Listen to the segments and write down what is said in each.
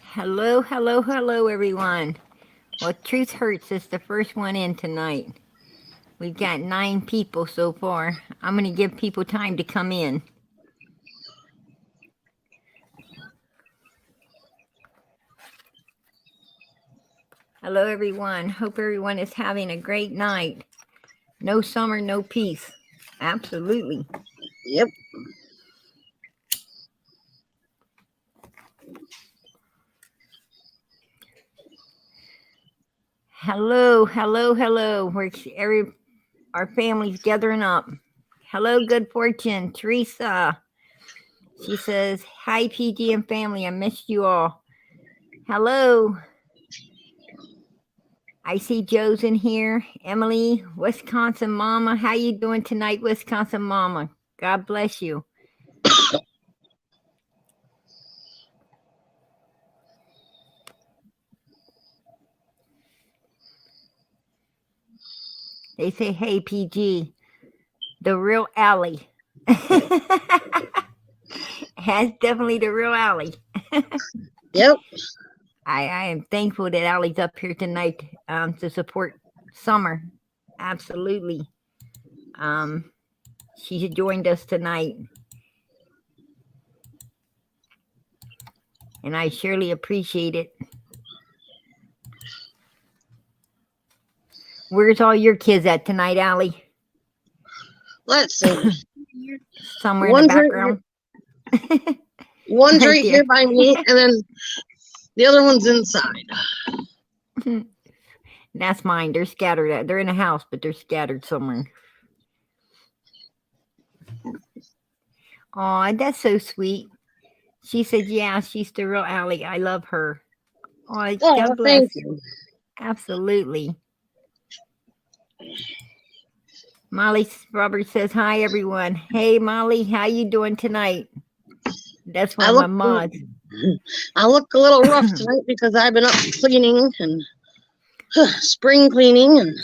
Hello, hello, hello, everyone. Well, Truth Hurts is the first one in tonight. We've got 9 people so far. I'm going to give people time to come in. Hello, everyone. Hope everyone is having a great night. No summer, no peace. Absolutely. Yep. Hello, hello, hello. Our family's gathering up. Hello, Good Fortune. Teresa. She says, "Hi, PG and family. I missed you all." Hello. I see Joe's in here. Emily, Wisconsin Mama. How you doing tonight, Wisconsin Mama? God bless you. They say, "Hey, PG, the real Allie." That's definitely the real Allie. Yep. I am thankful that Allie's up here tonight to support Summer. Absolutely. Um, she joined us tonight. And I surely appreciate it. Where's all your kids at tonight, Allie? Let's see. Somewhere in One the drink, background. one Right drink there. here by me, and then the other one's inside. That's mine. They're scattered. They're in the house, but they're scattered somewhere. Oh, that's so sweet. She said, "Yeah, she's the real Allie. I love her." Oh, Oh, God bless. thank you. Absolutely. Molly Roberts says, "Hi, everyone. Hey, Molly, how you doing tonight?" That's one I of my look, mods. I look a little rough tonight because I've been up cleaning and spring cleaning, and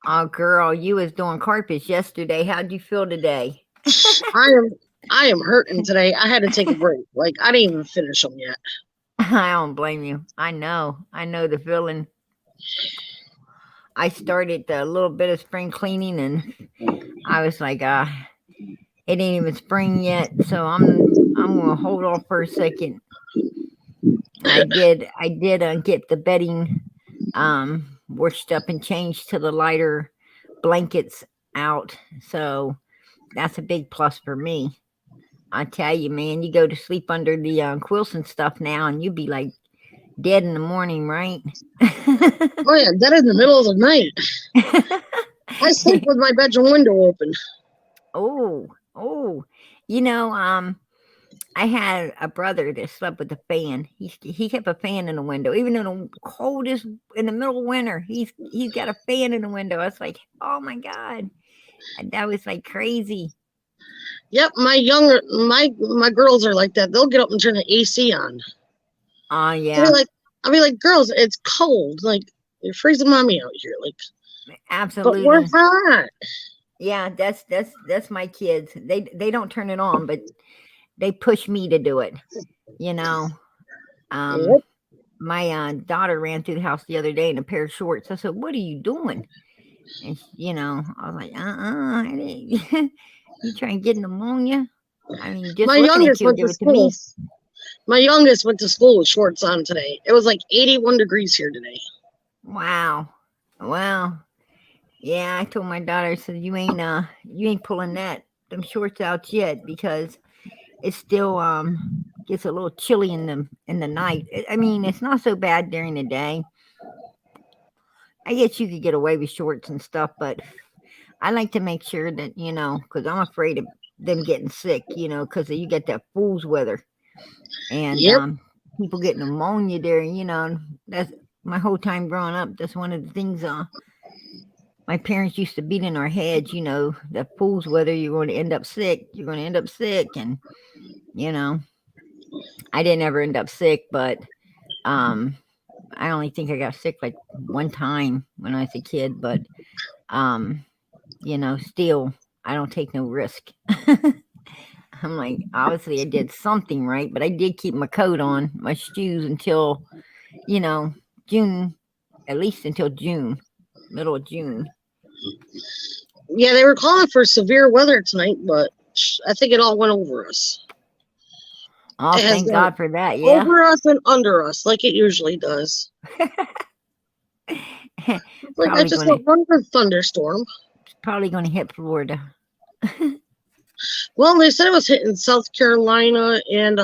Oh, girl, you was doing carpets yesterday. How'd you feel today? I am, I am hurting today. I had to take a break. Like I didn't even finish them yet. I don't blame you. I know. I know the feeling. I started a little bit of spring cleaning and I was like, it ain't even spring yet, so I'm gonna hold off for a second. I did get the bedding washed up and changed to the lighter blankets out, so that's a big plus for me. I tell you, man, you go to sleep under the quilts and stuff now, and you be like dead in the morning, right? Oh yeah, dead in the middle of the night. I sleep with my bedroom window open. Oh, oh, you know, I had a brother that slept with a fan. He kept a fan in the window, even in the coldest in the middle of winter. He's got a fan in the window. I was like, oh my god, and that was like crazy. Yep, my girls are like that. They'll get up and turn the AC on. Oh I'll be yeah, like, girls, it's cold. Like you're freezing mommy out here. Like, but we're absolutely. hot. Yeah, that's my kids. They don't turn it on, but they push me to do it. You know, um, Yep. my daughter ran through the house the other day in a pair of shorts. I said, "What are you doing?" And I was like, you trying to get pneumonia? I mean, just My looking at youngest you will went give to it to me. school. My youngest went to school with shorts on today. It was like 81 degrees here today. Wow. Well, yeah, I told my daughter, I said, you ain't pulling them shorts out yet because it still gets a little chilly in the night. I mean, it's not so bad during the day. I guess you could get away with shorts and stuff, but I like to make sure that, because I'm afraid of them getting sick, because you get that fool's weather. And Yep. people get pneumonia there. That's my whole time growing up. That's one of the things my parents used to beat in our heads. That fools whether you're going to end up sick. You're going to end up sick, and you know, I didn't ever end up sick, but um, I only think I got sick like one time when I was a kid. But still, I don't take no risk. I'm like, obviously I did something right, but I did keep my coat on, my shoes until, June, at least until June, middle of June. Yeah, they were calling for severe weather tonight, but I think it all went over us. Oh, It has thank gone God for that. Yeah. over us and under us, like it usually does. It's like I probably just gonna want one good thunderstorm. probably gonna hit Florida. Well, they said it was hitting South Carolina and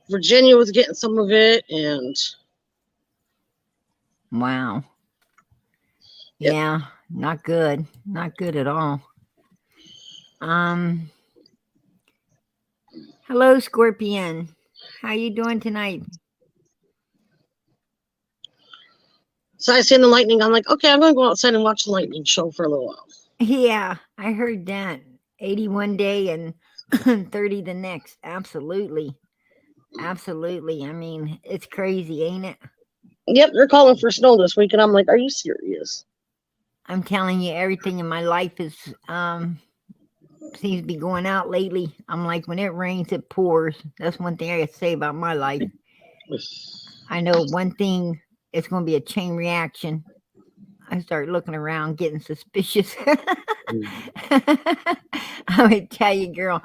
Virginia was getting some of it, and Wow. yep. Yeah, not good. Not good at all. Um, hello, Scorpion. How you doing tonight? So I seen the lightning. I'm like, okay, I'm gonna go outside and watch the lightning show for a little while. Yeah, I heard that. 81 day and 30 the next. Absolutely. Absolutely. I mean, it's crazy, ain't it? Yep, they're calling for snow this week, and I'm like, are you serious? I'm telling you, everything in my life is seems to be going out lately. I'm like, when it rains, it pours. That's one thing I can say about my life. I know one thing, it's going to be a chain reaction. I start looking around, getting suspicious. I would tell you, girl,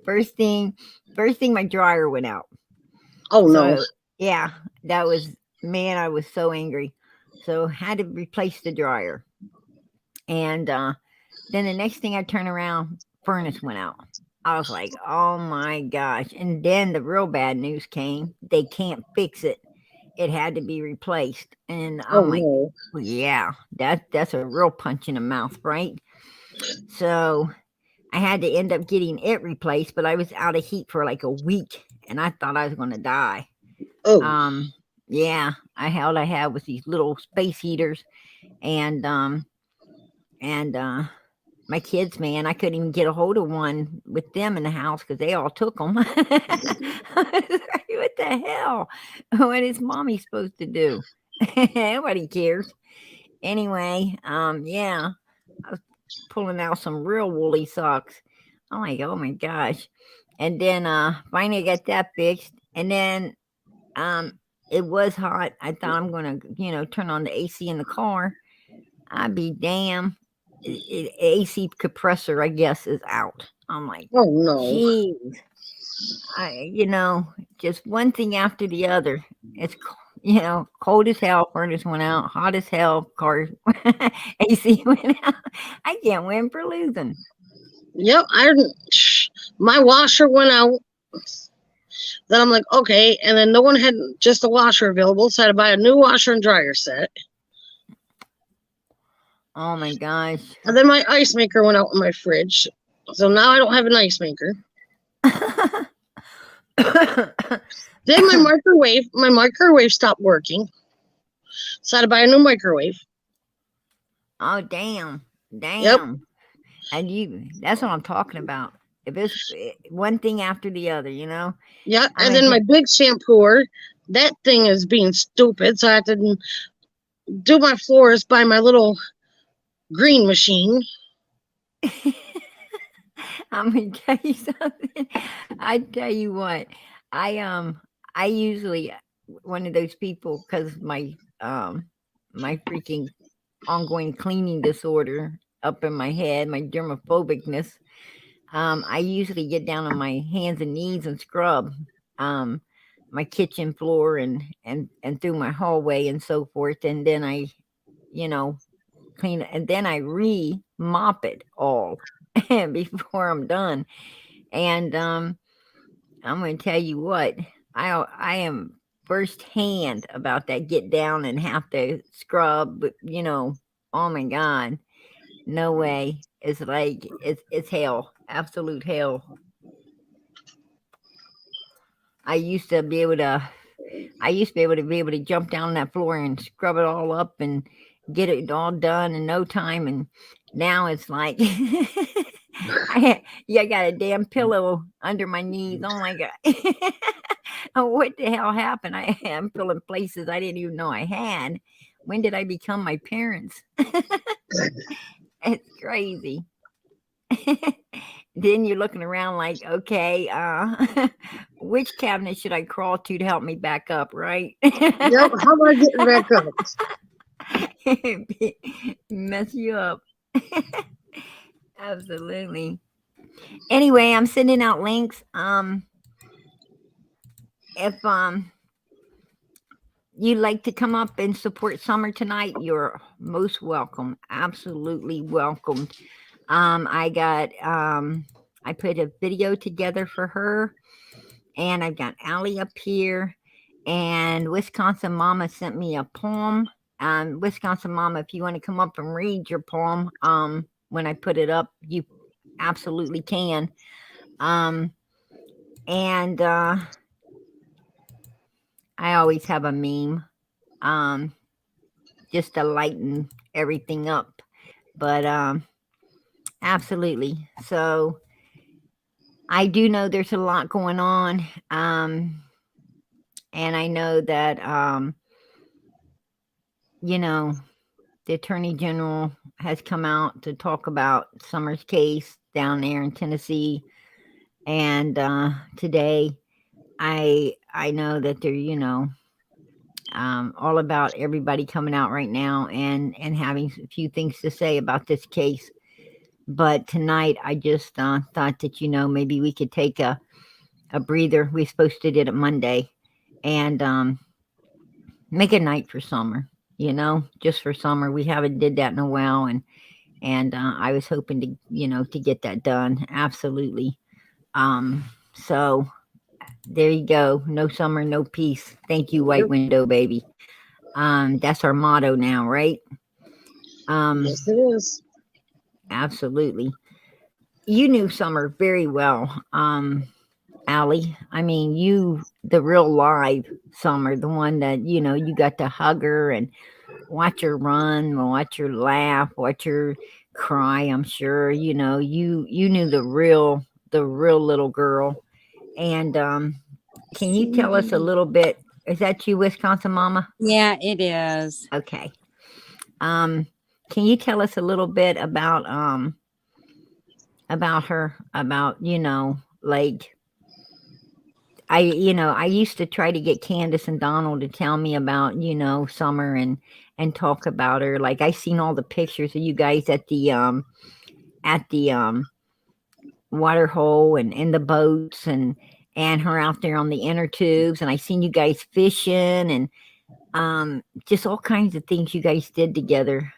first thing, my dryer went out. Oh no. So, yeah, that was, man, I was so angry. So, had to replace the dryer. And then the next thing I turn around, furnace went out. I was like, oh my gosh. And then the real bad news came. They can't fix it. It had to be replaced. And Oh I'm like, no. well, yeah, that's a real punch in the mouth, right? So I had to end up getting it replaced, but I was out of heat for like a week and I thought I was gonna die. Oh. Yeah, all I had was these little space heaters and my kids, man, I couldn't even get a hold of one with them in the house because they all took them. What the hell? What is mommy supposed to do? Nobody cares. Anyway, yeah, I was pulling out some real woolly socks. I'm like, oh my gosh. And then finally got that fixed. And then it was hot. I thought I'm gonna, turn on the AC in the car. I'd be damn. AC compressor, I guess, is out. I'm like, Oh no. geez. Just one thing after the other. It's cold as hell. Furnace went out. Hot as hell. Car AC went out. I can't win for losing. Yep. My washer went out. Then I'm like, okay, and then no one had just a washer available, so I had to buy a new washer and dryer set. Oh my gosh. And then my ice maker went out in my fridge. So now I don't have an ice maker. Then my microwave stopped working. So I had to buy a new microwave. Oh damn. Yep. And that's what I'm talking about. If it's one thing after the other, Yeah. I And mean, then my big shampooer, that thing is being stupid. So I have to do my floors by my little green machine. I'm gonna tell you something. I tell you what, I usually one of those people because my freaking ongoing cleaning disorder up in my head, my germophobicness. I usually get down on my hands and knees and scrub my kitchen floor and through my hallway and so forth, and then I, clean it, and then I mop it all before I'm done. And I'm going to tell you what, I am firsthand about that. Get down and have to scrub, but oh my god, no way. It's like it's hell, absolute hell. I used to be able to. I used to be able to jump down that floor and scrub it all up and get it all done in no time. And now it's like I got a damn pillow under my knees. Oh my god. Oh, what the hell happened? I am filling places I didn't even know I had. When did I become my parents? It's crazy. then you're looking around like, okay, which cabinet should I crawl to help me back up, right? Yep. How am I getting back up? Mess you up. Absolutely. Anyway, I'm sending out links. If you'd like to come up and support Summer tonight, you're most welcome. Absolutely welcomed. I put a video together for her, and I've got Allie up here, and Wisconsin Mama sent me a poem. Wisconsin Mama, if you want to come up and read your poem, when I put it up, you absolutely can. And I always have a meme, just to lighten everything up. But absolutely. So I do know there's a lot going on. And I know that, the Attorney General has come out to talk about Summer's case down there in Tennessee. And today, I know that they're, all about everybody coming out right now and having a few things to say about this case. But tonight, I just thought that, maybe we could take a breather. We're supposed to do it Monday, and make a night for Summer, just for Summer. We haven't did that in a while, and I was hoping to get that done. Absolutely. So there you go. No Summer, no peace. Thank you, White Window Baby. That's our motto now, right? Yes, it is. Absolutely. You knew Summer very well, Allie. I mean, the real live Summer, the one that, you got to hug her and watch her run, watch her laugh, watch her cry. I'm sure, you knew the real little girl. And can you tell us a little bit? Is that you, Wisconsin Mama? Yeah, it is. Okay. Can you tell us a little bit about her? About, like, I used to try to get Candace and Donald to tell me about, Summer and talk about her. Like, I seen all the pictures of you guys at the water hole and in the boats and her out there on the inner tubes, and I seen you guys fishing and just all kinds of things you guys did together.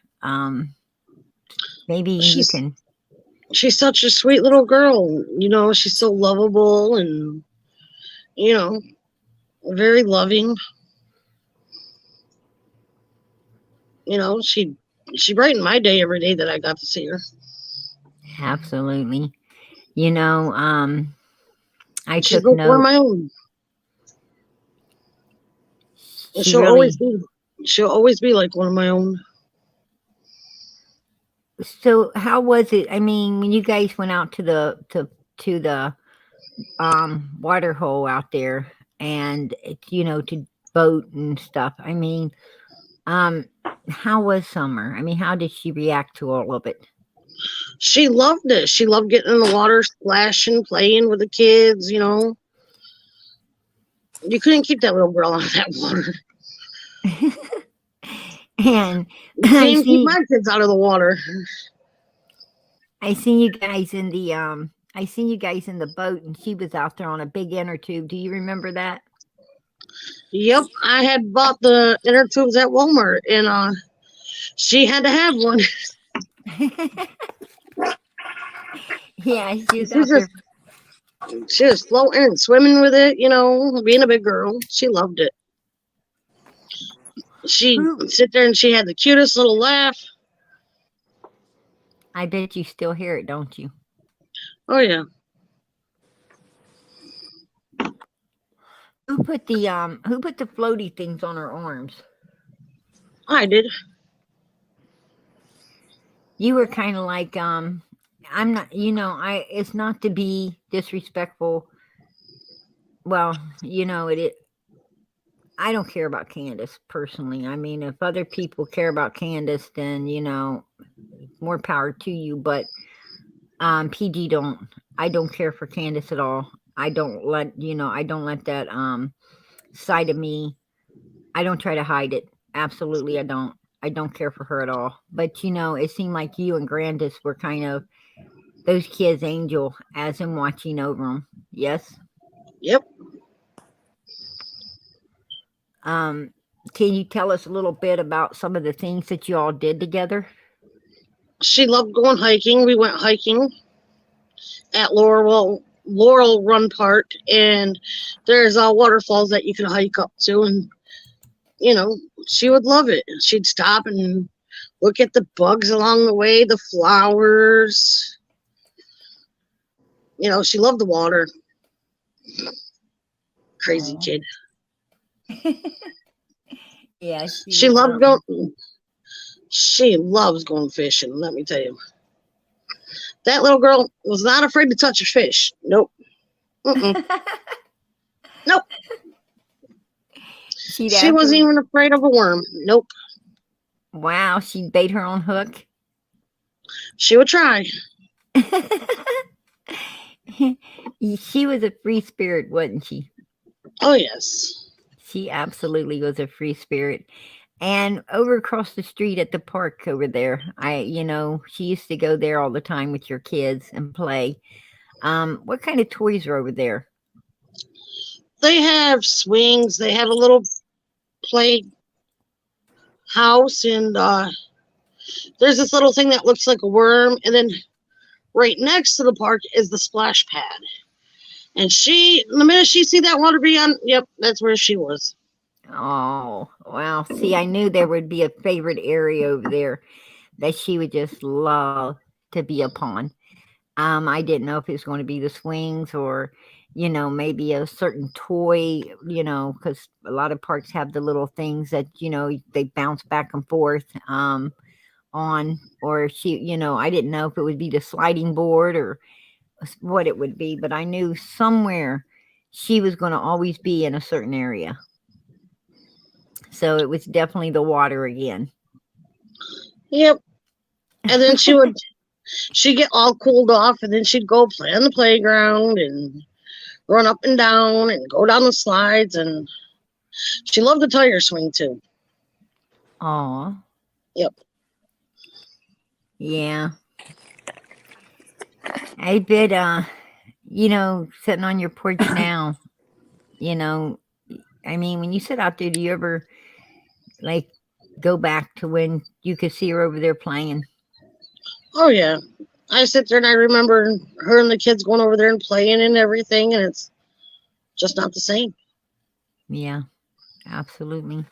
Maybe you can. She's such a sweet little girl. She's so lovable and, very loving. She brightened my day every day that I got to see her. Absolutely. I She's took like one of note. my own. She'll always be like one of my own. So how was it? I mean, when you guys went out to the water hole out there and to boat and stuff. I mean, how was Summer? I mean, how did she react to all of it? She loved it. She loved getting in the water, splashing, playing with the kids, You couldn't keep that little girl out of that water. And you can't keep my kids out of the water. I seen you guys in the boat, and she was out there on a big inner tube. Do you remember that? Yep, I had bought the inner tubes at Walmart, and she had to have one. Yeah, she was out there. She was floating and swimming with it, being a big girl. She loved it. She'd sit there and she had the cutest little laugh. I bet you still hear it, don't you? Oh, yeah. Who put the floaty things on her arms? I did. You were kind of like, I'm not, it's not to be disrespectful. Well, I don't care about Candace personally. I mean, if other people care about Candace, then, more power to you. But PG don't. I don't care for Candace at all. I don't let I don't let that side of me. I don't try to hide it. Absolutely, I don't. I don't care for her at all. But it seemed like you and Grandis were kind of those kids' angel, as in watching over them. Yes. Yep. Can you tell us a little bit about some of the things that you all did together? She loved going hiking. We went hiking at Laurel Run Park, and there's waterfalls that you can hike up to, and she would love it. She'd stop and look at the bugs along the way, the flowers. She loved the water. Crazy Aw. kid. Yeah, She loved going. She loves going fishing. Let me tell you, that little girl was not afraid to touch a fish. Nope. Mm-mm. Nope. She wasn't even afraid of a worm. Nope. Wow, she bait her own hook. She would try. She was a free spirit, wasn't she? Oh, yes. She absolutely was a free spirit. And over across the street at the park over there, she used to go there all the time with your kids and play. What kind of toys are over there? They have swings. They have a little play house, and there's this little thing that looks like a worm, and then right next to the park is the splash pad. And the minute she see that water be on, yep, that's where she was. Oh, wow. See, I knew there would be a favorite area over there that she would just love to be upon. I didn't know if it was going to be the swings or, maybe a certain toy, because a lot of parks have the little things that, they bounce back and forth on, or I didn't know if it would be the sliding board or what it would be, but I knew somewhere she was going to always be in a certain area. So it was definitely the water again. Yep. And then she'd get all cooled off, and then she'd go play on the playground and run up and down and go down the slides, and she loved the tire swing too. Aw. Yep. Yeah. I bet sitting on your porch now, I mean, when you sit out there, do you ever like go back to when you could see her over there playing? Oh yeah. I sit there and I remember her and the kids going over there and playing and everything, and it's just not the same. Yeah, absolutely.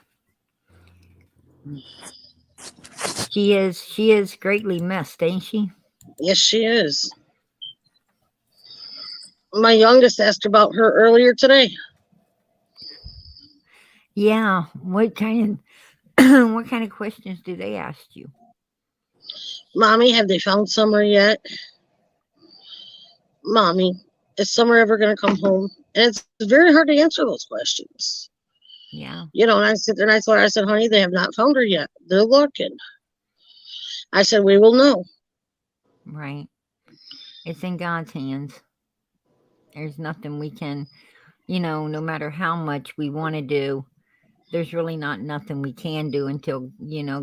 She is greatly missed, ain't she? Yes, she is. My youngest asked about her earlier today. Yeah. What kind of questions do they ask you? Mommy, have they found Summer yet? Mommy, is Summer ever going to come home? And it's very hard to answer those questions. Yeah. And I sit there and I told her, I said, honey, they have not found her yet. They're looking. I said, we will know. Right. It's in God's hands. There's nothing we can, no matter how much we want to do, there's really not nothing we can do until,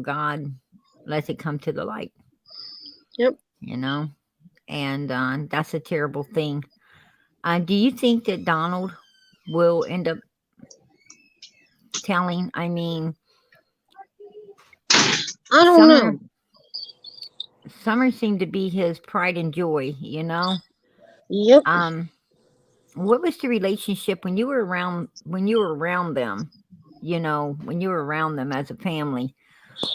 God lets it come to the light. Yep. And that's a terrible thing. Do you think that Donald will end up telling? I mean, I don't know. Summer seemed to be his pride and joy, Yep. What was the relationship when you were around them, when you were around them as a family?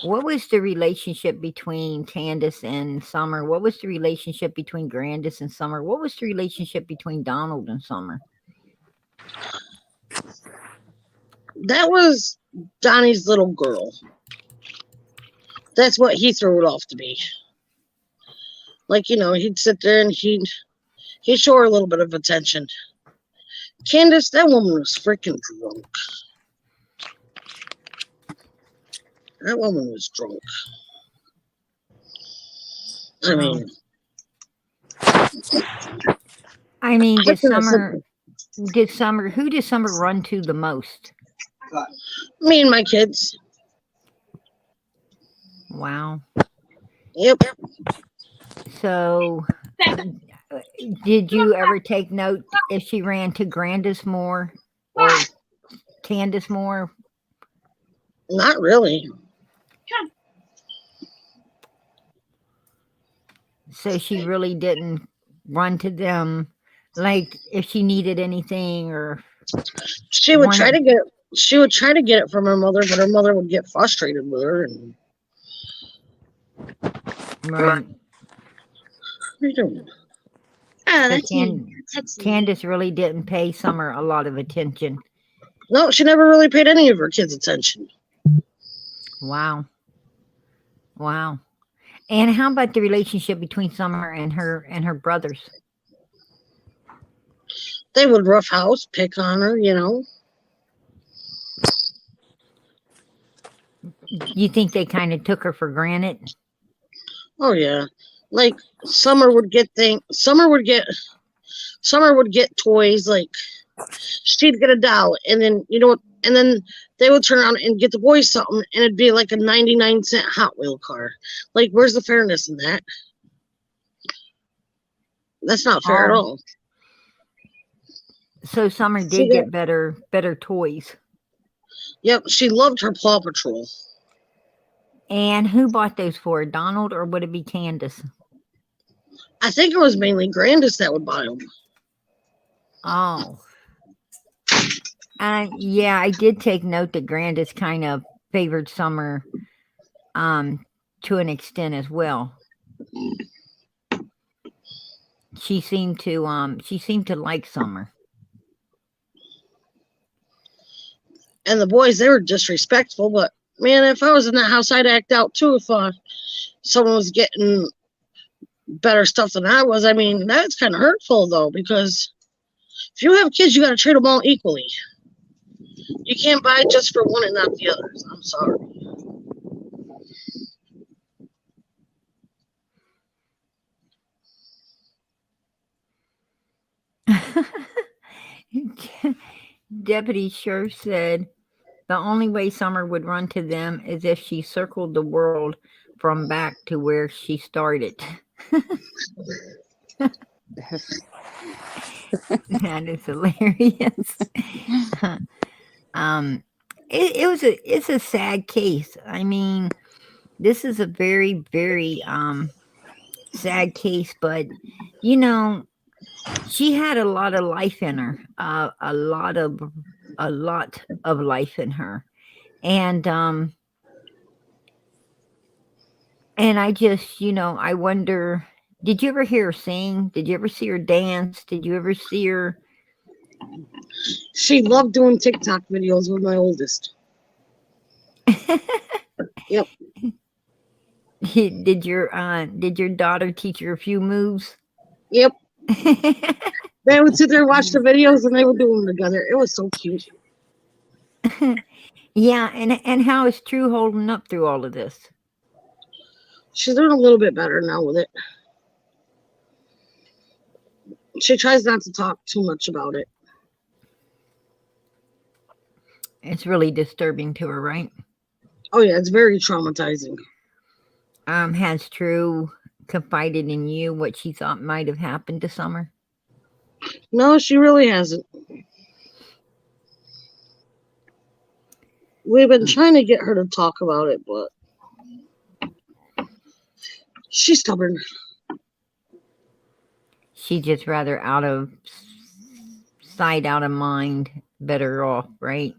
What was the relationship between Candace and Summer? What was the relationship between Grandis and Summer? What was the relationship between Donald and Summer? That was Donnie's little girl. That's what he threw it off to be. Like, he'd sit there and he'd show her a little bit of attention. Candace, that woman was freaking drunk. That woman was drunk. I mean, I mean, Kept it simple. who does Summer run to the most? Me and my kids. Wow. Yep. So, did you ever take note if she ran to Grandis more or Candace more? Not really. So she really didn't run to them, like if she needed anything or She would try wanted. to get it. She would try to get it from her mother, but her mother would get frustrated with her. And Right. what are you doing? So Candace really didn't pay Summer a lot of attention. No, she never really paid any of her kids attention. Wow. Wow. And how about the relationship between Summer and her brothers? They would roughhouse, pick on her, you know. You think they kind of took her for granted? Oh yeah, like Summer would get things. Summer would get toys. Like she'd get a doll, and then and then they would turn around and get the boys something, and it'd be like a 99-cent Hot Wheel car. Like, where's the fairness in that? That's not fair at Oh, all. so Summer She did got, get better toys. yep, she loved her Paw Patrol. And who bought those for her, Donald or would it be Candace? I think it was mainly Grandis that would buy them. Oh, yeah, I did take note that Grandis kind of favored Summer, um, to an extent as well. She seemed to like Summer. And the boys, they were disrespectful. But man, if I was in that house, I'd act out too. If someone was getting better stuff than I was. I mean, that's kind of hurtful though, because if you have kids, you got to treat them all equally. You can't buy just for one and not the others. I'm sorry. Deputy Sheriff said the only way Summer would run to them is if she circled the world from back to where she started. That is hilarious. It's a sad case. I mean, this is a very, very sad case, but you know, she had a lot of life in her. A lot of life in her. And and I just, I wonder, did you ever hear her sing? Did you ever see her dance? Did you ever see her? She loved doing TikTok videos with my oldest. Yep. Did your daughter teach her a few moves? Yep. They would sit there and watch the videos and they would do them together. It was so cute. Yeah, and how is True holding up through all of this? She's doing a little bit better now with it. She tries not to talk too much about it. It's really disturbing to her, right? Oh yeah, it's very traumatizing. Has True confided in you what she thought might have happened to Summer? No, she really hasn't. We've been trying to get her to talk about it, but she's stubborn. She's just rather out of sight, out of mind, better off, right?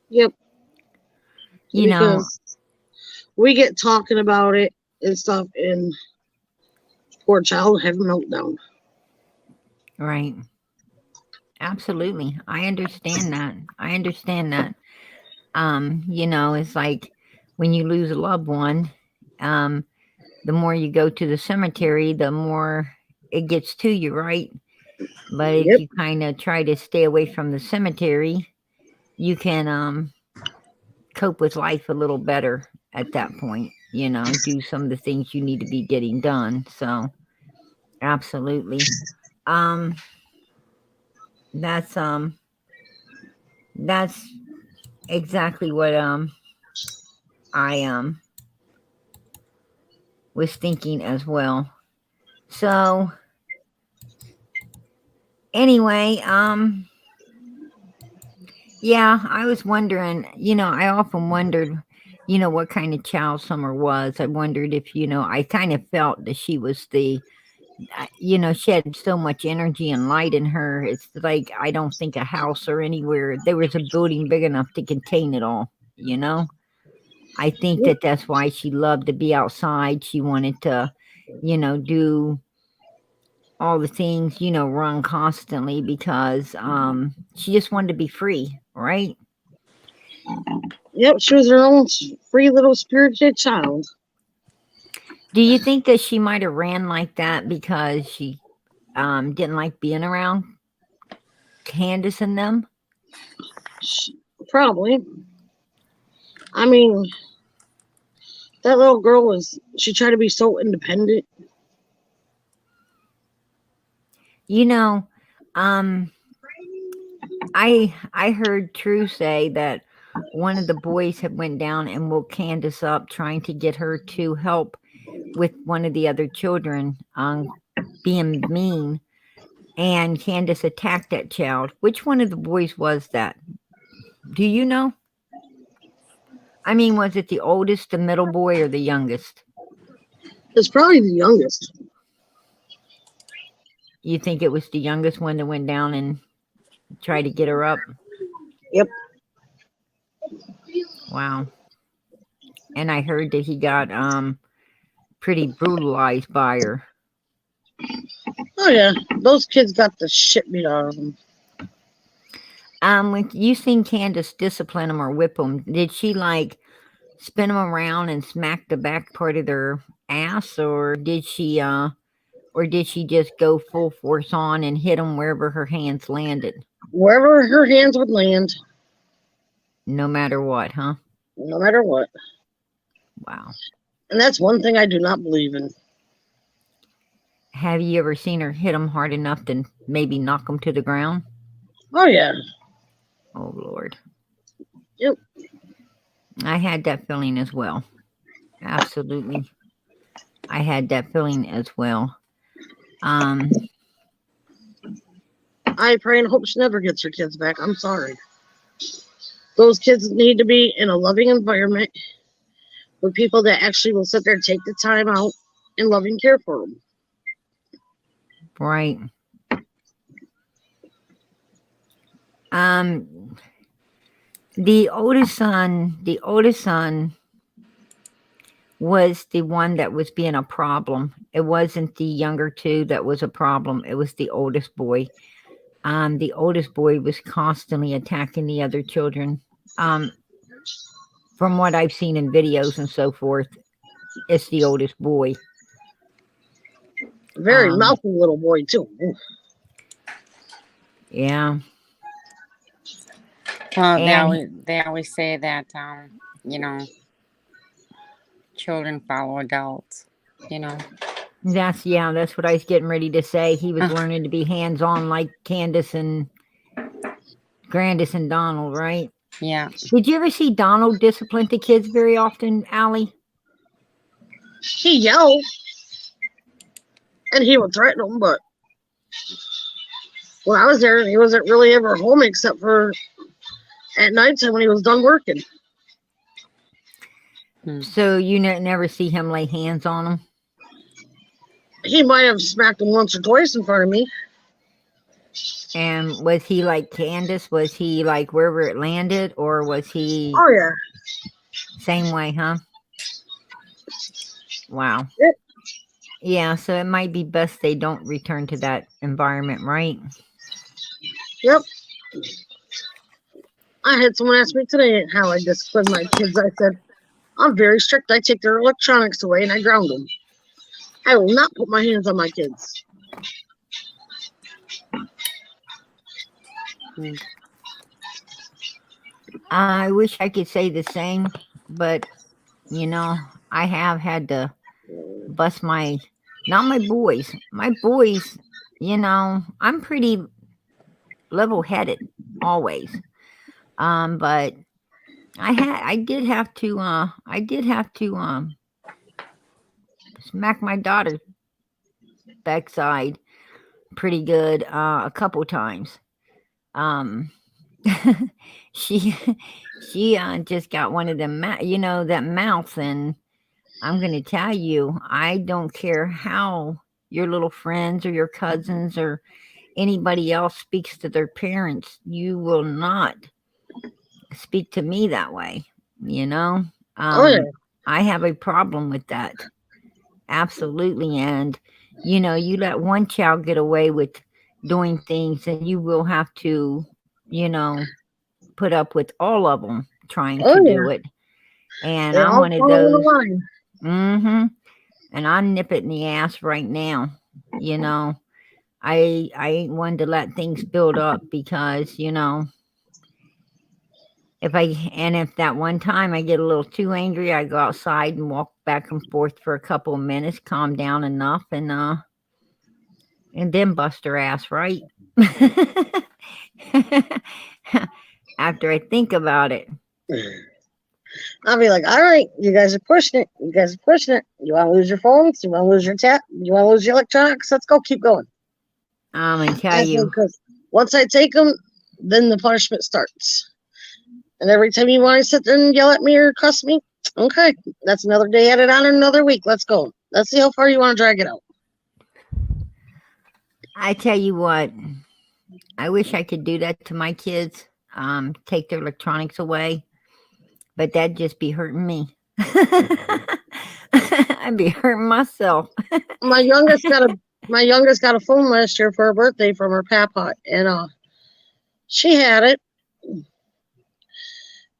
Yep. You know, we get talking about it and stuff, and poor child have a meltdown. right. Absolutely. I understand that. It's like when you lose a loved one, the more you go to the cemetery, the more it gets to you, right? But if Yep. you kind of try to stay away from the cemetery, you can cope with life a little better at that point, do some of the things you need to be getting done. So Absolutely. Um, that's that's exactly what I was thinking as well. So anyway, yeah, I was wondering, I often wondered, what kind of child Summer was. I wondered if, I kind of felt that she was she had so much energy and light in her. It's like, I don't think a house or anywhere, there was a building big enough to contain it all, I think Yep. that that's why she loved to be outside. She wanted to, do all the things, run constantly because she just wanted to be free, right? Yep, she was her own free little spirited child. Do you think that she might have ran like that because she didn't like being around Candace and them? Probably. I mean, that little girl she tried to be so independent. You know, um, I heard True say that one of the boys had went down and woke Candace up, trying to get her to help with one of the other children being mean, and Candace attacked that child. Which one of the boys was that? Do you know? I mean, was it the oldest, the middle boy, or the youngest? It's probably the youngest. You think it was the youngest one that went down and tried to get her up? Yep. Wow. And I heard that he got pretty brutalized by her. Oh yeah, those kids got the shit beat out of them. When you seen Candace discipline them or whip them, did she like spin them around and smack the back part of their ass, or did she just go full force on and hit them wherever her hands landed? Wherever her hands would land, No matter what, huh? no matter what. Wow. And that's one thing I do not believe in. Have you ever seen her hit them hard enough to maybe knock them to the ground? Oh yeah. Oh Lord. Yep. I had that feeling as well. Absolutely. I had that feeling as well. I pray and hope she never gets her kids back. I'm sorry. Those kids need to be in a loving environment with people that actually will sit there and take the time out and loving care for them. Right. The oldest son was the one that was being a problem. It wasn't the younger two that was a problem. It was the oldest boy. The oldest boy was constantly attacking the other children. From what I've seen in videos and so forth, it's the oldest boy. Very mouthy little boy too. Ooh. Yeah. Well, And they always say that children follow adults. that's what I was getting ready to say. He was learning to be hands-on like Candace and Grandis and Donald, right? Yeah. Did you ever see Donald discipline the kids very often, Allie? He yelled and he would threaten them, but when I was there, he wasn't really ever home except for at nighttime when he was done working. So you never see him lay hands on them? He might have smacked him once or twice in front of me. And was he like Candace? Was he like wherever it landed, or was he? Oh yeah. Same way, huh? Wow. Yep. Yeah, so it might be best they don't return to that environment, right? Yep. I had someone ask me today how I discipline my kids. I said, I'm very strict. I take their electronics away and I ground them. I will not put my hands on my kids. I wish I could say the same, but I have had to bust my Not my boys. My boys, I'm pretty level-headed always. But I did have to smack my daughter's backside pretty good a couple times. Um, she just got one of them, that mouth, and I'm gonna tell you, I don't care how your little friends or your cousins or anybody else speaks to their parents, you will not speak to me that way. You know, Oh yeah. I have a problem with that. Absolutely. And, you let one child get away with doing things, and you will have to, you know, put up with all of them trying Oh to yeah. do it. And They I'm all one of follow the those. line. Mm-hmm. And I nip it in the ass right now. You know, I ain't one to let things build up because, if that one time I get a little too angry, I go outside and walk back and forth for a couple of minutes, calm down enough, and then bust her ass, right? After I think about it. I'll be like, all right, you guys are pushing it. You guys are pushing it. You want to lose your phones? You want to lose your tap? You want to lose your electronics? Let's go. Keep going. I'm gonna tell I said, you. because once I take them, then the punishment starts. And every time you want to sit there and yell at me or cuss me, okay, that's another day added on in another week. Let's go. Let's see how far you want to drag it out. I tell you what, I wish I could do that to my kids. Take their electronics away, but that'd just be hurting me. I'd be hurting myself. My youngest got a phone last year for her birthday from her papa, and she had it,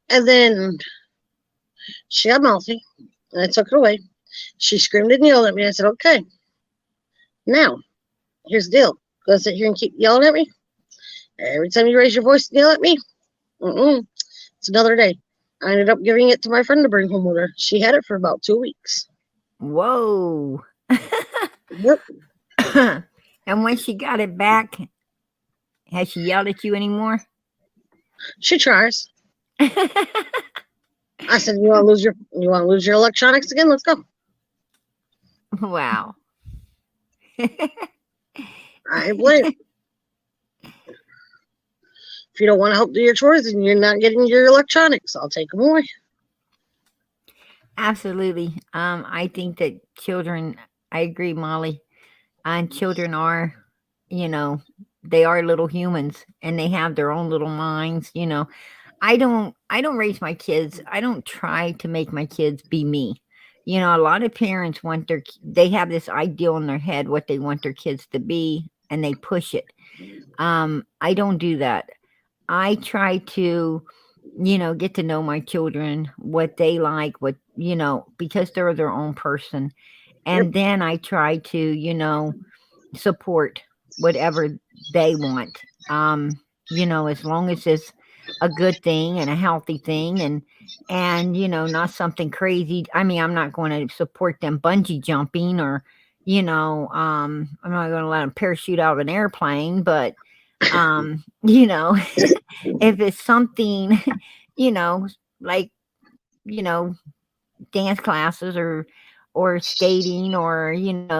and then she got mouthy, and I took it away. She screamed and yelled at me. I said, okay, now here's the deal. Go sit here and keep yelling at me. Every time you raise your voice and yell at me, it's another day. I ended up giving it to my friend to bring home with her. She had it for about 2 weeks. Whoa. Yep. And when she got it back, has she yelled at you anymore? She tries. I said, you want to lose your electronics again? Let's go. Wow. I ain't blame. If you don't want to help do your chores and you're not getting your electronics, I'll take them away. Absolutely. I think that children, I agree, Molly, and children are, they are little humans and they have their own little minds. I don't raise my kids. I don't try to make my kids be me. A lot of parents they have this ideal in their head what they want their kids to be, and they push it. I don't do that. I try to, get to know my children, what they like, because they're their own person. And then I try to, support whatever they want. As long as it's a good thing and a healthy thing, and not something crazy. I mean, I'm not going to support them bungee jumping or, I'm not going to let them parachute out of an airplane, but if it's something, like, dance classes or skating, or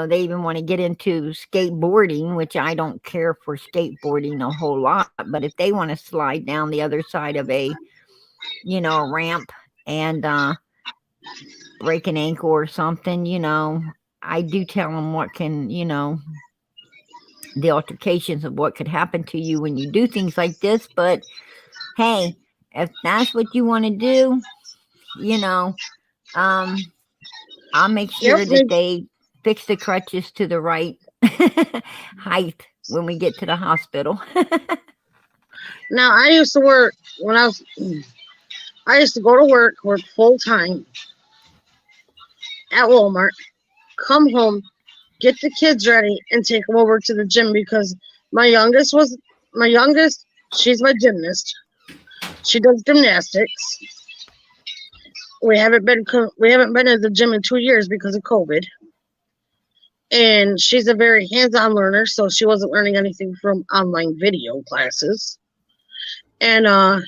they even want to get into skateboarding, which I don't care for skateboarding a whole lot, but if they want to slide down the other side of a ramp and break an ankle or something, I do tell them what can, the altercations of what could happen to you when you do things like this. But hey, if that's what you want to do, I'll make sure that they fix the crutches to the right height when we get to the hospital. Now, I used to work I used to go to work full time at Walmart, come home, get the kids ready, and take them over to the gym because my youngest, she's my gymnast. She does gymnastics. We haven't been at the gym in 2 years because of COVID. And she's a very hands-on learner, so she wasn't learning anything from online video classes. And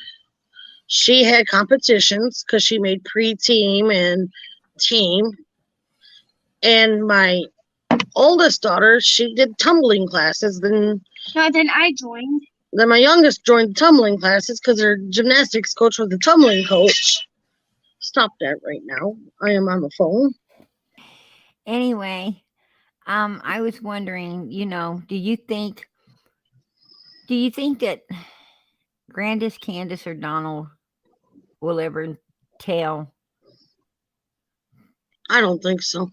she had competitions because she made pre-team and team. And my oldest daughter, she did tumbling classes. Then I joined. Then my youngest joined the tumbling classes because her gymnastics coach was the tumbling coach. Stop that right now. I am on the phone. Anyway, I was wondering, do you think that Grandis, Candace, or Donald will ever tell? I don't think so.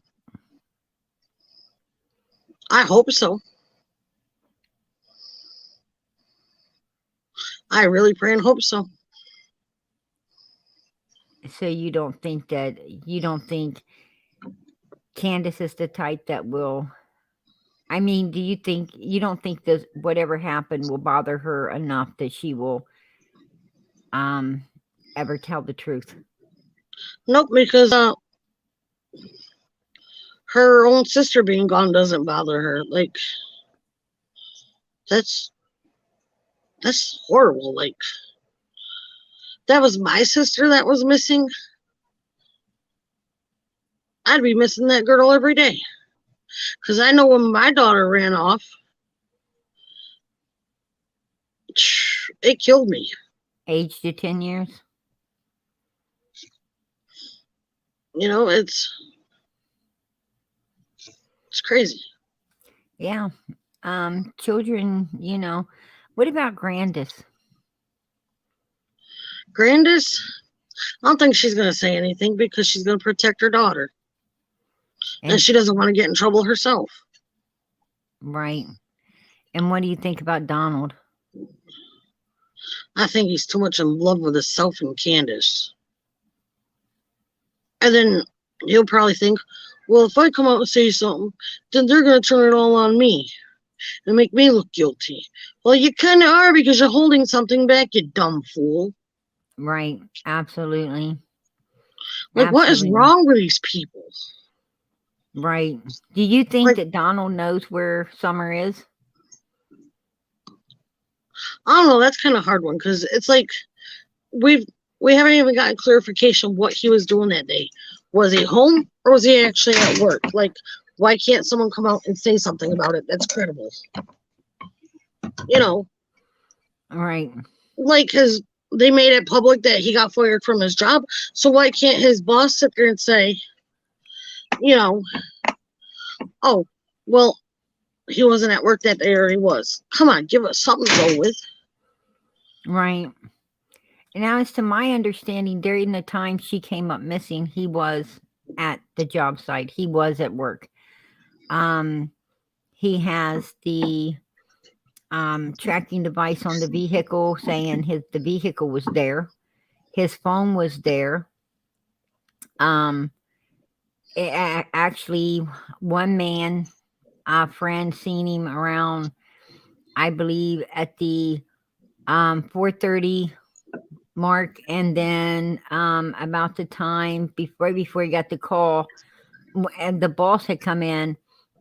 I hope so. I really pray and hope so. So you don't think Candace is the type that will? I mean, you don't think that whatever happened will bother her enough that she will ever tell the truth? Nope, because her own sister being gone doesn't bother her. Like, that's horrible. Like, that was my sister that was missing. I'd be missing that girl every day. Because I know when my daughter ran off, it killed me. Aged to 10 years? It's crazy. Yeah. Children, what about Grandis? Grandis, I don't think she's going to say anything because she's going to protect her daughter. And she doesn't want to get in trouble herself. Right. And what do you think about Donald? I think he's too much in love with himself and Candace. And then he'll probably think, well, if I come out and say something, then they're going to turn it all on me and make me look guilty. Well, you kind of are because you're holding something back, you dumb fool. Right. Absolutely. Like, what is wrong with these people? Right. Do you think that Donald knows where Summer is? I don't know. That's kind of a hard one because it's like we haven't even gotten clarification what he was doing that day. Was he home or was he actually at work? Like, why can't someone come out and say something about it that's credible? Right. Like, because they made it public that he got fired from his job. So why can't his boss sit there and say, oh, well, he wasn't at work that day or he was. Come on, give us something to go with. Right. Now, as to my understanding, during the time she came up missing, he was at the job site. He was at work. He has the tracking device on the vehicle saying the vehicle was there. His phone was there. Actually, one man, a friend, seen him around, I believe, at the 4:30 mark, and then about the time before he got the call, and the boss had come in.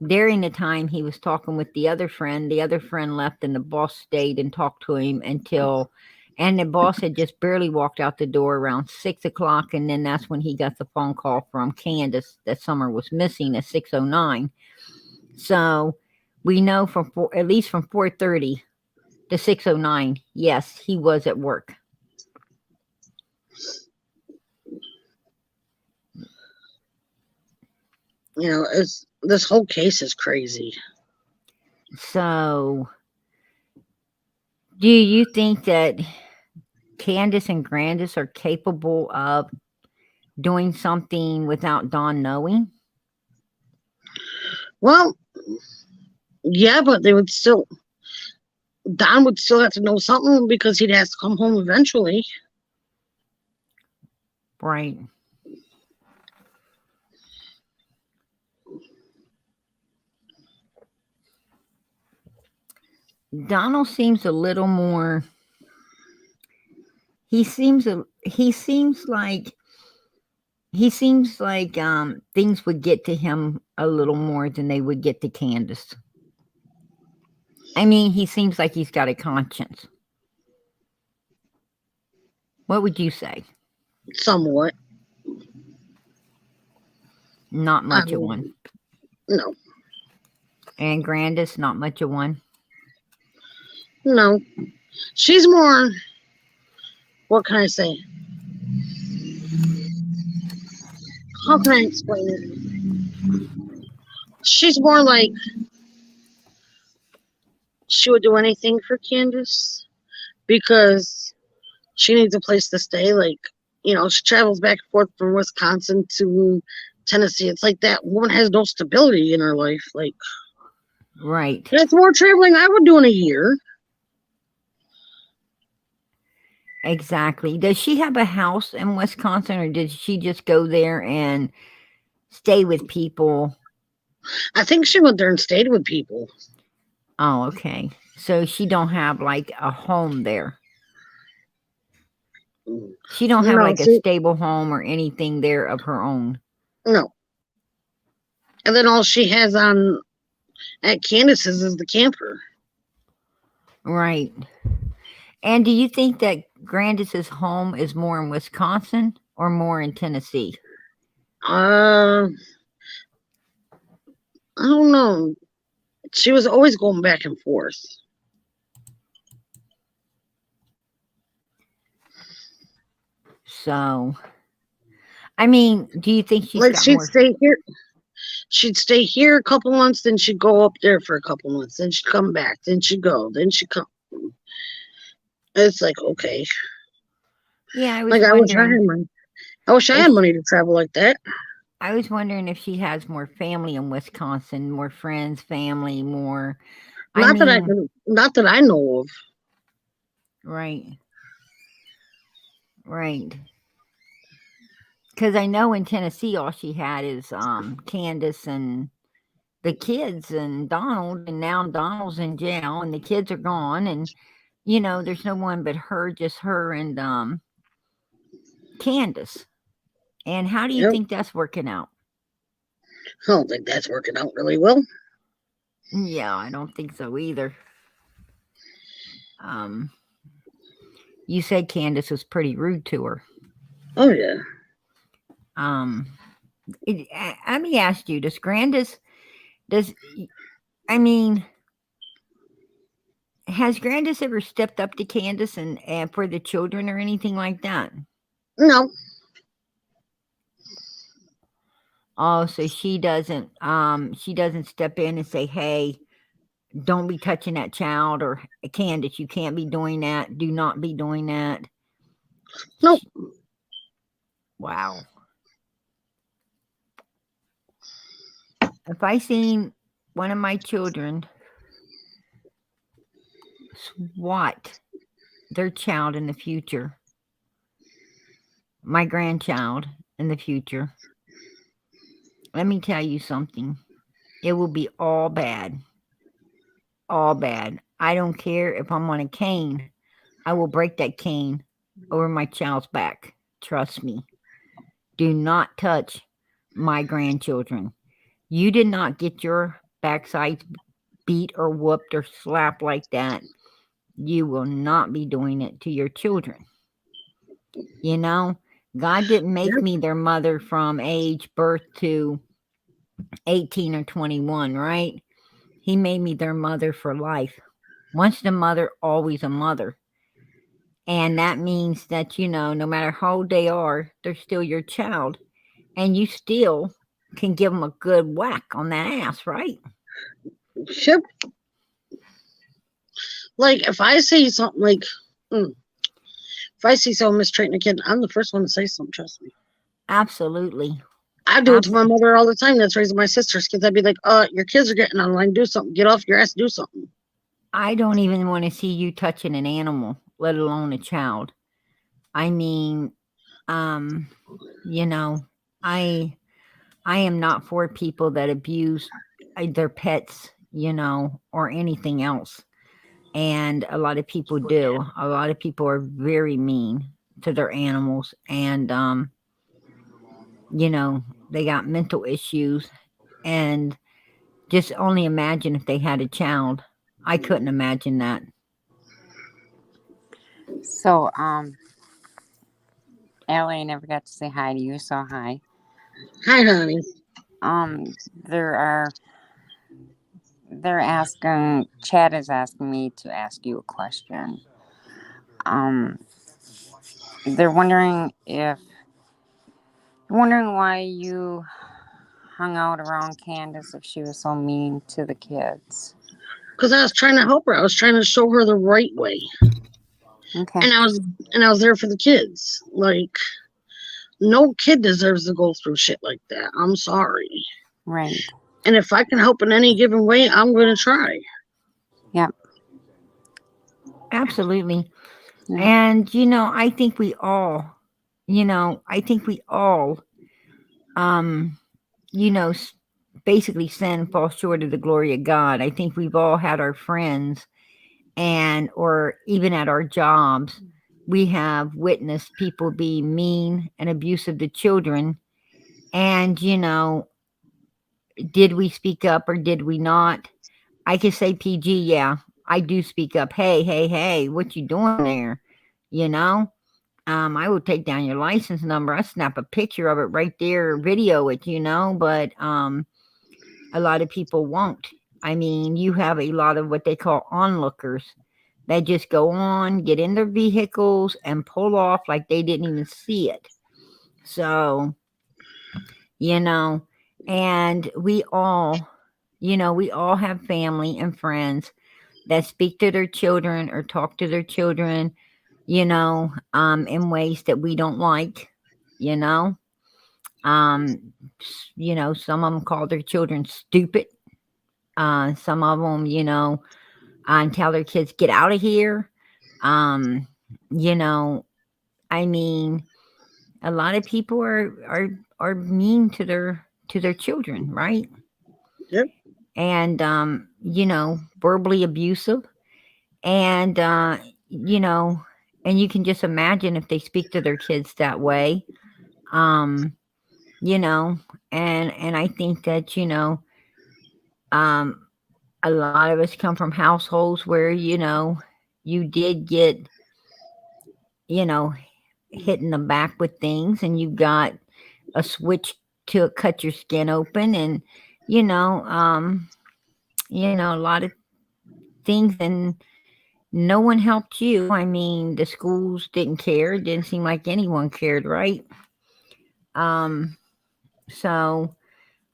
During the time he was talking with the other friend left, and the boss stayed and talked to him and the boss had just barely walked out the door around 6:00, and then that's when he got the phone call from Candace that Summer was missing at 6:09. So we know at least from 4:30 to 6:09, yes, he was at work. This whole case is crazy. So, do you think that Candace and Grandis are capable of doing something without Dawn knowing? Well, yeah, but Don would still have to know something because he'd have to come home eventually. Right. Donald seems a little more. He seems like He seems like things would get to him a little more than they would get to Candace. I mean, he seems like he's got a conscience. What would you say? Somewhat. Not I much of mean, one. no, And Grandis, not much of one. no. She's more. What can I say? How can I explain it? She's more like she would do anything for Candace because she needs a place to stay. Like, she travels back and forth from Wisconsin to Tennessee. It's like that woman has no stability in her life. Like, Right. that's more traveling I would do in a year. Exactly. Does she have a house in Wisconsin, or did she just go there and stay with people? I think she went there and stayed with people. Oh, okay. So she don't have like a home there. She don't have No, like a stable home or anything there of her own. no. And then all she has on at Candace's is the camper. Right. And do you think that Grandis's home is more in Wisconsin or more in Tennessee? I don't know. She was always going back and forth. So, I mean, do you think she's Like got she'd more? stay here. She'd stay here a couple months, then she'd go up there for a couple months, then she'd come back, then she'd go, then she'd come. It's like, okay. Yeah, I was Like I wish I wondering. had money. I wish I had money to travel like that. I was wondering if she has more family in Wisconsin, more friends, family, more. Not that I know of. Right. Right. Because I know in Tennessee, all she had is Candace and the kids and Donald, and now Donald's in jail and the kids are gone, and there's no one but her, just her and Candace. And how do you Yep. think that's working out? I don't think that's working out really well. Yeah, I don't think so either. You said Candace was pretty rude to her. Oh yeah. Let me ask you: I mean, has Grandis ever stepped up to Candace and for the children or anything like that? No. Oh, so she doesn't step in and say, "Hey, don't be touching that child," or "Candace, you can't be doing that. Do not be doing that." Nope. Wow. If I seen one of my children swat their child in the future, my grandchild in the future, let me tell you something. It will be all bad. All bad. I don't care if I'm on a cane. I will break that cane over my child's back. Trust me. Do not touch my grandchildren. You did not get your backside beat or whooped or slapped like that. You will not be doing it to your children. God didn't make me their mother from age birth to 18 or 21, right? He made me their mother for life. Once the mother, always a mother. And that means that, no matter how old they are, they're still your child. And you still can give them a good whack on that ass, right? Yep. Like if I say something like, if I see someone mistreating a kid, I'm the first one to say something. Trust me. Absolutely. I do it to my mother all the time. That's raising my sister's kids. I'd be like, your kids are getting online. Do something. Get off your ass. Do something. I don't even want to see you touching an animal, let alone a child. I mean, I am not for people that abuse their pets, or anything else. And a lot of people do. A lot of people are very mean to their animals, and they got mental issues, and just only imagine if they had a child. I couldn't imagine that. So, Allie, I never got to say hi to you, so hi. Hi, honey. Um, there are, they're asking, Chad is asking me to ask you a question. Um, they're wondering why you hung out around Candace if she was so mean to the kids. Because I was trying to help her. I was trying to show her the right way. Okay. And I was there for the kids. Like, no kid deserves to go through shit like that. I'm sorry. Right. And if I can help in any given way, I'm going to try. Yep. Absolutely. Yeah. And I think we all, um, basically sin falls short of the glory of God. I think we've all had our friends, and or even at our jobs, we have witnessed people be mean and abusive to children. And did we speak up or did we not? I can say PG, yeah, I do speak up. Hey, hey, hey, what you doing there? You know, I would take down your license number. I snap a picture of it right there, video it, but a lot of people won't. I mean, you have a lot of what they call onlookers that just go on, get in their vehicles, and pull off like they didn't even see it. So, you know, and we all have family and friends that speak to their children or talk to their children, in ways that we don't like, you know. Some of them call their children stupid. Some of them, and tell their kids, get out of here. Um, you know, I mean, a lot of people are mean to their children, right? Yep. And verbally abusive, and you know, and you can just imagine if they speak to their kids that way. Um, you know, and I think that um, a lot of us come from households where you did get you know hit in the back with things, and you got a switch to cut your skin open, and you know um a lot of things, and no one helped you. I mean, the schools didn't care. It didn't seem like anyone cared, right? um so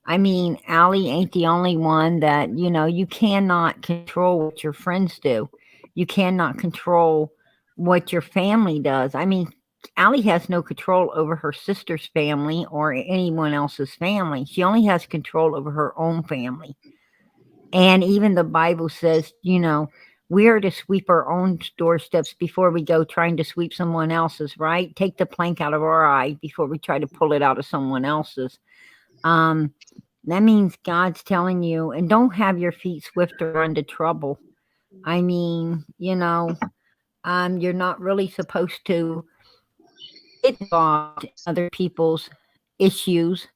I mean, Allie ain't the only one that, you cannot control what your friends do. You cannot control what your family does. I mean, Allie has no control over her sister's family or anyone else's family. She only has control over her own family. And even the Bible says, we are to sweep our own doorsteps before we go trying to sweep someone else's, right? Take the plank out of our eye before we try to pull it out of someone else's. Um, that means God's telling you, and don't have your feet swift to run to trouble. I mean, you're not really supposed to get involved in other people's issues.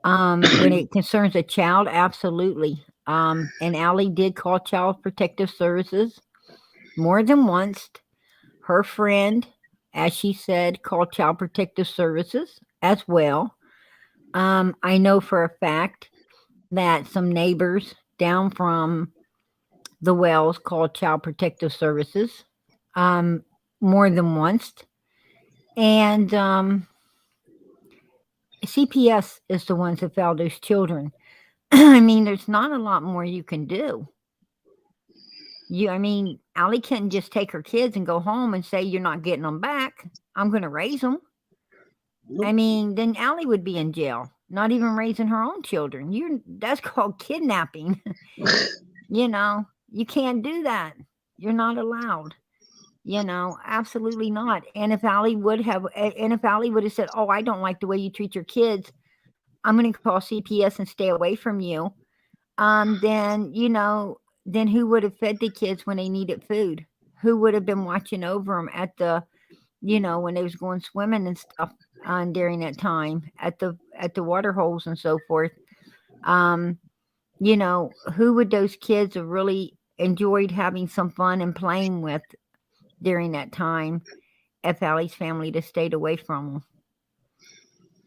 When it concerns a child, absolutely. And Allie did call Child Protective Services more than once. Her friend, as she said, called Child Protective Services as well. I know for a fact that some neighbors down from the Wells called Child Protective Services um, more than once. And CPS is the ones that found those children. I mean, there's not a lot more you can do. I mean, Allie couldn't just take her kids and go home and say, you're not getting them back. I'm going to raise them. Nope. I mean, then Allie would be in jail, not even raising her own children. That's called kidnapping. You can't do that. You're not allowed. Absolutely not. And if Allie would have said, "Oh, I don't like the way you treat your kids. I'm going to call CPS and stay away from you," then who would have fed the kids when they needed food? Who would have been watching over them at the, when they was going swimming and stuff during that time at the water holes and so forth, you know, who would those kids have really enjoyed having some fun and playing with during that time if Allie's family just stayed away from them?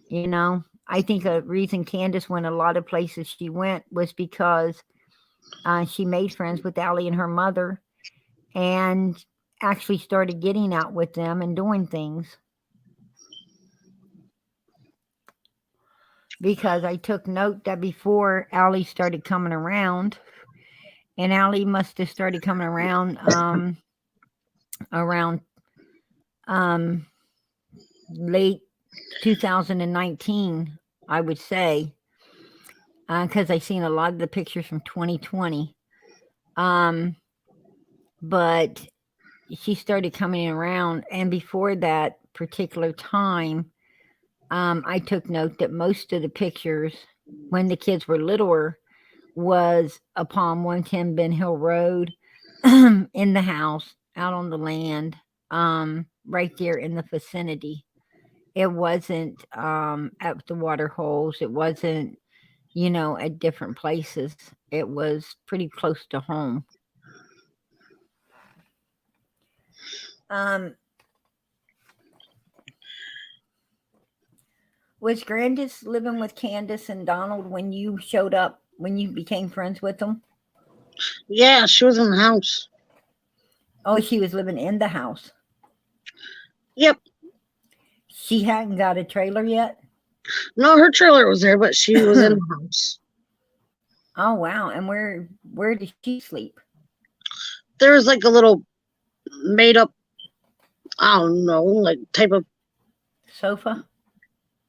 You know, I think a reason Candace went a lot of places she went was because she made friends with Allie and her mother and actually started getting out with them and doing things. Because I took note that before Allie started coming around, and Allie must have started coming around around late 2019, I would say, because I seen a lot of the pictures from 2020. But she started coming around, and before that particular time, I took note that most of the pictures when the kids were littler was upon 110 Ben Hill Road, in the house, out on the land, right there in the vicinity. It wasn't at the water holes. It wasn't, you know, at different places. It was pretty close to home. Was Grandis living with Candace and Donald when you showed up, when you became friends with them? Yeah, she was in the house. Oh, she was living in the house. Yep. She hadn't got a trailer yet? No, her trailer was there, but she was in the house. Oh, wow. And where did she sleep? There was like a little made up, I don't know, like type of Sofa?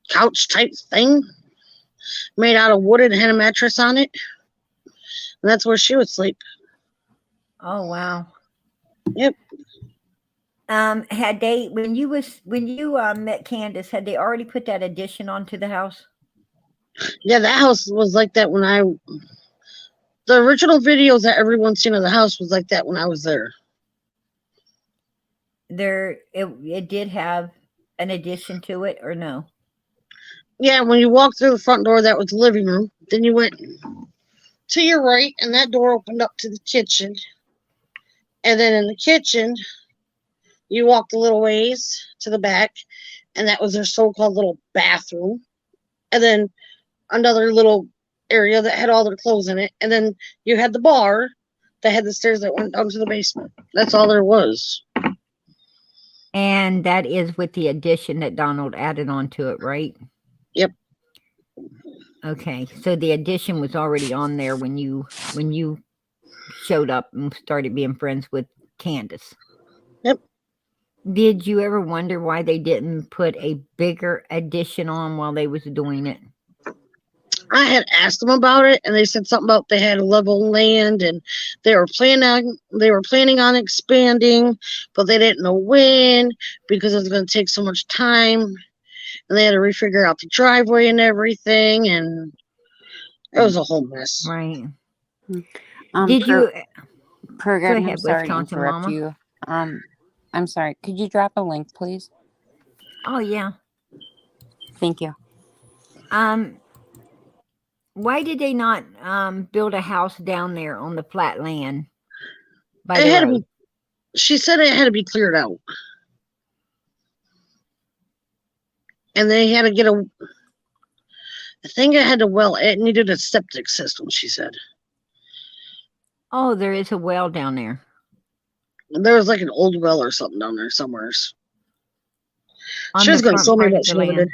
couch type thing made out of wood and had a mattress on it. And that's where she would sleep. Oh, wow. Yep. Had they, when you met Candace, had they already put that addition onto the house? Yeah, that house was like that when the original videos that everyone's seen of the house was like that when I was there. It did have an addition to it, or no? Yeah, when you walked through the front door, that was the living room. Then you went to your right, and that door opened up to the kitchen. And then in the kitchen, you walked a little ways to the back, and that was their so-called little bathroom. And then another little area that had all their clothes in it. And then you had the bar that had the stairs that went down to the basement. That's all there was. And that is with the addition that Donald added onto it, right? Yep. Okay, so the addition was already on there when you showed up and started being friends with Candace. Yep. Did you ever wonder why they didn't put a bigger addition on while they was doing it? I had asked them about it, and they said something about they had level land, and they were planning on expanding, but they didn't know when because it was going to take so much time, and they had to refigure out the driveway and everything, and it was a whole mess. Right. Did you? Go ahead, I'm sorry to Wisconsin interrupt Mama. you. I'm sorry. Could you drop a link, please? Oh yeah. Thank you. Why did they not build a house down there on the flat land by It the had to road? be, she said it had to be cleared out. And they had to get I think it needed a septic system, she said. Oh, there is a well down there. There was like an old well or something down there somewhere. On She was the going to front show me part what of the she never land. did.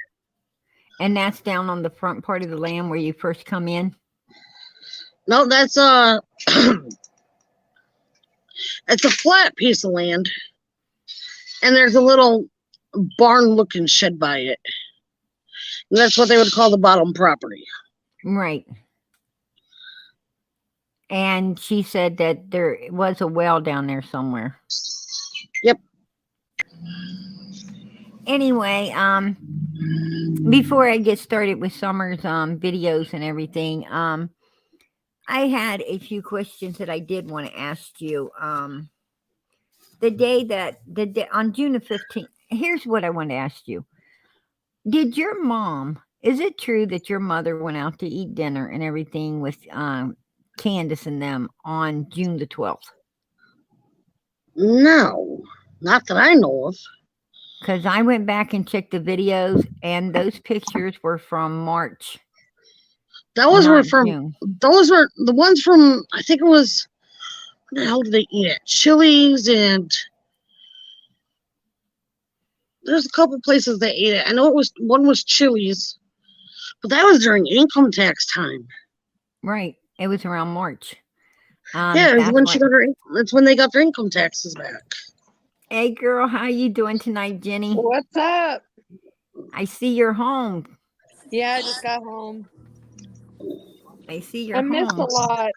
And that's down on the front part of the land where you first come in? No, that's it's a flat piece of land. And there's a little barn-looking shed by it. And that's what they would call the bottom property. Right. And she said that there was a well down there somewhere. Yep. Anyway, before I get started with Summer's videos and everything, I had a few questions that I did want to ask you. The day on June the 15th, here's what I want to ask you. Did your mom Is it true that your mother went out to eat dinner and everything with Candace and them on June the 12th? No, not that I know of. Because I went back and checked the videos, and those pictures were from March, Those were not from. June. Those were the ones from. I think it was. What the hell did they eat at? Chili's, and there's a couple places they ate it. I know it was one was Chili's, but that was during income tax time. Right. It was around March. Yeah, it was That's when what. she got her. That's when they got their income taxes back. Hey, girl, how you doing tonight, Jenny? What's up? I see you're home. Yeah, I just got home. I see you're I missed a home. lot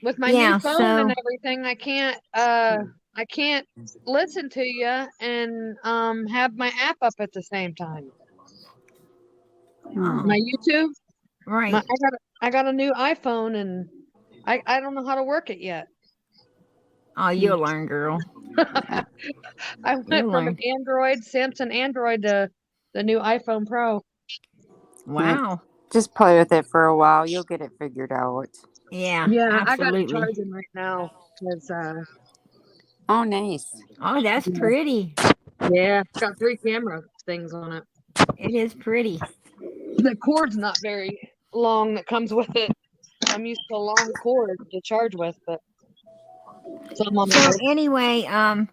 with my Yeah, new phone so and everything. I can't listen to you and have my app up at the same time. oh, My YouTube. right. I got a new iPhone and I don't know how to work it yet. Oh, you'll learn, girl. I went You'll from an learn. Android, Samsung Android to the new iPhone Pro. Wow. Just play with it for a while. You'll get it figured out. Yeah, Yeah, I got it absolutely. charging right now because Oh, nice. Oh, that's yeah. pretty. Yeah, it's got 3 camera things on it. It is pretty. The cord's not very long that comes with it. I'm used to a long cord to charge with, but some on So the anyway, on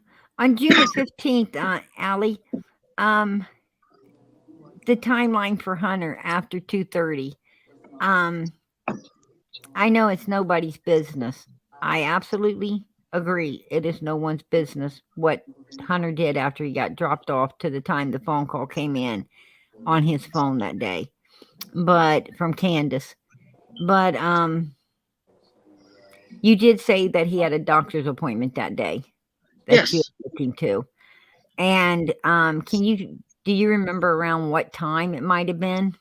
June the 15th, Allie, the timeline for Hunter after 2:30. Um, I know it's nobody's business. I absolutely agree. It is no one's business what Hunter did after he got dropped off to the time the phone call came in on his phone that day. But from Candace. But you did say that he had a doctor's appointment that day that you Yes, were looking to. And do you remember around what time it might have been?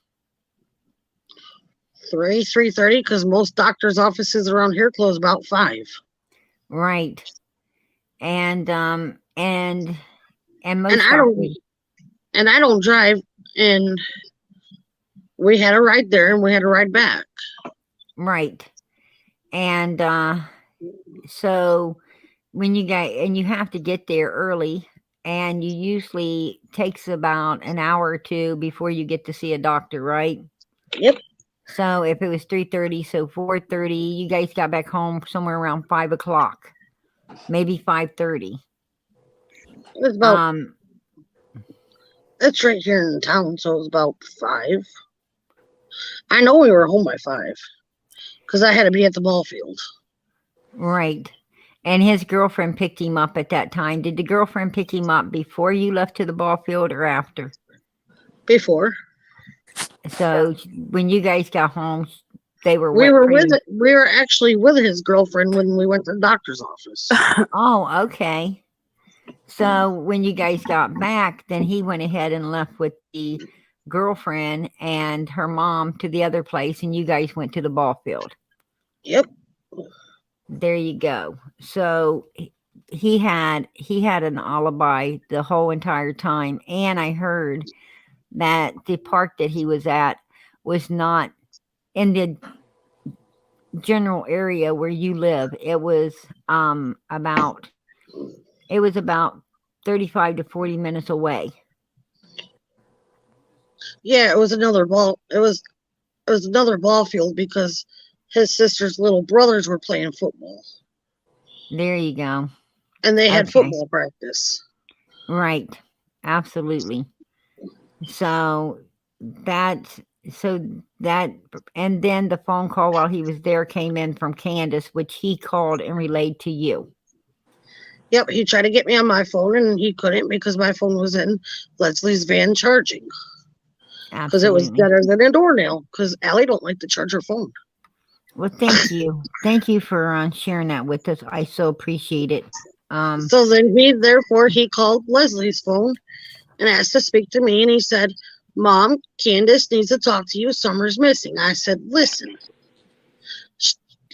3:30, because most doctors' offices around here close about 5. Right. And and And most I don't. doctors, And I don't drive. And we had a ride there, and we had a ride back. right. And so when you have to get there early, and you usually takes about an hour or two before you get to see a doctor, right? Yep. So if it was 3:30, so 4:30, you guys got back home somewhere around 5 o'clock, maybe 5:30. It was about. Um, It's right here in town, so it was about 5. I know we were home by 5 because I had to be at the ball field. right. And his girlfriend picked him up at that time. Did the girlfriend pick him up before you left to the ball field or after? Before So when you guys got home, they were we what, were pretty. we were actually with his girlfriend when we went to the doctor's office. Oh, okay. So when you guys got back, then he went ahead and left with the girlfriend and her mom to the other place, and you guys went to the ball field. Yep. There you go. So he had an alibi the whole entire time, and I heard that the park that he was at was not in the general area where you live. It was about 35 to 40 minutes away. Yeah, it was another ball. It was another ball field because his sister's little brothers were playing football, There you go. and they had Okay. football practice. Right. Absolutely. So that and then the phone call while he was there came in from Candace, which he called and relayed to you. Yep, he tried to get me on my phone, and he couldn't because my phone was in Leslie's van charging. Because it was Absolutely. better than a doornail. Because Allie don't like to charge her phone. Well, thank you. Thank you for sharing that with us. I so appreciate it. So then he called Leslie's phone and asked to speak to me, and he said, "Mom, Candace needs to talk to you. Summer's missing." I said, "Listen,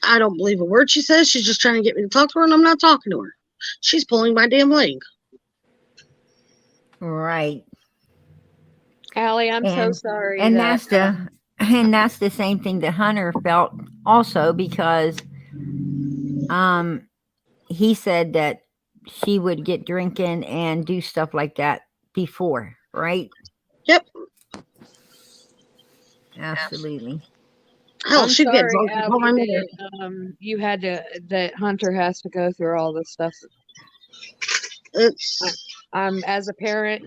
I don't believe a word she says. She's just trying to get me to talk to her, and I'm not talking to her. She's pulling my damn leg." Right. Allie, I'm so And sorry. and that, that's the same thing that Hunter felt also, because he said that she would get drinking and do stuff like that before, right? Yep. Absolutely. Hell, I'm she'd get sorry, drunk and call my Allie, mother. you had to, that Hunter has to go through all this stuff. It's Uh, As a parent,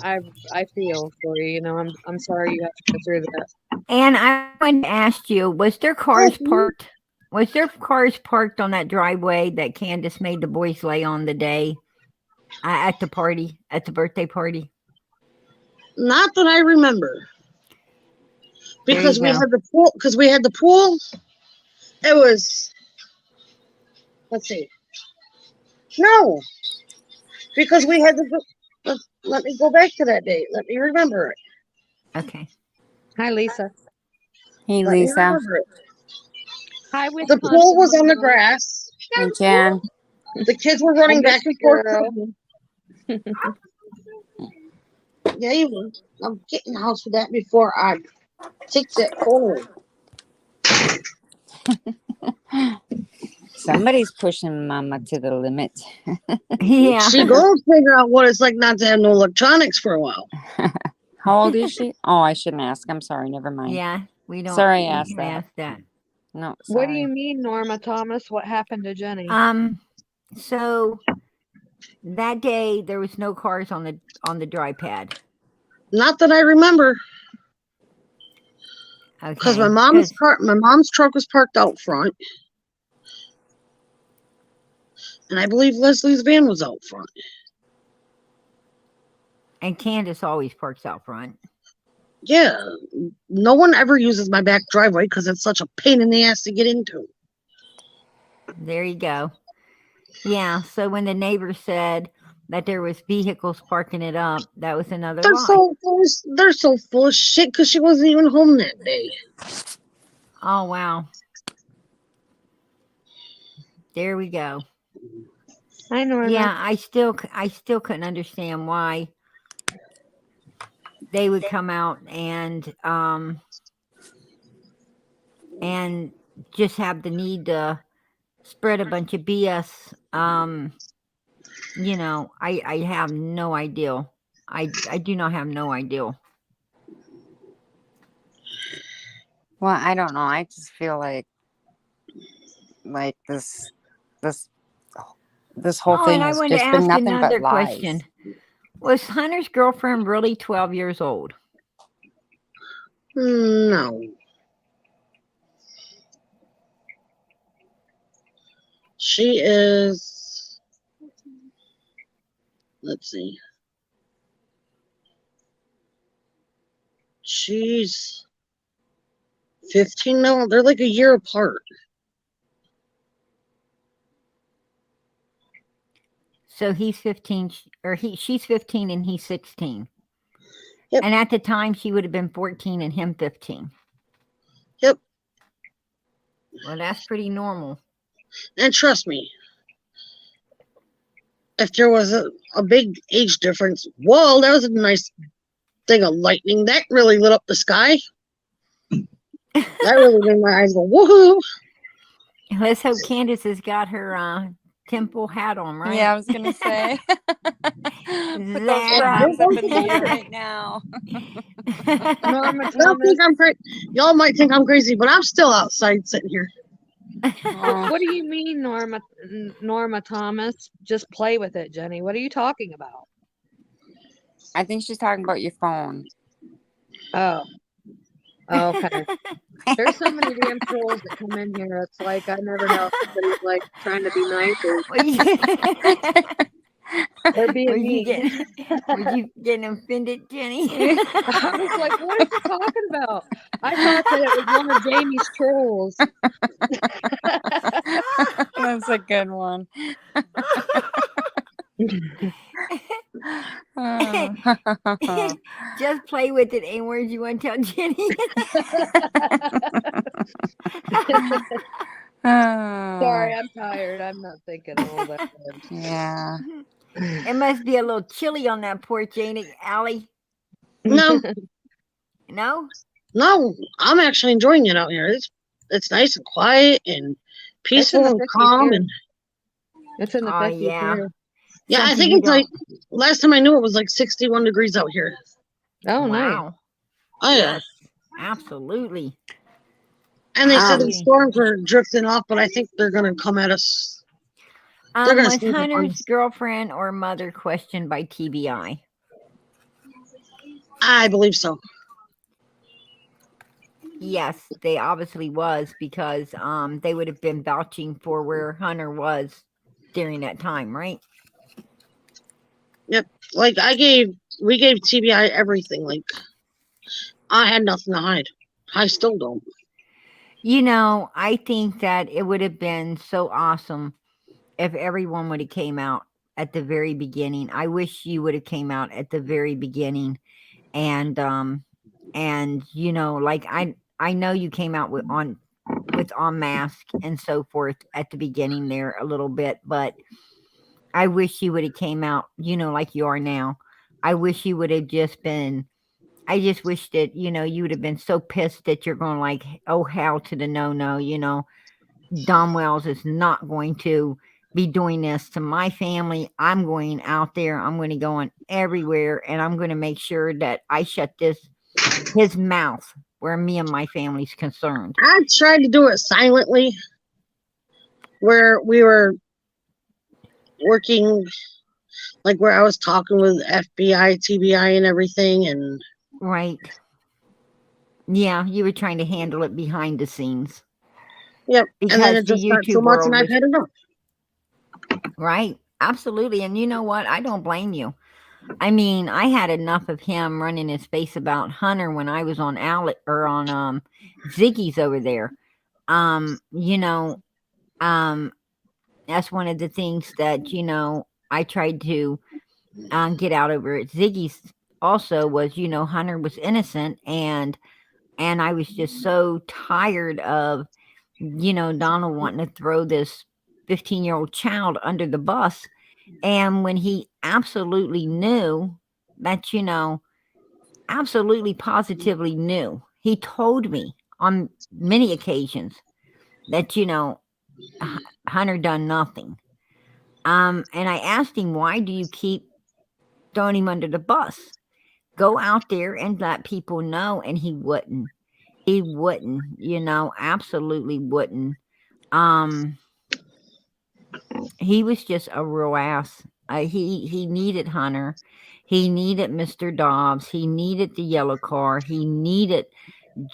I feel for you. I'm sorry you have to go through that. And I wanted to ask you, was there cars parked? Was there cars parked on that driveway that Candace made the boys lay on the day at the party, at the birthday party? not that I remember. There you Because we go. had the pool. Because we had the pool. It was. Let's see. No, because we had the. Let me go back to that date. Let me remember it. Okay. Hi, Lisa. Hey, Let me Lisa. remember it. Hi, The Wisconsin. pool was on the Mama. grass. Hey, Jan. The kids were running I back miss you, and forth. girl. Yeah, you were. I'm getting the house for that before I take that forward. Somebody's pushing Mama to the limit. Yeah. She gonna figure out what it's like not to have no electronics for a while. How old is she? Oh, I shouldn't ask. I'm sorry. Never mind. Yeah. We don't. Sorry, I we asked can that. ask that. No, What do you sorry. mean, Norma Thomas? What happened to Jenny? So that day there was no cars on the dry pad. Not that I remember, because Okay. my mom's truck was parked out front, and I believe Leslie's van was out front. And Candace always parks out front. Yeah, no one ever uses my back driveway because it's such a pain in the ass to get into. There you go. Yeah. So when the neighbor said that there was vehicles parking it up, that was another lie. They're so full of shit because she wasn't even home that day. Oh wow. There we go. Hi, Norma. Yeah, I still couldn't understand why they would come out and just have the need to spread a bunch of BS. I have no idea. I do not have no idea. Well, I don't know. I just feel like this whole Oh, thing and I has wanted to just been ask nothing another but lies. question. Was Hunter's girlfriend really 12 years old? No. She is. Let's see. She's 15 now. They're like a year apart. So he's 15, or she's 15 and he's 16. Yep. And at the time, she would have been 14 and him 15. Yep. Well, that's pretty normal. And trust me, if there was a big age difference, whoa, that was a nice thing of lightning. That really lit up the sky. That really made my eyes go, woohoo. Let's hope Candace has got her temple hat on, right? Yeah, I was gonna say. Put those That- frogs up in the air right now. Norma Y'all Thomas. think I'm crazy. Y'all might think I'm crazy, but I'm still outside sitting here. Oh, What do you mean, Norma Thomas? Just play with it, Jenny. What are you talking about? I think she's talking about your phone. Oh. Okay. There's so many damn trolls that come in here. It's like I never know if somebody's like trying to be nice or being mean. were you getting offended, Jenny? I was like, what is he talking about? I thought that it was one of Jamie's trolls. That's a good one. Just play with it. Ain't words you want to tell Jenny? Sorry, I'm tired. I'm not thinking all that good. Yeah. It must be a little chilly on that porch, ain't it, Allie? No, No? no, I'm actually enjoying it out here. It's nice and quiet and It's in peaceful the and 50s calm. here. And It's in the Oh, 50s yeah. here. yeah, I Something think you it's like don't. last time I knew it was like 61 degrees out here. Oh, nice. Wow. Oh yeah, Yes, absolutely. and they said the Absolutely. storms are drifting off, but I think they're gonna come at us. They're gonna Was sneak up on Hunter's us. girlfriend or mother questioned by TBI? I believe so. Yes, they obviously was because they would have been vouching for where Hunter was during that time, right? Yep. Like we gave TBI everything. Like I had nothing to hide. I still don't. You know, I think that it would have been so awesome if everyone would have came out at the very beginning. I wish you would have came out at the very beginning and you know, like I know you came out with on mask and so forth at the beginning there a little bit, but I wish you would have came out, you know, like you are now. I wish you would have just been. I just wish that you would have been so pissed that you're going like, oh hell to the no. Don Wells is not going to be doing this to my family. I'm going out there. I'm going to go on everywhere, and I'm going to make sure that I shut his mouth where me and my family's concerned. I tried to do it silently, where we were working, like where I was talking with FBI, TBI, and everything, and Right. Yeah, you were trying to handle it behind the scenes yep. And then because it the just got so YouTube much, and world I've was had enough. right. Absolutely. And you know what? I don't blame you. I mean, I had enough of him running his face about Hunter when I was on Ziggy's over there. You know, that's one of the things that, I tried to get out over at Ziggy's also was, Hunter was innocent and I was just so tired of, Donald wanting to throw this 15-year-old child under the bus. And when he absolutely knew that, absolutely positively knew, he told me on many occasions that, Hunter done nothing. And I asked him, why do you keep throwing him under the bus? Go out there and let people know. And he wouldn't. He wouldn't, absolutely wouldn't. Um, he was just a real ass. He needed Hunter. He needed Mr. Dobbs. He needed the yellow car. He needed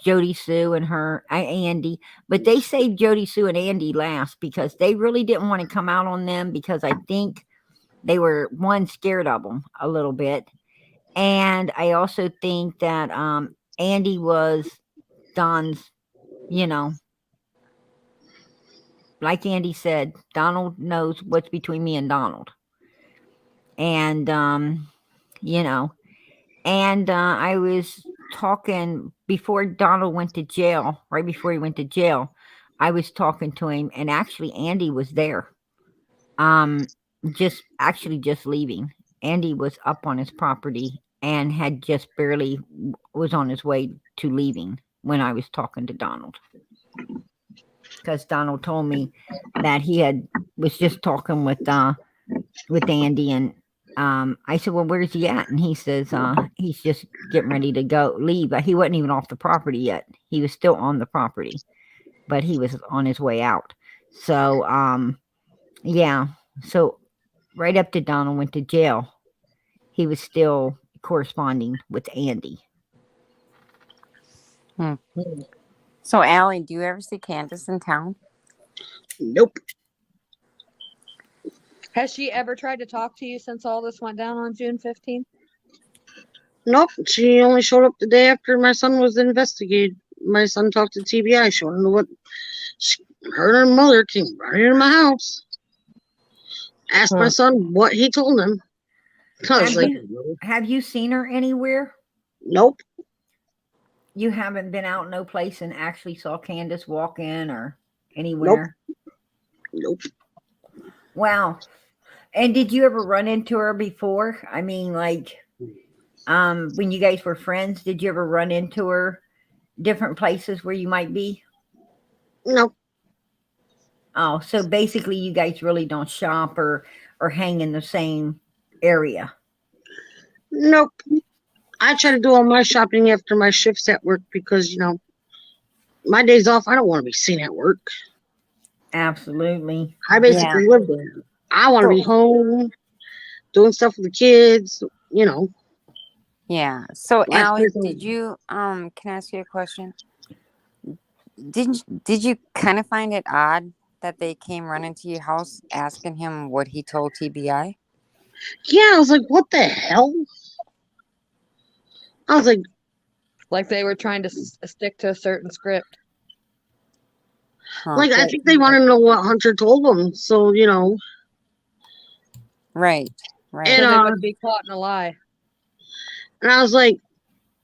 Jody Sue and her Andy. But they saved Jody Sue and Andy last because they really didn't want to come out on them because I think they were scared of them a little bit. And I also think that Andy was Don's, like Andy said, Donald knows what's between me and Donald. And I was talking before Donald went to jail, right before he went to jail, I was talking to him and actually Andy was there. Just leaving. Andy was up on his property and had just barely was on his way to leaving when I was talking to Donald. Because Donald told me that he was just talking with Andy and I said, well, where's he at? And he says, he's just getting ready to leave. He wasn't even off the property yet. He was still on the property, but he was on his way out. So, yeah. So right up to Donald went to jail, he was still corresponding with Andy. So, Allie, do you ever see Candace in town? Nope. Has she ever tried to talk to you since all this went down on June 15th? Nope. She only showed up the day after my son was investigated. My son talked to TBI, showing them what her and her mother came right into my house. Asked my son what he told him. Have you seen her anywhere? Nope. You haven't been out no place and actually saw Candace walk in or anywhere? Nope. Wow. And did you ever run into her before? I mean, like, when you guys were friends, did you ever run into her different places where you might be? No, Oh, so basically you guys really don't shop or hang in the same area. nope. I try to do all my shopping after my shifts at work because, my days off, I don't want to be seen at work. Absolutely. I Yeah. basically live there. I want to be So, hone, doing stuff with the kids, yeah. So, last Allie, person. did you can I ask you a question? Did you kind of find it odd that they came running to your house asking him what he told TBI? Yeah, I was like, what the hell? I was like, Like they were trying to stick to a certain script. Huh. I But think they want to know what Hunter told them. So, Right. so Right. and they wouldn't be caught in a lie. and I was like,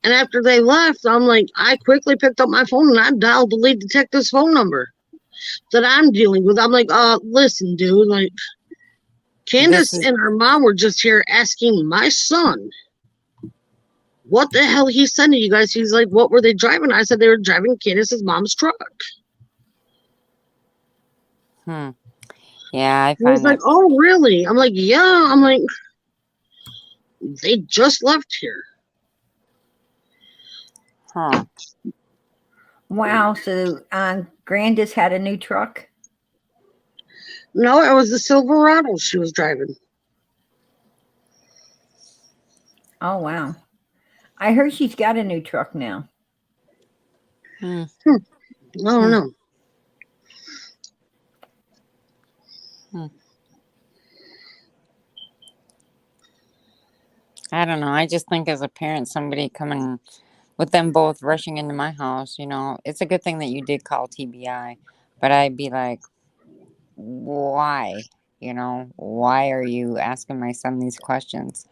and after they left, I'm like, I quickly picked up my phone and I dialed the lead detective's phone number that I'm dealing with. I'm like, listen, dude, like This Candace is and her mom were just here asking my son what the hell he said to you guys. He's like, what were they driving? I said they were driving Candace's mom's truck. Yeah, I And he's find like, that. oh, really? I'm like, yeah. I'm like, they just left here. Huh. Wow. So Grandis had a new truck. No, it was the Silverado she was driving. Oh wow. I heard she's got a new truck now. Hmm. I don't know. I don't know. I just think as a parent, somebody coming with them both rushing into my house, it's a good thing that you did call TBI, but I'd be like, why? Why are you asking my son these questions?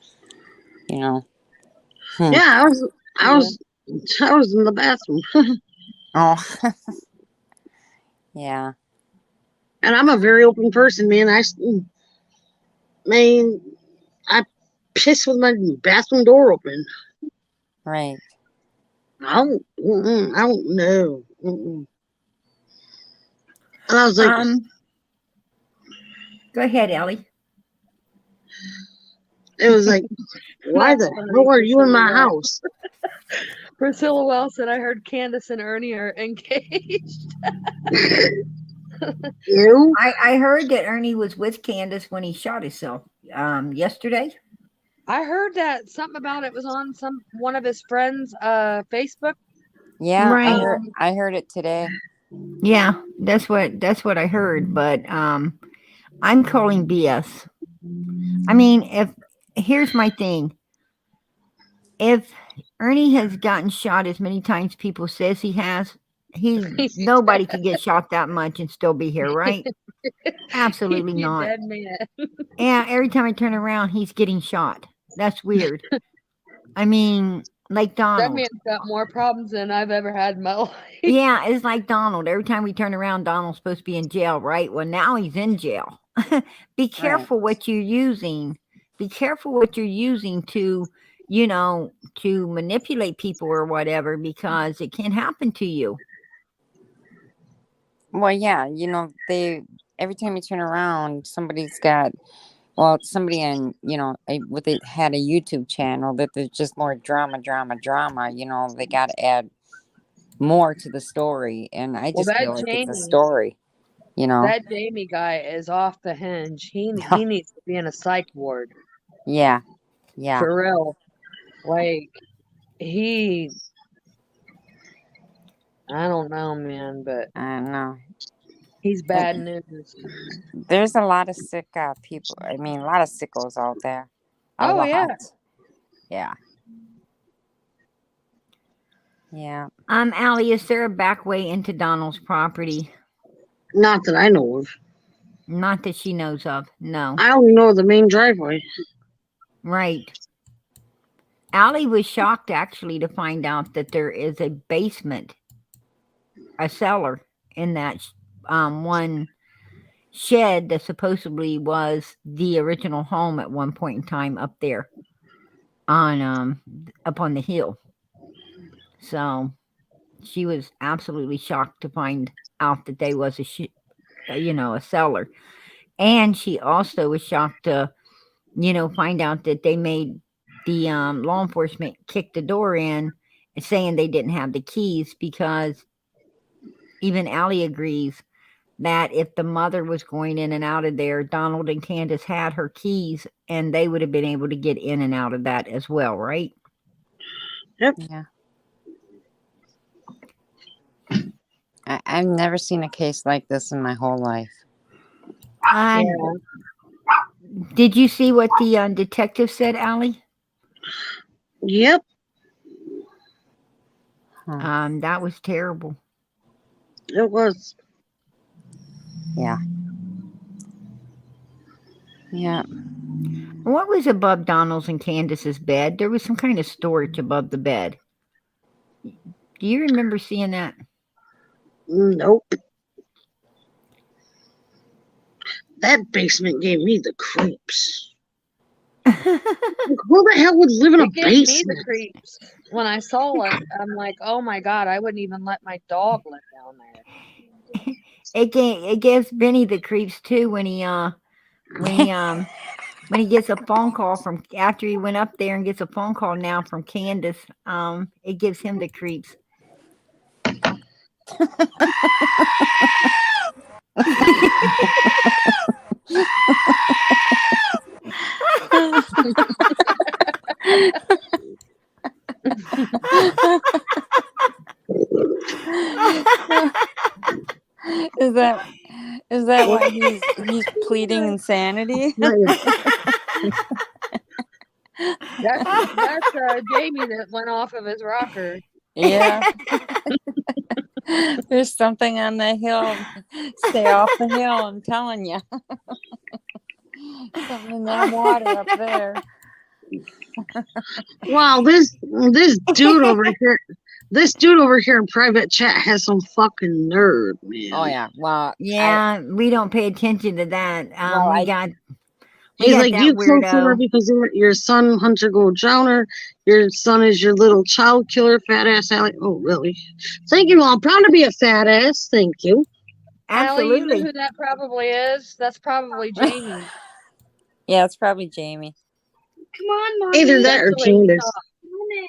Hmm. Yeah, I was, I was in the bathroom, Oh, yeah. and I'm a very open person, man. Man, I piss with my bathroom door open. Right. I don't know. And I was like, Go ahead, Ellie. it was like, why That's the funny, hell are you in my Priscilla. house? Priscilla Wells said, I heard Candace and Ernie are engaged. You? I heard that Ernie was with Candace when he shot himself yesterday. I heard that something about it was on one of his friends' Facebook. Yeah, Right. I heard it today. Yeah, that's what I heard, but I'm calling BS. I mean, here's my thing. If Ernie has gotten shot as many times people says he has, nobody could get shot that much and still be here, right? Absolutely He's a not. dead man. Yeah, every time I turn around, he's getting shot. That's weird. I mean, like That Donald. man's got more problems than I've ever had in my life. Yeah, it's like Donald. Every time we turn around, Donald's supposed to be in jail, right? Well, now he's in jail. Be careful what you're using. Be careful what you're using to, to manipulate people or whatever, because it can happen to you. Well, yeah, every time you turn around, somebody's got, somebody in, had a YouTube channel that there's just more drama. They got to add more to the story, and I Well, just feel like it's a story. that Jamie guy is off the hinge. He needs to be in a psych ward. Yeah. For real. Like, I don't know, man, but I don't know. he's bad news. There's a lot of sick people. I mean, a lot of sickos out there. A lot. Yeah. Yeah. Allie, is there a back way into Donald's property? Not that I know of. Not that she knows of. No. I only know the main driveway. Right. Allie was shocked actually to find out that there is a basement, a cellar in that one shed that supposedly was the original home at one point in time up there. on up on the hill. So she was absolutely shocked to find out that they was a seller, and she also was shocked to find out that they made the law enforcement kick the door in, saying they didn't have the keys, because even Allie agrees that if the mother was going in and out of there, Donald and Candace had her keys and they would have been able to get in and out of that as well, right? Yeah. I've never seen a case like this in my whole life. Yeah. Did you see what the detective said, Allie? Yep. That was terrible. It was. Yeah. Yeah. What was above Donald's and Candace's bed? There was some kind of storage above the bed. Do you remember seeing that? Nope. That basement gave me the creeps. Like, who the hell would live in a It gave me the basement? creeps. When I saw it, I'm like, oh my God, I wouldn't even let my dog live down there. It gives Benny the creeps too when he gets a phone call from after he went up there and gets a phone call now from Candace. It gives him the creeps. Is that why he's pleading insanity? That's Jamie that went off of his rocker. Yeah. There's something on the hill. Stay off the hill, I'm telling you. Something in that water up there. Wow, this dude over here. This dude over here in private chat has some fucking nerve, man. Oh yeah. Well, yeah, we don't pay attention to that. He's like, that you killed her weirdo. because your son, Hunter Gold Downer. Your son is your little child killer, fat ass Allie. Oh, really? Thank you. I'm proud to be a fat ass. Thank you. Allie, you know Absolutely. who that probably is? That's probably Jamie. Yeah, it's probably Jamie. Come on, Mom. Either that or That's the way he Candace. talks.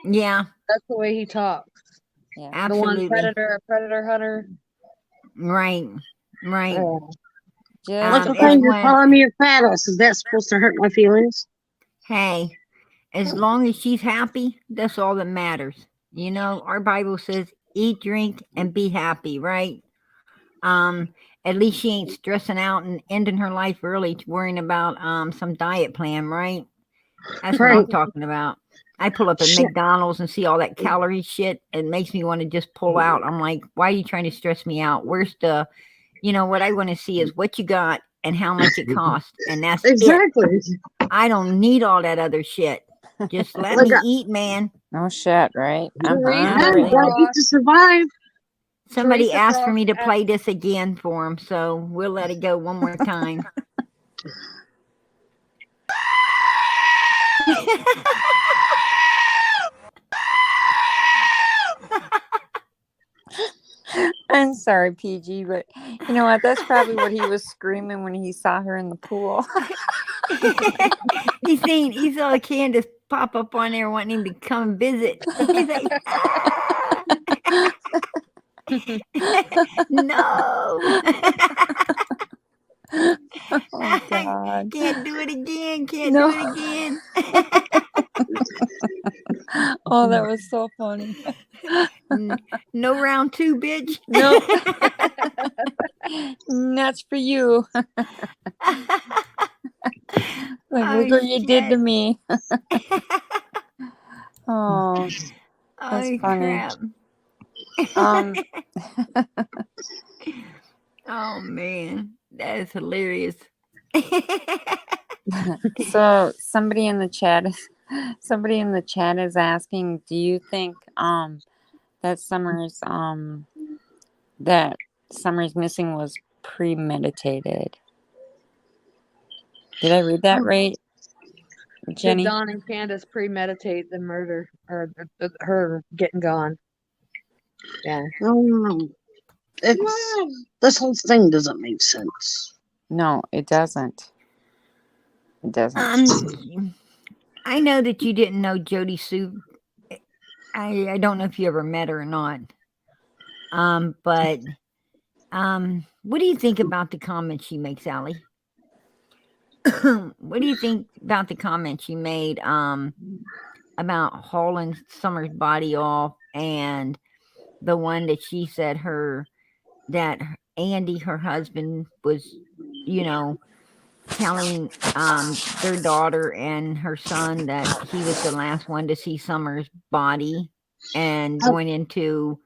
Yeah, That's the way he talks. Yeah. absolutely. The one predator hunter. Right. Just Like, okay, you're calling me a fat ass. Is that supposed to hurt my feelings? Hey, as long as she's happy, that's all that matters. You know, our Bible says, eat, drink, and be happy, right? At least she ain't stressing out and ending her life early, worrying about some diet plan, right? That's what I'm talking about. I pull up at McDonald's and see all that calorie shit. It makes me want to just pull out. I'm like, why are you trying to stress me out? Where's the, what I want to see is what you got and how much it costs. And that's exactly it. I don't need all that other shit. Just let me eat, man. No shit, right? Gotta eat to survive. Somebody asked for me to play this again for him, so we'll let it go one more time. I'm sorry, PG, but you know what? That's probably what he was screaming when he saw her in the pool. He saw Candace pop up on there wanting him to come visit. He's like, no. Oh God. Can't do it again. Can't do it again. Oh, that was so funny. No round two, bitch. No. That's for you. Look what you did to me. Oh, that's funny. Crap. Oh man, that is hilarious. So somebody in the chat is asking, do you think that Summer's missing was premeditated? Did I read that right? Did Jenny? Dawn and Candace premeditate the murder or her getting gone? Yeah. This whole thing doesn't make sense. No, it doesn't. It doesn't. I know that you didn't know Jody Sue. I don't know if you ever met her or not. But what do you think about the comment she makes, Allie? What do you think about the comment she made about hauling Summer's body off, and the one that she said that Andy, her husband, was, telling their daughter and her son that he was the last one to see Summer's body, and going into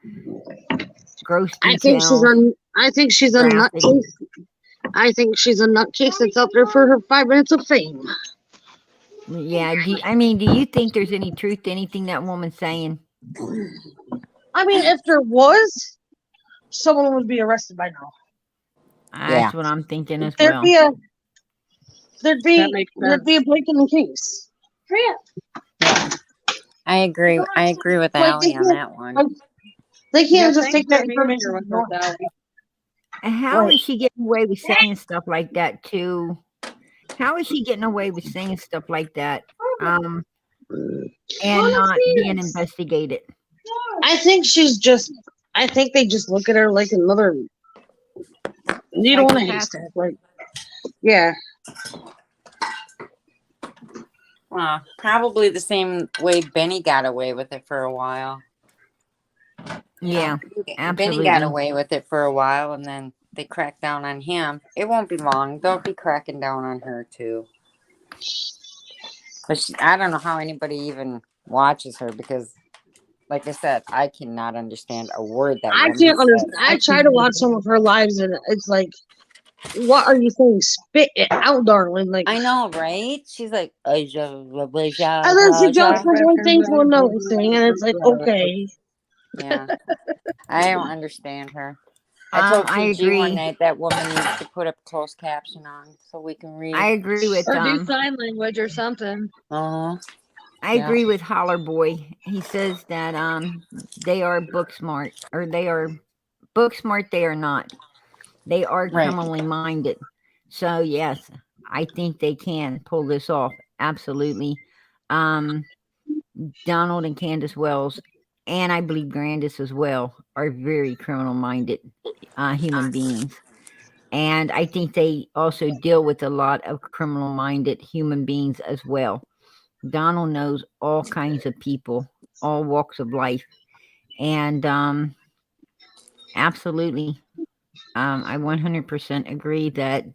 gross detail. I think she's a nutcase. I think she's a nutcase that's out there for her 5 minutes of fame. Yeah. Do you think there's any truth to anything that woman's saying? I mean, if there was, someone would be arrested by now. That's what I'm thinking as There'd well. There'd be a break in the case. Yeah. I agree. I agree with Allie on that one. They can't just take that information. How is she getting away with saying stuff like that too? How is she getting away with saying stuff like that? And not being investigated? I think they just look at her like another needle in a haystack. Like, yeah. Well, probably the same way Benny got away with it for a while. Yeah, absolutely. Benny got away with it for a while, and then they cracked down on him. It won't be long. They'll be cracking down on her too. But I don't know how anybody even watches her, because, like I said, I cannot understand a word that I woman can't says. understand. I try to watch some of her lives, and it's like, what are you saying? Spit it out, darling. Like, I know, right? She's like, and then she jumps from one thing to another thing, and it's like, okay. Yeah. I don't understand her. I told I PG one agree. night that woman needs to put a closed caption on so we can read. I agree with or do sign language or something. Uh-huh. I agree with Holler Boy. He says that they are book smart, or they are book smart. They are not. They are criminally minded. So yes, I think they can pull this off. Absolutely. Donald and Candace Wells, and I believe Grandis as well, are very criminal minded human beings. And I think they also deal with a lot of criminal minded human beings as well. Donald knows all kinds of people, all walks of life. And absolutely, I 100% agree that,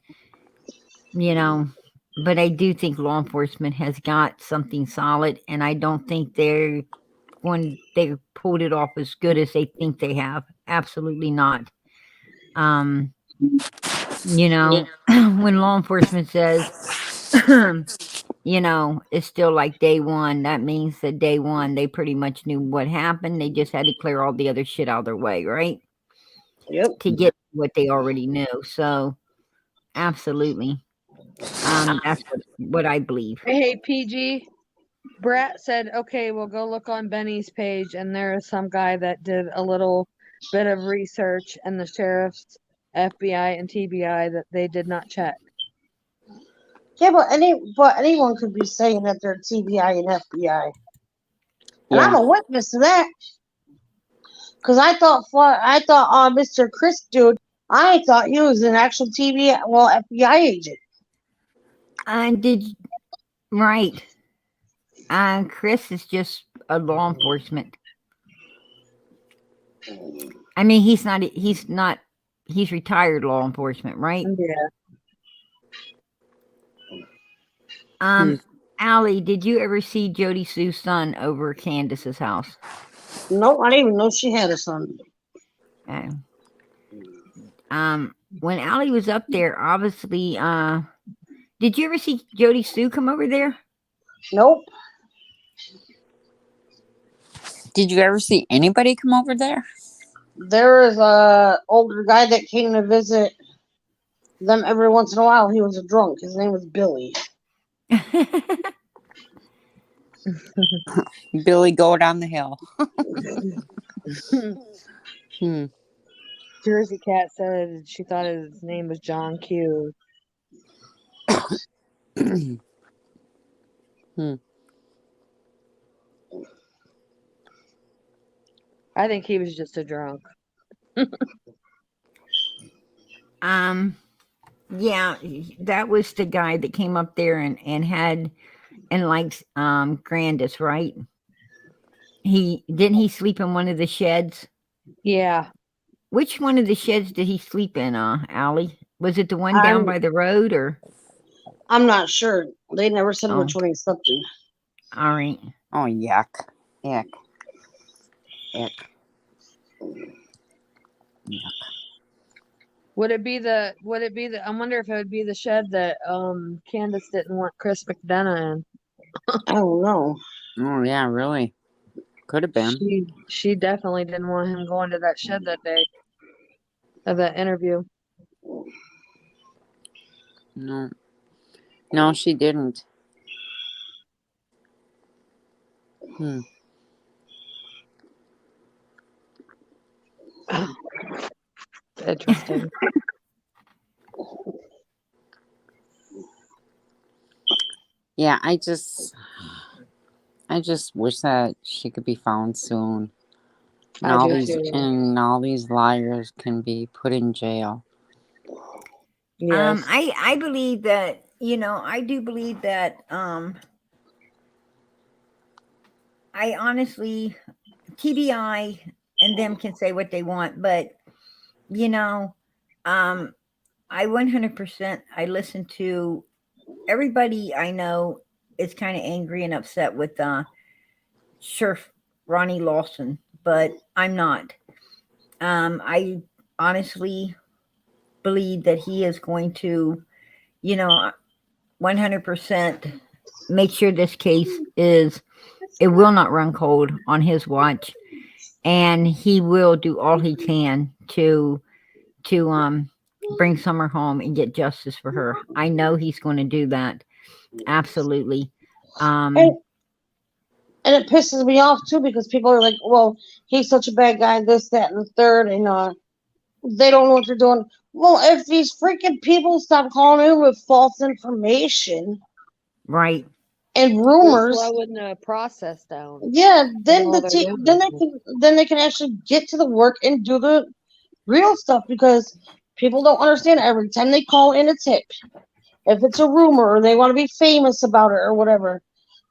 but I do think law enforcement has got something solid, and I don't think they pulled it off as good as they think they have. Absolutely not. When law enforcement says, it's still like day one, that means that day one they pretty much knew what happened. They just had to clear all the other shit out of their way, right? Yep. To get what they already knew. So absolutely. That's what I believe. Hey, PG. Brat said, okay, we'll go look on Benny's page, and there is some guy that did a little bit of research, and the sheriff's, FBI, and TBI that they did not check. Yeah, but anyone could be saying that they're TBI and FBI. And I'm a witness to that. Because I thought Mr. Chris dude, I thought he was an actual FBI agent. Right. Chris is just a law enforcement. I mean, he's retired law enforcement, right? Yeah. Allie, did you ever see Jody Sue's son over at Candace's house? No, I didn't even know she had a son. Okay. When Allie was up there, obviously, did you ever see Jody Sue come over there? Nope. Did you ever see anybody come over there? There is a older guy that came to visit them every once in a while. He was a drunk. His name was Billy. Billy go down the hill. Hmm. Jersey Cat said she thought his name was John Q. Hmm. I think he was just a drunk. Yeah, that was the guy that came up there and had and likes Grandis, right? He sleep in one of the sheds? Yeah. Which one of the sheds did he sleep in, Allie? Was it the one down I'm by the road or I'm not sure. They never said oh, which one he slept in. all right. Oh, yuck. Yuck. Yuck. Yuck. Would it be the I wonder if it would be the shed that Candace didn't want Chris McDonough in. I don't know. Oh, yeah, really. Could have been. She definitely didn't want him going to that shed that day of that interview. No. No, she didn't. Hmm. Interesting. Yeah, I just wish that she could be found soon. And I all do these too. liars can be put in jail. Yes. I believe that, I do believe that I honestly TBI and them can say what they want, but I 100% I listen to everybody I know is kind of angry and upset with Sheriff Ronnie Lawson, but I'm not. I honestly believe that he is going to, 100% make sure this case it will not run cold on his watch, and he will do all he can to bring Summer home and get justice for her. I know he's going to do that. Absolutely. And it pisses me off too because people are like, well, he's such a bad guy, this, that, and the third, and they don't know what they're doing. Well, if these freaking people stop calling in with false information Right. and We're rumors, slowing the process down. yeah, then all they're doing. then they can actually get to the work and do the real stuff because people don't understand. Every time they call in a tip, if it's a rumor or they want to be famous about it or whatever,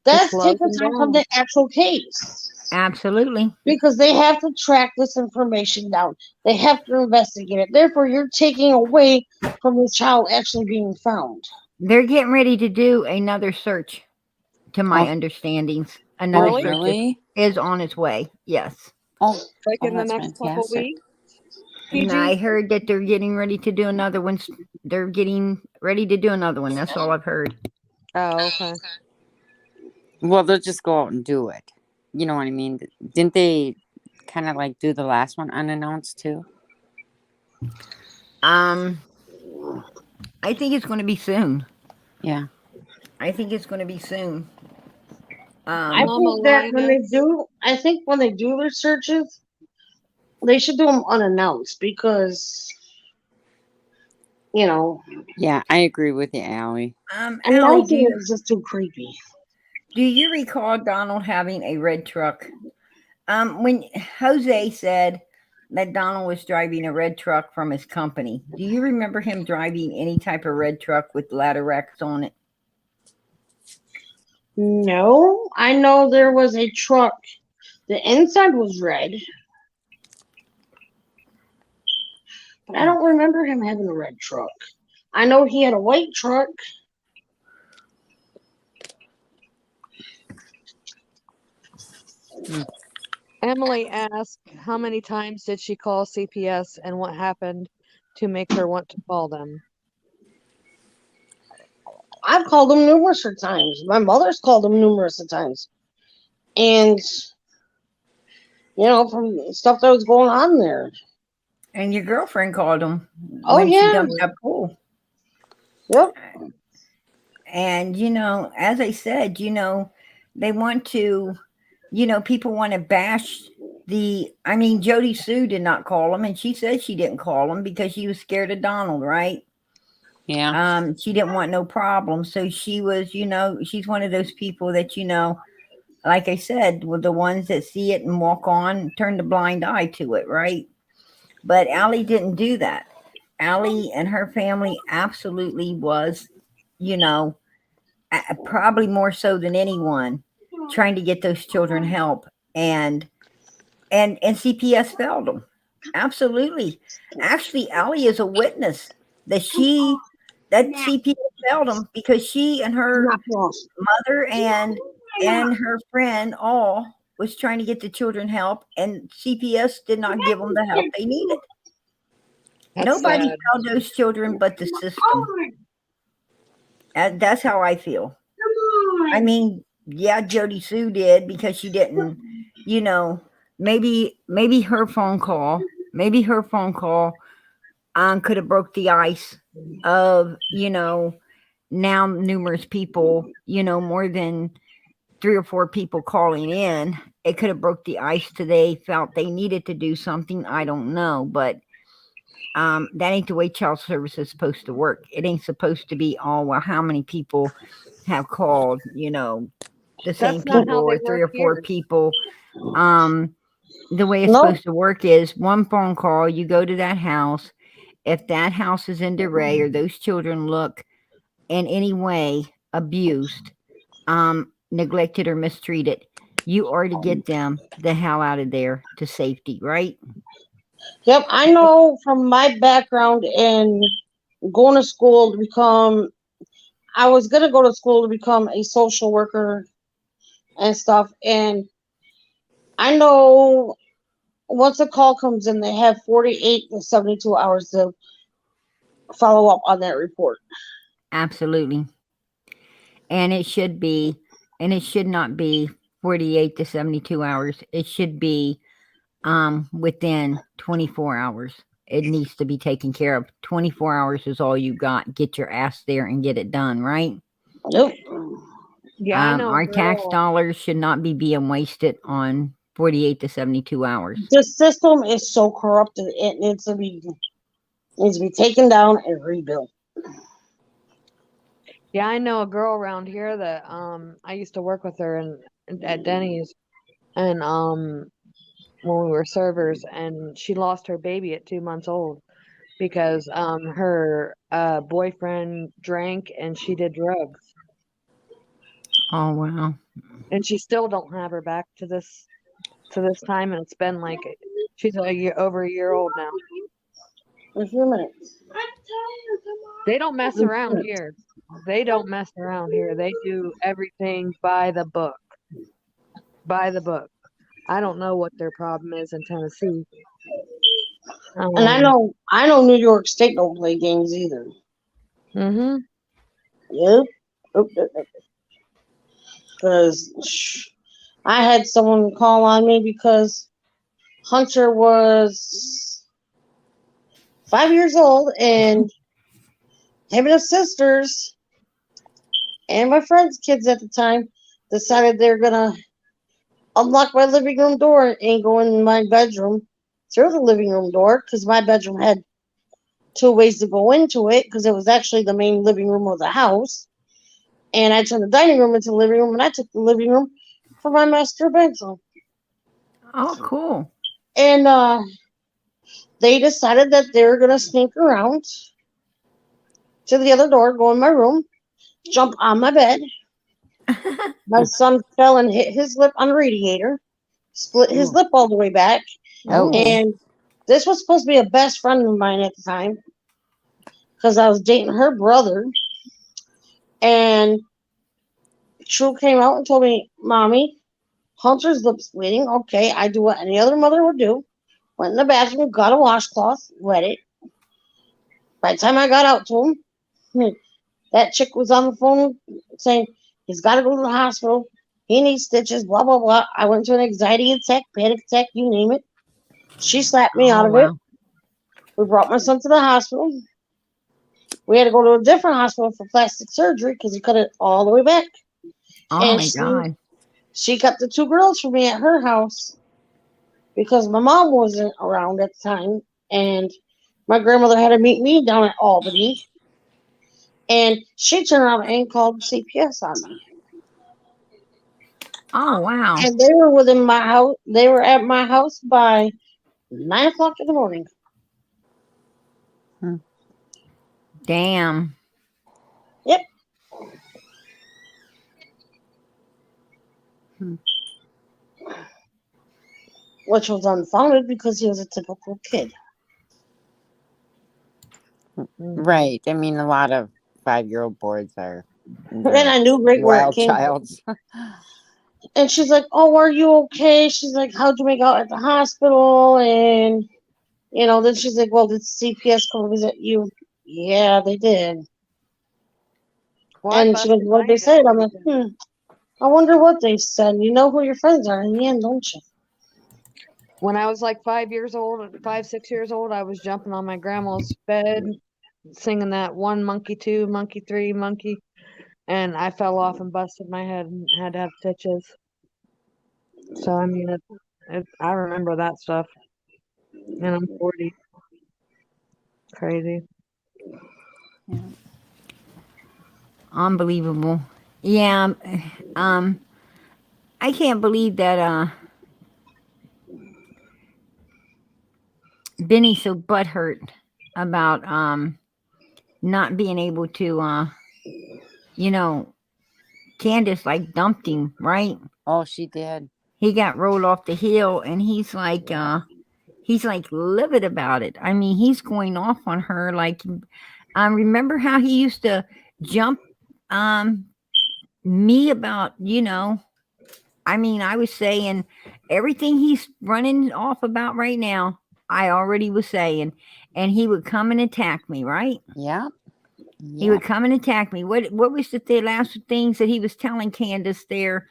that's slows taking them time from down. the actual case. Absolutely. Because they have to track this information down. They have to investigate it. Therefore, you're taking away from the child actually being found. They're getting ready to do another search, to my Oh, understandings. Another Really? search really? is on its way. Yes. Oh, Like in the that's next couple fantastic. weeks? And I heard that they're getting ready to do another one. They're getting ready to do another one. That's all I've heard. Oh, okay. Well, they'll just go out and do it. You know what I mean? Didn't they kind of like do the last one unannounced too? I think it's going to be soon. Yeah. I think it's going to be soon. I Mama think that Linus. when they do their searches, they should do them unannounced because, Yeah, I agree with you, Allie. Allie, announcing it is just too creepy. do you recall Donald having a red truck? When Jose said that Donald was driving a red truck from his company, do you remember him driving any type of red truck with ladder racks on it? No, I know there was a truck. The inside was red. But I don't remember him having a red truck. I know he had a white truck. Emily asked how many times did she call CPS and what happened to make her want to call them. I've called them numerous times. My mother's called them numerous times. And, from stuff that was going on there. And your girlfriend called him Oh, she yeah. dumped that pool. Yep. And, as I said, they want to, people want to bash I mean, Jody Sue did not call him, and she said she didn't call him because she was scared of Donald, right? Yeah. She didn't want no problem. So she was, she's one of those people that, like I said, were the ones that see it and walk on, turn the blind eye to it, right? But Allie didn't do that. Allie and her family absolutely was, you know, probably more so than anyone, trying to get those children help, and CPS failed them. Absolutely. Actually, Allie is a witness that CPS failed them because she and her mother and her friend all was trying to get the children help, and CPS did not give them the help they needed. That's Nobody sad. failed those children but the system. That's how I feel. I mean, yeah, Jody Sue did because she didn't, maybe her phone call, could have broke the ice of, now numerous people, more than 3 or 4 people calling in. It could have broke the ice till they felt they needed to do something. I don't know, but that ain't the way child service is supposed to work. It ain't supposed to be, oh, well, how many people have called, the same That's not people how they or 3 or work 4 here. people. The way it's Nope. supposed to work is one phone call, you go to that house. If that house is in disarray or those children look in any way abused, neglected or mistreated, you are to get them the hell out of there to safety, right? Yep, I know from my background in going to school to become, I was going to go to school to become a social worker and stuff. And I know once a call comes in, they have 48 to 72 hours to follow up on that report. Absolutely. And it should not be 48 to 72 hours. It should be within 24 hours. It needs to be taken care of. 24 hours is all you got. Get your ass there and get it done, right? Nope. Yeah, I know. Our a tax girl- dollars should not be being wasted on 48 to 72 hours. The system is so corrupted. It needs to be taken down and rebuilt. Yeah, I know a girl around here that I used to work with her at Denny's, and when we were servers, and she lost her baby at 2 months old because her boyfriend drank and she did drugs, Oh, wow. and she still don't have her back to this time, and it's been like she's over a year old now. In a few minutes. They don't mess around here. They don't mess around here. They do everything by the book. By the book. I don't know what their problem is in Tennessee. And I know New York State don't play games either. Mm-hmm. Yep. Because I had someone call on me because Hunter was 5 years old, and him and his sisters and my friend's kids at the time decided they're gonna unlock my living room door and go in my bedroom through the living room door, because my bedroom had 2 ways to go into it, because it was actually the main living room of the house. And I turned the dining room into the living room, and I took the living room for my master bedroom. Oh, cool. And they decided that they were going to sneak around to the other door, go in my room, jump on my bed. My son fell and hit his lip on the radiator, split his lip all the way back. Oh. And this was supposed to be a best friend of mine at the time, because I was dating her brother. And True came out and told me, Mommy, Hunter's lip's bleeding. Okay, I do what any other mother would do. Went in the bathroom, got a washcloth, wet it. By the time I got out to him, that chick was on the phone saying, he's got to go to the hospital. He needs stitches, blah, blah, blah. I went to an anxiety attack, panic attack, you name it. She slapped me out of it. We brought my son to the hospital. We had to go to a different hospital for plastic surgery because he cut it all the way back. Oh, And my God. She kept the 2 girls for me at her house because my mom wasn't around at the time, and my grandmother had to meet me down at Albany, and she turned around and called CPS on me. Oh, wow. And they were within my house. They were at my house by 9 o'clock in the morning. Damn. Yep. Which was unfounded because he was a typical kid. Right. I mean, a lot of 5-year-old boys are And I knew right where it wild came from. childs. And she's like, "Oh, are you okay?" She's like, "How'd you make out at the hospital?" And then she's like, "Well, did CPS come visit you?" Yeah, they did. Well, I And she goes, busted "What my did they head say?" And I'm like, thinking- I wonder what they said. You know who your friends are in the end, don't you? When I was like 5 years old, 5, 6 years old, I was jumping on my grandma's bed, singing that one monkey, two monkey, three monkey, and I fell off and busted my head and had to have stitches. So I mean, I remember that stuff, and I'm 40. Crazy. Unbelievable. Yeah. I can't believe that Benny's so butthurt about not being able to Candace like dumped him, right? Oh, she did. He got rolled off the hill and he's like livid about it. I mean, he's going off on her like remember how he used to jump me about, I mean, I was saying everything he's running off about right now, I already was saying, and he would come and attack me, right? Yeah. He would come and attack me. What was the last things that he was telling Candace there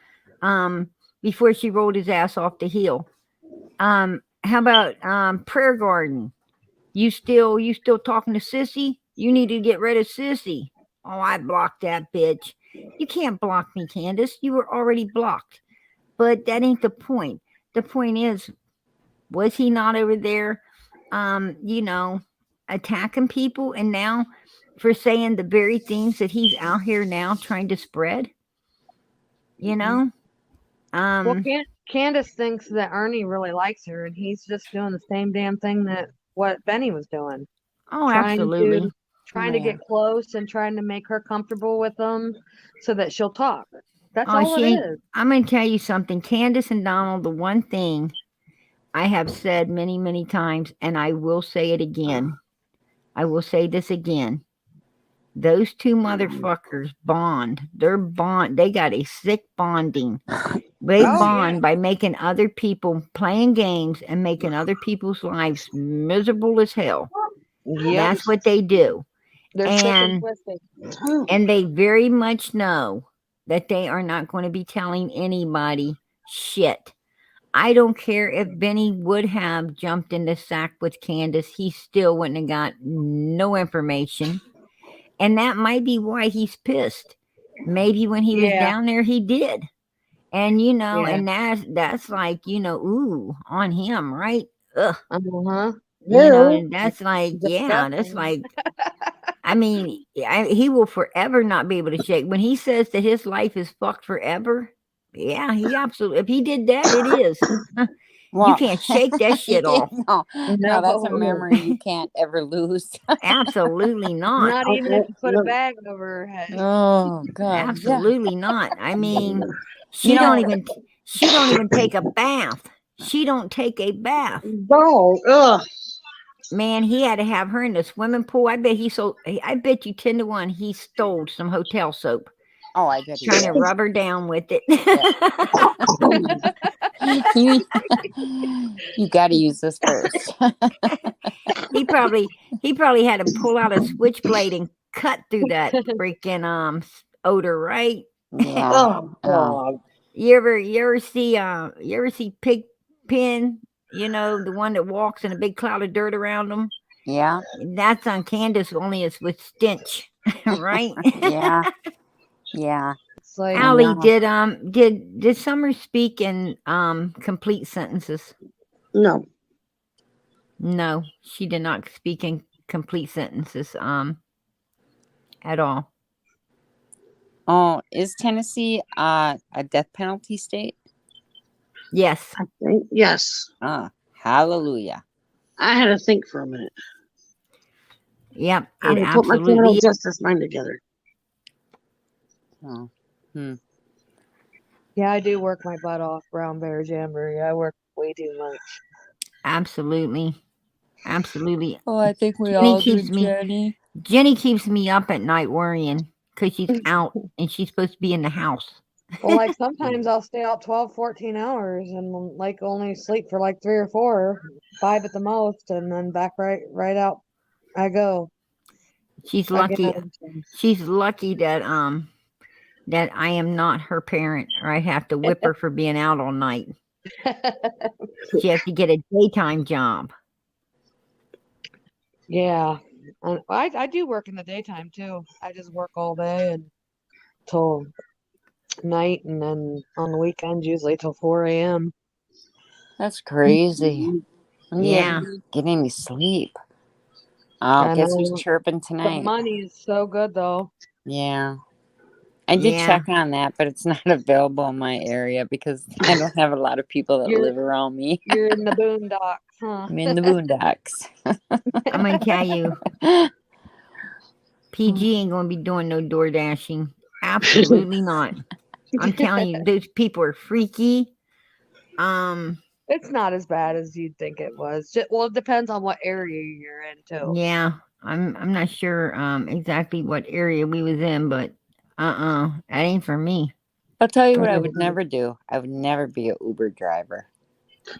before she rolled his ass off the hill? How about Prayer Garden? You still talking to Sissy? You need to get rid of Sissy. Oh, I blocked that bitch. You can't block me, Candace. You were already blocked. But that ain't the point. The point is, was he not over there, attacking people? And now for saying the very things that he's out here now trying to spread, you know? Well, Candace thinks that Ernie really likes her, and he's just doing the same damn thing that what Benny was doing, Oh, trying absolutely. to get close and trying to make her comfortable with him, so that she'll talk. That's all it is. I'm going to tell you something. Candace and Donald, the one thing I have said many, many times, and I will say it again. I will say this again. Those two motherfuckers bond. They got a sick bonding. They bond by making other people playing games and making other people's lives miserable as hell. Yep. That's what they do. They're sick and twisted. And they very much know that they are not going to be telling anybody shit. I don't care if Benny would have jumped in the sack with Candace, he still wouldn't have got no information. And that might be why he's pissed. Maybe when he was down there, he did. And, and that's like, ooh, on him, right? Ugh. Uh-huh. And that's like, that's like, I mean, he will forever not be able to shake. When he says that his life is fucked forever, yeah, he absolutely, if he did that, it is. Well, you can't shake that shit off. No, that's a memory you can't ever lose. Absolutely not. Not even if you put a bag over her head. Oh God. Absolutely not. I mean, she don't even take a bath. She don't take a bath. No. Ugh. Man, he had to have her in the swimming pool. I bet you 10 to 1 he stole some hotel soap. Oh, I bet trying to rub her down with it. You got to use this first. He probably had to pull out a switchblade and cut through that freaking odor, right? Yeah. Oh God. You ever see Pigpen? The one that walks in a big cloud of dirt around him. Yeah. That's on Candace, only it's with stench, right? Yeah. Yeah. It's like, Allie, know. did Summer speak in complete sentences? No. No, she did not speak in complete sentences at all. Oh, is Tennessee a death penalty state? Yes. I think yes. Ah, hallelujah. I had to think for a minute. Yep, I it had to put my criminal absolutely is. justice mind together. Oh. yeah, I do work my butt off, Brown Bear Jamboree. I work way too much. Absolutely. Absolutely. Oh, I think we Jenny all do, keeps me Jenny. Jenny keeps me up at night worrying because she's out and she's supposed to be in the house. Well, like sometimes I'll stay out 12, 14 hours and like only sleep for like 3 or 4, 5 at the most, and then back right out I go She's lucky. again. She's lucky that I am not her parent, or I'd have to whip her for being out all night. She has to get a daytime job. Yeah. I do work in the daytime too. I just work all day until night, and then on the weekends usually till 4 a.m. That's crazy. When do you Yeah. ever get any sleep? Oh, I guess who's know. chirping The tonight? money is so good though. Yeah. I did Yeah. check on that, but it's not available in my area because I don't have a lot of people that You're- live around me. You're in the boondocks, huh? I'm in the boondocks. I'm gonna tell you, PG ain't gonna be doing no door dashing. Absolutely not. I'm telling you, those people are freaky. It's not as bad as you'd think it was. Well, it depends on what area you're in too. Yeah, I'm not sure exactly what area we was in, but that ain't for me. I'll tell you what I would never do. I would never be an Uber driver.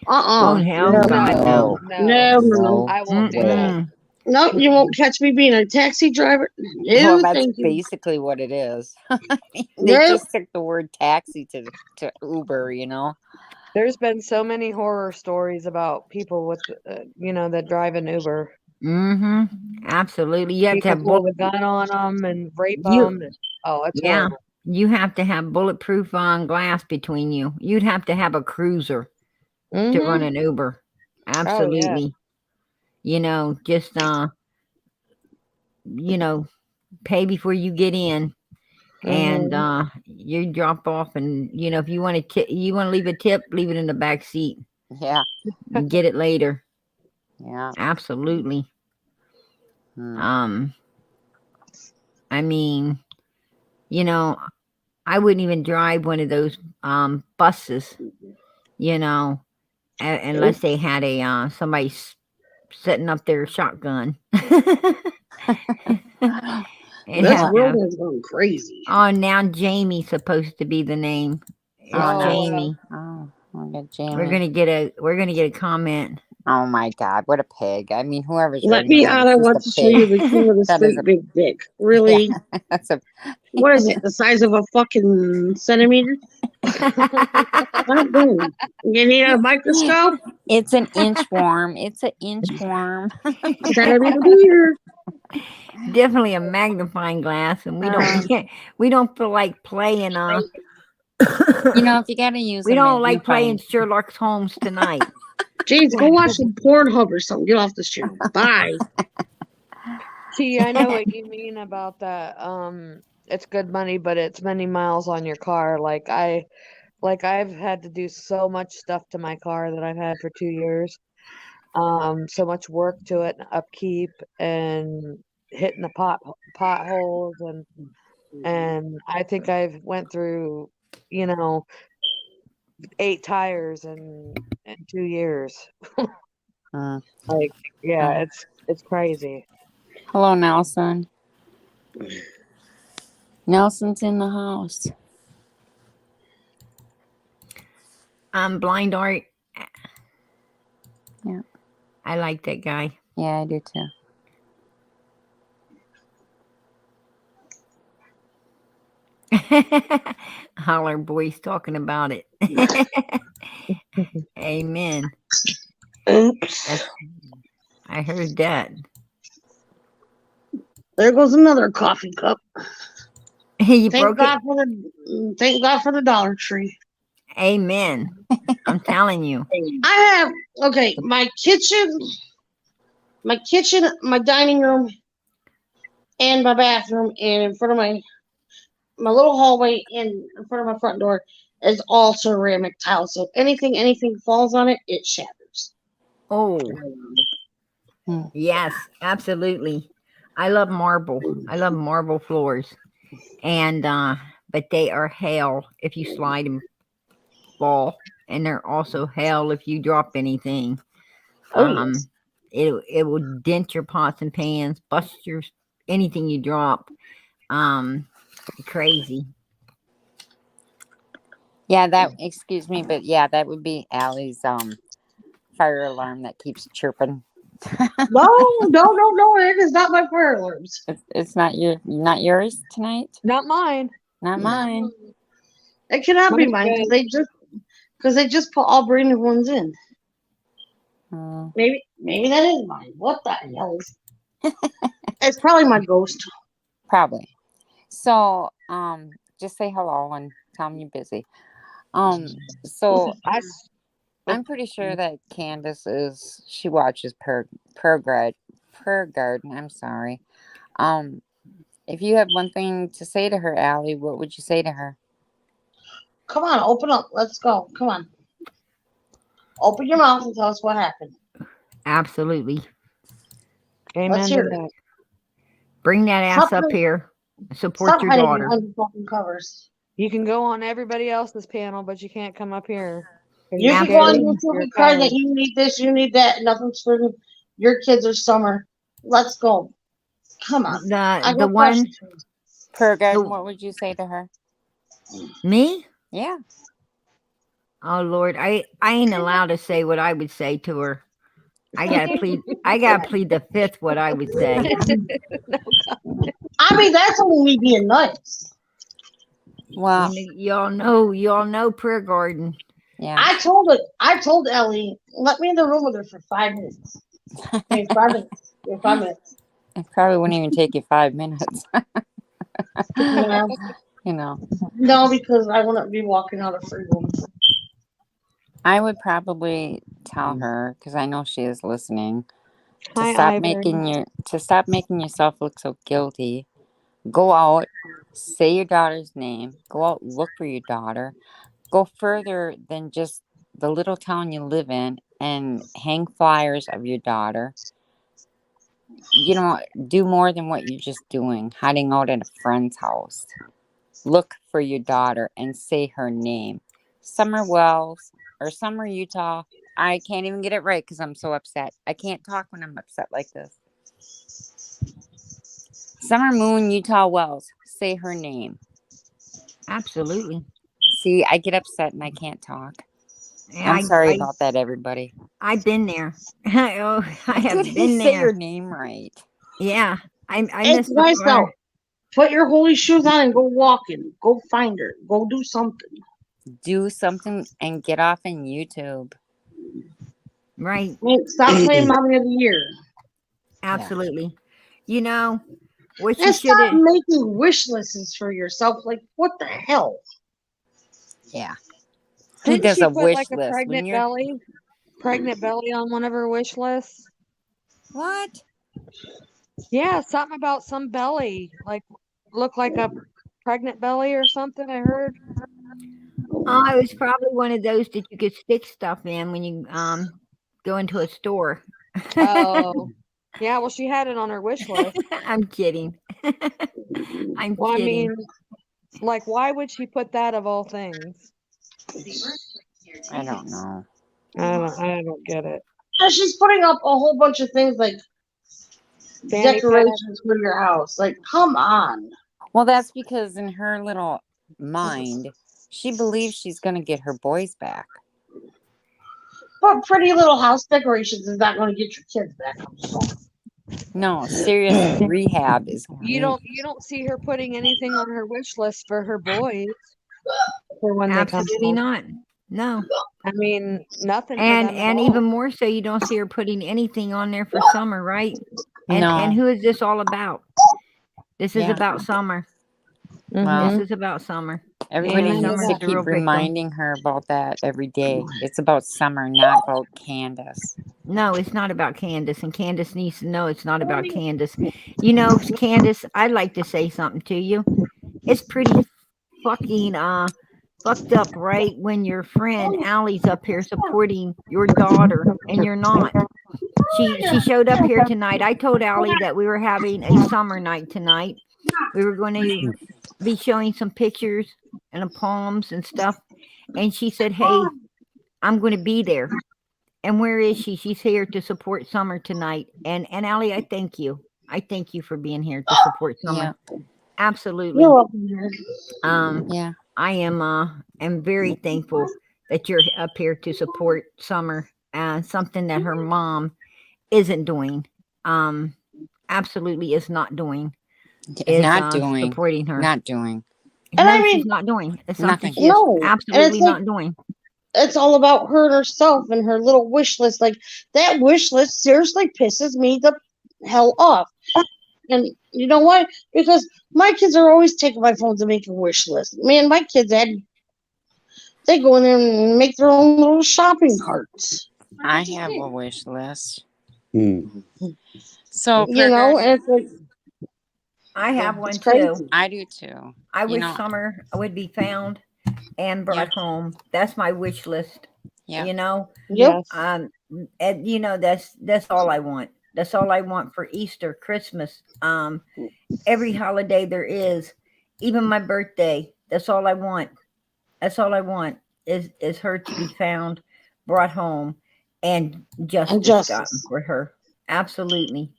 Oh hell, No. God no. No. I won't do that. No, you won't catch me being a taxi driver. No, Well, that's thank you. basically what it is. They Nope. just took the word taxi to Uber, you know. There's been so many horror stories about people with, that drive an Uber. Absolutely. You have to People have pull a gun on them and rape You- them. It's yeah. horrible. You have to have bulletproof glass between you. You'd have to have a cruiser to run an Uber. Absolutely. You know, just pay before you get in, and you drop off, and if you want to leave a tip, leave it in the back seat. Yeah. You get it later. Yeah. Absolutely. Hmm. I mean, I wouldn't even drive one of those buses, unless they had a somebody setting up their shotgun. This world is going crazy. Oh, now Jamie's supposed to be the name. It's Jamie. Oh, Jamie. We're gonna get a comment. Oh my God, what a pig! I mean, whoever's Let me out. I want to show you the king of the street, big dick. Really? That's a. What is it? The size of a fucking centimeter? You need a microscope? It's an inchworm. It's an inchworm. Centimeter. Definitely a magnifying glass, and we don't feel like playing. If you gotta use, we don't like playing Sherlock Holmes tonight. Jeez, go watch some Pornhub or something. Get off this channel. Bye. See, I know what you mean about that. It's good money, but it's many miles on your car. Like I've had to do so much stuff to my car that I've had for 2 years. So much work to it, and upkeep, and hitting the potholes, and I think I've went through, 8 tires in 2 years. It's crazy. Hello, Nelson. Nelson's in the house. Blind Art. Yeah. I like that guy. Yeah, I do too. Holler boys talking about it. Amen. Oops. I heard that. There goes another coffee cup. You Thank broke it? God for the Dollar Tree. Amen. I'm telling you. I have my kitchen, my dining room, and my bathroom, and in front of my little hallway in front of my front door is all ceramic tile. So anything falls on it, it shatters. Oh, yes, absolutely. I love marble. I love marble floors. And but they are hell if you slide and fall, and they're also hell if you drop anything. Oh yes. It will dent your pots and pans, bust your anything you drop. Crazy. Yeah, that excuse me, but yeah, that would be Allie's fire alarm that keeps chirping. No, it is not my fire alarms. It's not yours tonight. Not mine. Not mine. It cannot be Mine's mine good. because they just put all brand new ones in. Mm. Maybe that is mine. What the hell is? It's probably my ghost. Probably. So, just say hello and tell me you're busy. So I I'm pretty sure that Candace she watches Prayer Garden. I'm sorry. If you have one thing to say to her, Allie, what would you say to her? Come on, open up. Let's go. Come on. Open your mouth and tell us what happened. Absolutely. amen Let's to hear it. that. Bring that ass Stop up hiding- here. Support Stop your hiding daughter. behind the fucking covers. You can go on everybody else's panel, but you can't come up here. 'Cause You you're can go on Absolutely. YouTube you're and cry that covered. you need this, you need that. Nothing's for your kids or summer. Let's go. Come on. I The got one questions. Prayer Garden, the, what would you say to her? me? Yeah. Oh Lord, I ain't allowed to say what I would say to her. I gotta plead the fifth what I would say. I mean, that's only me being nice. Well, You all know Prayer Garden. yeah. I told Ellie, let me in the room with her for 5 minutes. Okay, 5 minutes. Yeah, 5 minutes. It probably wouldn't even take you 5 minutes. Yeah. You know, No, because I wouldn't be walking out of free room. I would probably tell her, because I know she is listening, to Hi, stop Ivory. making yourself look so guilty. Go out, say your daughter's name, go out, look for your daughter, go further than just the little town you live in and hang flyers of your daughter. Do more than what you're just doing, hiding out at a friend's house. Look for your daughter and say her name. Summer Wells or Summer Utah. I can't even get it right because I'm so upset. I can't talk when I'm upset like this. Summer Moon Utah Wells. Say her name. Absolutely. See, I get upset and I can't talk. Yeah, I'm sorry about that, everybody. I've been there. I have Couldn't been say there. your name right. Yeah, I It's missed nice the though. bar. Put your holy shoes on and go walking. Go find her. Go do something. Do something and get off in YouTube. Right. Stop playing Mommy of the Year. Absolutely. You know what you And should stop have. making wish lists for yourself. Like, what the hell? Yeah. Who Didn't does she a put wish like a list when pregnant you're belly on one of her wish lists? what? Yeah, something about some belly, like look like a pregnant belly or something. I heard. Oh, it was probably one of those that you could stick stuff in when you go into a store. Oh, yeah. Well, she had it on her wish list. I'm kidding. I'm Well, I kidding. mean, like, why would she put that of all things? I don't know. I don't get it. And she's putting up a whole bunch of things like Fanny pack. decorations for your house. Like, come on. Well, that's because in her little mind, she believes she's going to get her boys back. But pretty little house decorations is not going to get your kids back. I'm sorry. No, serious rehab is. You don't see her putting anything on her wish list for her boys for when they come Absolutely home. not. No. I mean, nothing for And them at all. even more so, you don't see her putting anything on there for summer, right? And No. who is this all about? This is Yeah. about summer. Well, This is about summer. everybody Amen to needs to that. Summer's a real keep big one. reminding her about that every day. It's about Summer, not about Candace. No, it's not about Candace, and Candace needs to know it's not about Candace. You know, Candace, I'd like to say something to you. It's pretty fucking fucked up, right? When your friend Allie's up here supporting your daughter and you're not. She showed up here tonight. I told Allie that we were having a summer night tonight. We were going to be showing some pictures and poems and stuff. And she said, "Hey, I'm going to be there." And where is she? She's here to support Summer tonight. And Allie, I thank you. I thank you for being here to support Summer. Yeah. Absolutely. You're welcome. Dear. Yeah. I am very thankful that you're up here to support Summer. Something that her mom isn't doing. Absolutely is not doing. Is Not doing. supporting her. Not doing. And No, I mean, she's not doing. It's something Nothing. she's no, and absolutely it's like not doing. it's all about her and herself and her little wish list. Like that wish list seriously pisses me the hell off. And you know why? Because my kids are always taking my phone to make a wish list. Man, my kids they go in there and make their own little shopping carts. I have a wish list. Mm. So, You know, and it's like I have one it's too. crazy. I do too. I You wish know- Summer would be found and brought home. That's my wish list. Yeah. You know, Yep. Yes. and you know that's all I want. That's all I want for Easter, Christmas, every holiday there is, even my birthday. That's all I want. That's all I want is her to be found, brought home, and justice justice. gotten for her. Absolutely.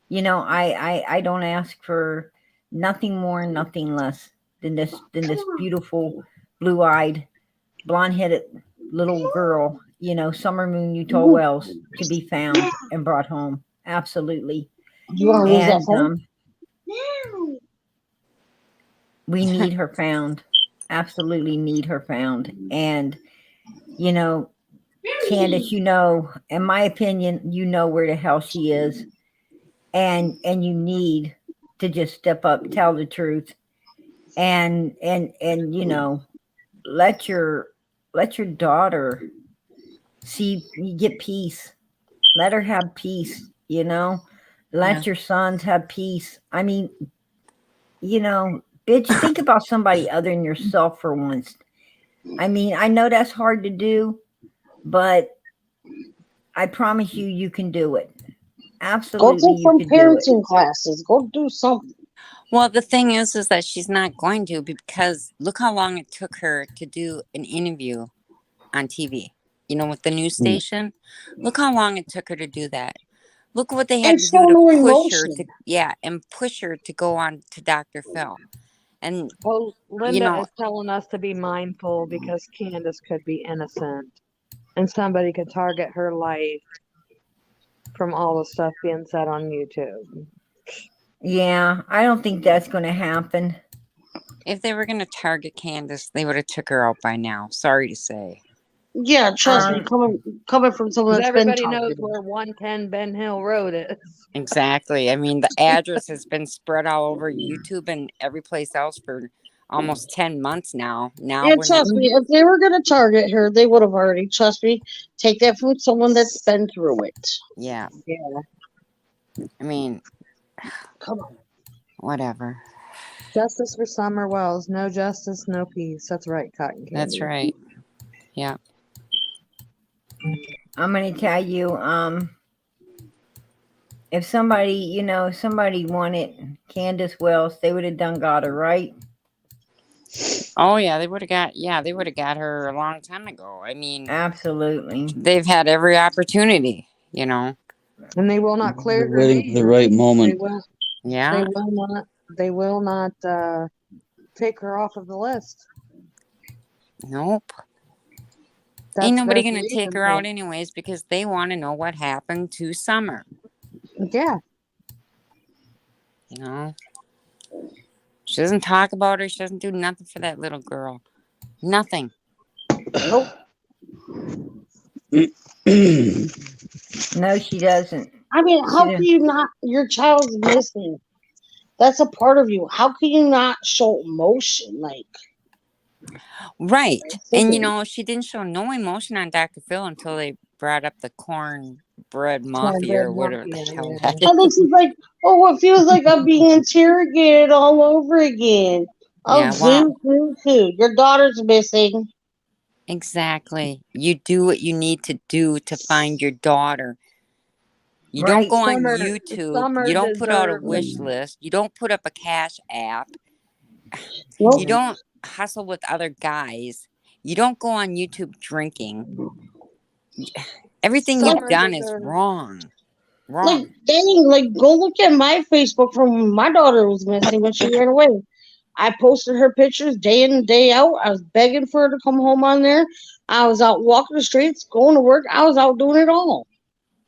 You know, I don't ask for nothing more, nothing less than this beautiful, blue-eyed, blonde-headed little girl. You know, Summer Moon Utah Wells to be found and brought home. Absolutely. You want to lose that And phone? we need her found. Absolutely need her found. And you know, Candace, you know, in my opinion, you know where the hell she is. And you need to just step up, tell the truth, and you know, let your daughter get peace. Let her have peace, you know. Let your sons have peace. I mean, you know, bitch, think about somebody other than yourself for once. I mean, I know that's hard to do, but I promise you, you can do it. Absolutely, Go take you some can do it. parenting classes. Go do something. Well, the thing is that she's not going to, because look how long it took her to do an interview on TV. You know, with the news station. Look how long it took her to do that. Look what they had And to show do no to push her emotion. and push her to go on to Dr. Phil. And Well, Linda know- is telling us to be mindful because Candace could be innocent and somebody could target her life from all the stuff being said on YouTube. Yeah, I don't think that's going to happen. if they were going to target Candace, they would have took her out by now. Sorry to say. Yeah, trust me, coming from someone that's been Everybody knows targeted. where 110 Ben Hill Road is. Exactly. I mean, the address has been spread all over YouTube and every place else for almost 10 months now. Now Yeah, we're trust me, if they were going to target her, they would have already. Trust me, take that from someone that's been through it. Yeah. Yeah. I mean, Come on. whatever. Justice for Summer Wells. No justice, no peace. That's right, Cotton Candy. That's right. Yeah. I'm going to tell you, if somebody, you know, somebody wanted Candace Wells, they would have done got her, right? Oh yeah, they would have got her a long time ago. I mean, Absolutely. they've had every opportunity, you know. And they will not clear her Waiting for name. the right They moment. will. Yeah. They will not take her off of the list. Nope. That's Ain't nobody very gonna take her out anyways because they want to know what happened to Summer. Yeah. You know. She doesn't talk about her. She doesn't do nothing for that little girl. Nothing. Nope. No, she doesn't. I mean, how didn't. can you not? Your child's missing. That's a part of you. How can you not show emotion? Like, Right. And siblings. she didn't show no emotion on Dr. Phil until they brought up the cornbread mafia Cornbread or whatever the mafia, hell yeah. that And then is. she's like, oh, it feels like I'm being interrogated all over again. Oh, Yeah, well, Your daughter's missing. exactly. You do what you need to do to find your daughter. You don't Right. go on Summer YouTube. You Summer don't put out a deserves wish list. You don't put up a cash app. You Nope. don't hustle with other guys. You don't go on YouTube drinking. Everything you've Summer done is deserves wrong. Like, Wrong. dang, like, go look at my Facebook from when my daughter was missing when she ran away. I posted her pictures day in and day out. I was begging for her to come home on there. I was out walking the streets, going to work. I was out doing it all.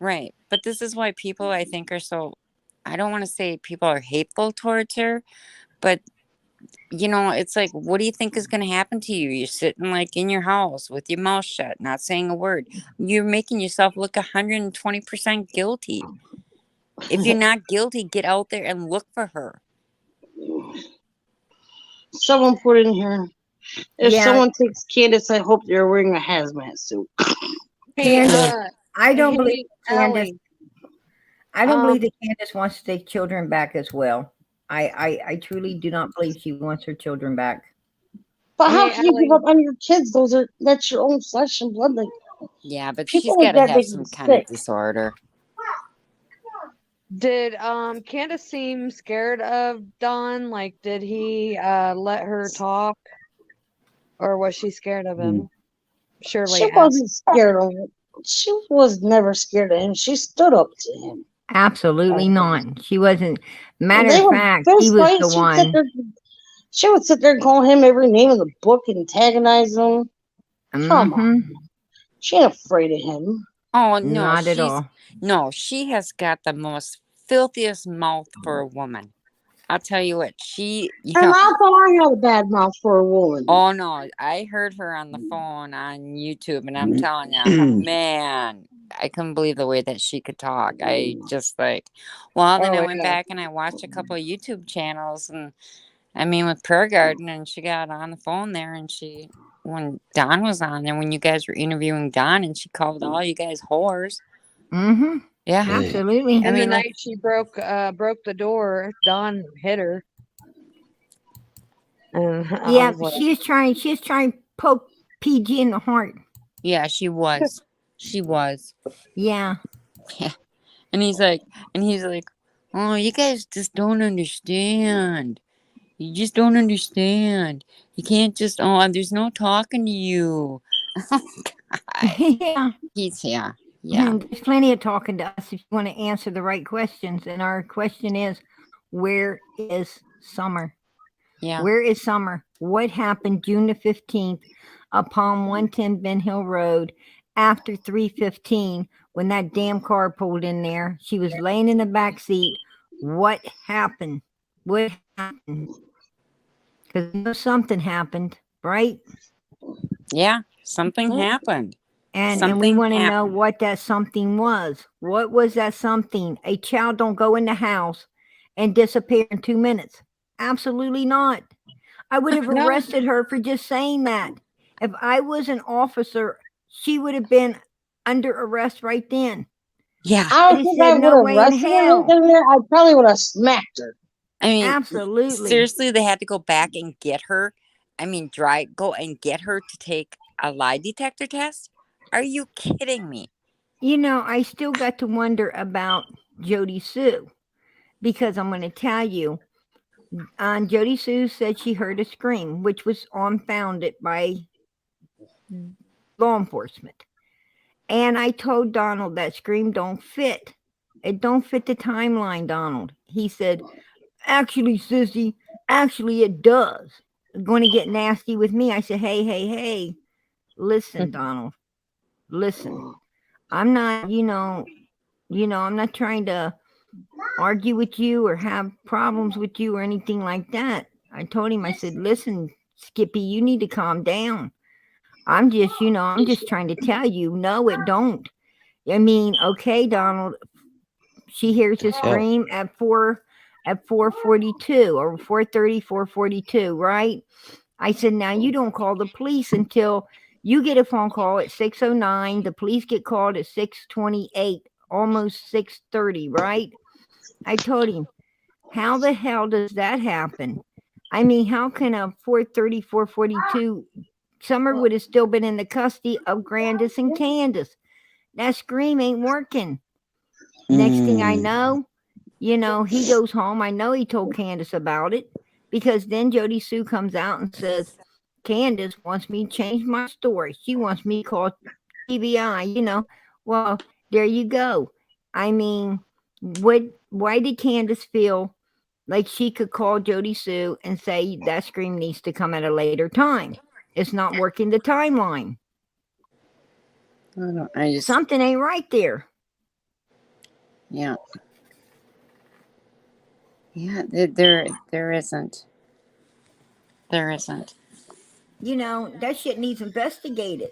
Right. But this is why people, I think, are so, I don't want to say people are hateful towards her, but it's like, what do you think is going to happen to you? You're sitting like in your house with your mouth shut, not saying a word. You're making yourself look 120% guilty. If you're not guilty, get out there and look for her. Someone put in here, if Yeah, someone takes Candace, I hope they're wearing a hazmat suit. Hey, Candace. I don't believe hey, Candace. Allie. I don't believe that Candace wants to take children back as well. I truly do not believe she wants her children back. But how Hey, can you give Allie. up on your kids? That's your own flesh and blood. Like, Yeah, but she's people got like to that have make me some kind of sick. disorder. Did Candace seem scared of Don? Like, did he let her talk, or was she scared of him? Shirley She asked. wasn't scared of him. She was never scared of him. She stood up to him. Absolutely not. She wasn't. And Matter they of would fact, he fist was fight. the one. She would sit there and call him every name in the book and antagonize him. Come on. Mm-hmm. She ain't afraid of him. Oh, no, Not at all. she has got the most filthiest mouth for a woman. I'll tell you what, And I thought I had a bad mouth for a woman. oh no, I heard her on the phone on YouTube, and I'm telling you, man, I couldn't believe the way that she could talk. I just like, well, then I went back and I watched a couple of YouTube channels, and I mean, with Prayer Garden, and she got on the phone there, and when Don was on there, when you guys were interviewing Don, and she called all you guys whores. Mm-hmm. Yeah, Absolutely. I And the mean, like, night she broke the door, Don hit her. And I Yeah, was like, she was trying to poke PG in the heart. yeah, she was. Yeah. Yeah. And he's like, oh, you guys just don't understand. You just don't understand. You can't just, there's no talking to you. Yeah. Yeah. And there's plenty of talking to us if you want to answer the right questions. And our question is, where is Summer? Yeah. Where is Summer? What happened June the 15th upon 110 Ben Hill Road after 3:15 when that damn car pulled in there? She was laying in the back seat. What happened? What happened? Because something happened, right? Yeah. Something happened. And we want to know what that something was. What was that something? A child don't go in the house and disappear in 2 minutes. Absolutely not. I would have arrested her for just saying that. If I was an officer, she would have been under arrest right then. Yeah. I don't think I would have arrested her right there. I probably would have smacked her. I mean, absolutely. Seriously, they had to go back and get her. I mean, go and get her to take a lie detector test. Are you kidding me? I still got to wonder about Jody Sue because I'm going to tell you, Jody Sue said she heard a scream, which was unfounded by law enforcement. And I told Donald that scream don't fit. It don't fit the timeline, Donald. He said, actually, sissy, actually it does. Going to get nasty with me. I said, hey, listen, Donald, listen. I'm not, I'm not trying to argue with you or have problems with you or anything like that. I told him, I said, listen, Skippy, you need to calm down. I'm just trying to tell you, no, it don't. I mean, okay, Donald, she hears a scream at at 4:42 or 4:30, 4:42, right? I said, now you don't call the police until you get a phone call at 6:09. The police get called at 6:28, almost 6:30, right? I told him, how the hell does that happen? I mean, how can a 4:30, 4:42, Summer would have still been in the custody of Grandis and Candace. That scream ain't working. Next thing I know, he goes home. I know he told Candace about it because then Jody Sue comes out and says, Candace wants me to change my story. She wants me to call TBI. Well, there you go. I mean, why did Candace feel like she could call Jody Sue and say that scream needs to come at a later time? It's not working the timeline. Something ain't right there. Yeah. Yeah, there isn't. There isn't. That shit needs investigated.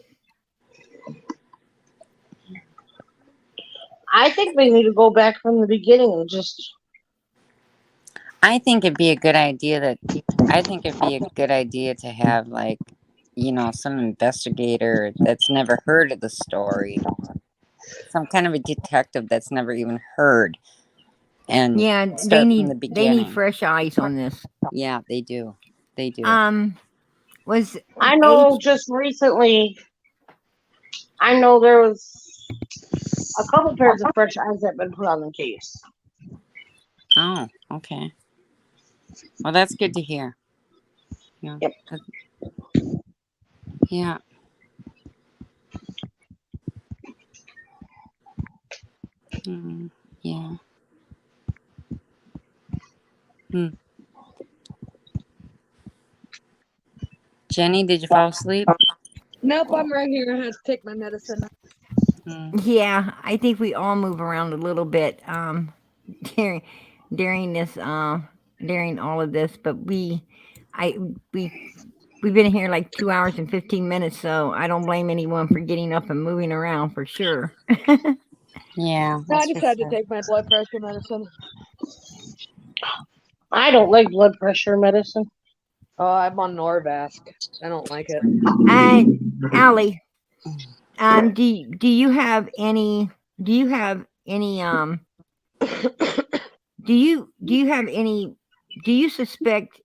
I think they need to go back from the beginning and just. I think it'd be a good idea to have some investigator that's never heard of the story, some kind of a detective that's never even heard, and they from the beginning. need fresh eyes on this. Yeah, they do. They do. I know just recently, I know there was a couple pairs of fresh eyes that have been put on the case. Oh, okay. Well, that's good to hear. Yeah. Yep. Yeah. Yeah. Jenny, did you fall asleep? Nope, I'm right here. I have to take my medicine. Yeah, I think we all move around a little bit during this during all of this, but we've been here like 2 hours and 15 minutes, so I don't blame anyone for getting up and moving around for sure. Yeah. I just had to take my blood pressure medicine. I don't like blood pressure medicine. Oh, I'm on Norvasc. I don't like it. And Allie, do you have any do you have any do you suspect,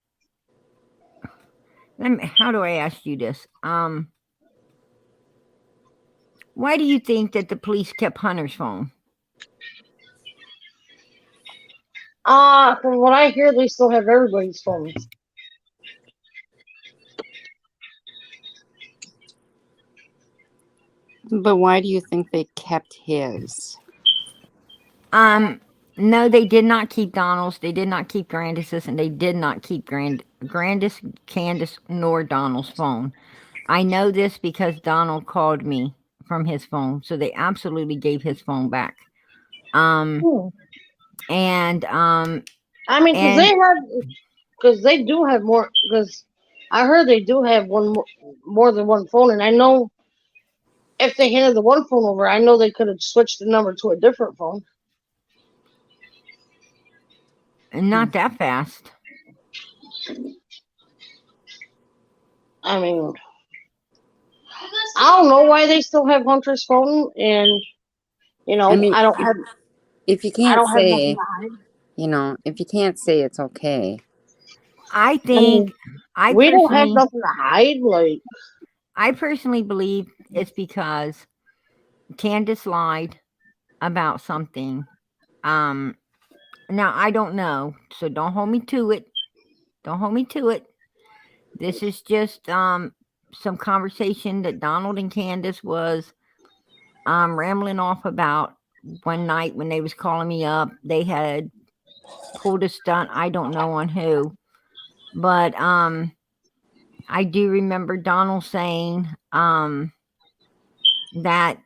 how do I ask you this? Why do you think that the police kept Hunter's phone? From what I hear, they still have everybody's phones. But why do you think they kept his? No, they did not keep Donald's. They did not keep Grandis's, and they did not keep Grandis, Candace, nor Donald's phone. I know this because Donald called me from his phone, so they absolutely gave his phone back. And I mean, because they do have more. Because I heard they do have more than one phone, and I know if they handed the one phone over, I know they could have switched the number to a different phone. And not that fast. I mean, I don't know why they still have Hunter's phone, and I mean, I don't have. If you can't say, if you can't say, it's okay. I think we don't have nothing to hide. Like, I personally believe it's because Candace lied about something. Now I don't know, so don't hold me to it. Don't hold me to it. This is just some conversation that Donald and Candace was rambling off about one night when they was calling me up. They had pulled a stunt. I don't know on who, but I do remember Donald saying that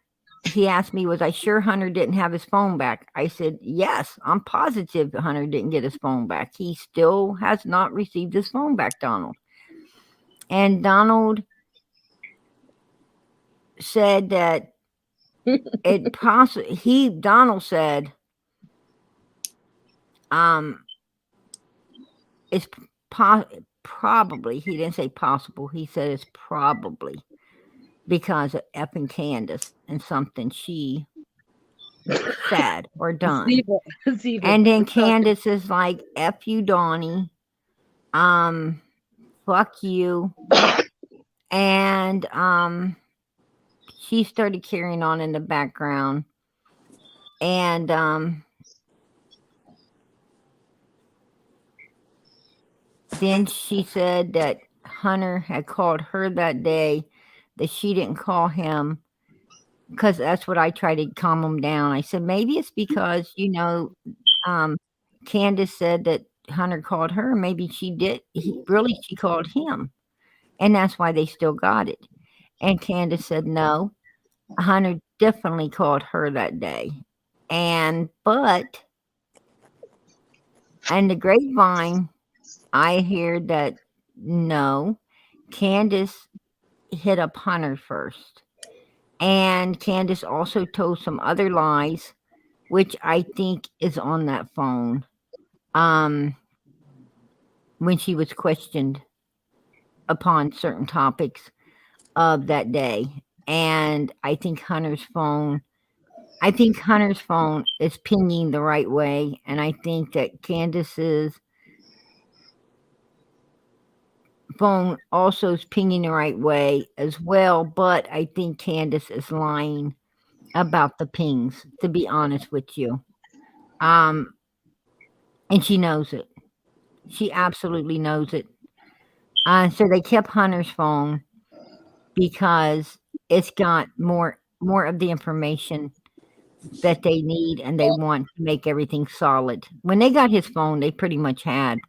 he asked me, was I sure Hunter didn't have his phone back? I said, yes, I'm positive Hunter didn't get his phone back. He still has not received his phone back, Donald. And Donald said that Donald said, it's probably, he didn't say possible, he said it's probably because of effing Candace and something she said or done. Ziva And then was talking. Candace is like, F you, Donnie. Fuck you. And she started carrying on in the background. And then she said that Hunter had called her that day, that she didn't call him, because that's what I tried to calm him down. I said, maybe it's because, Candace said that Hunter called her. Maybe she she called him. And that's why they still got it. And Candace said, no, Hunter definitely called her that day. And the grapevine, I hear that no, Candace hit up Hunter first. And Candace also told some other lies, which I think is on that phone. When she was questioned upon certain topics of that day. And I think Hunter's phone is pinging the right way. And I think that Candace's phone also is pinging the right way as well. But I think Candace is lying about the pings, to be honest with you. And she knows it. She absolutely knows it. So they kept Hunter's phone because it's got more of the information that they need, and they want to make everything solid. When they got his phone, they pretty much had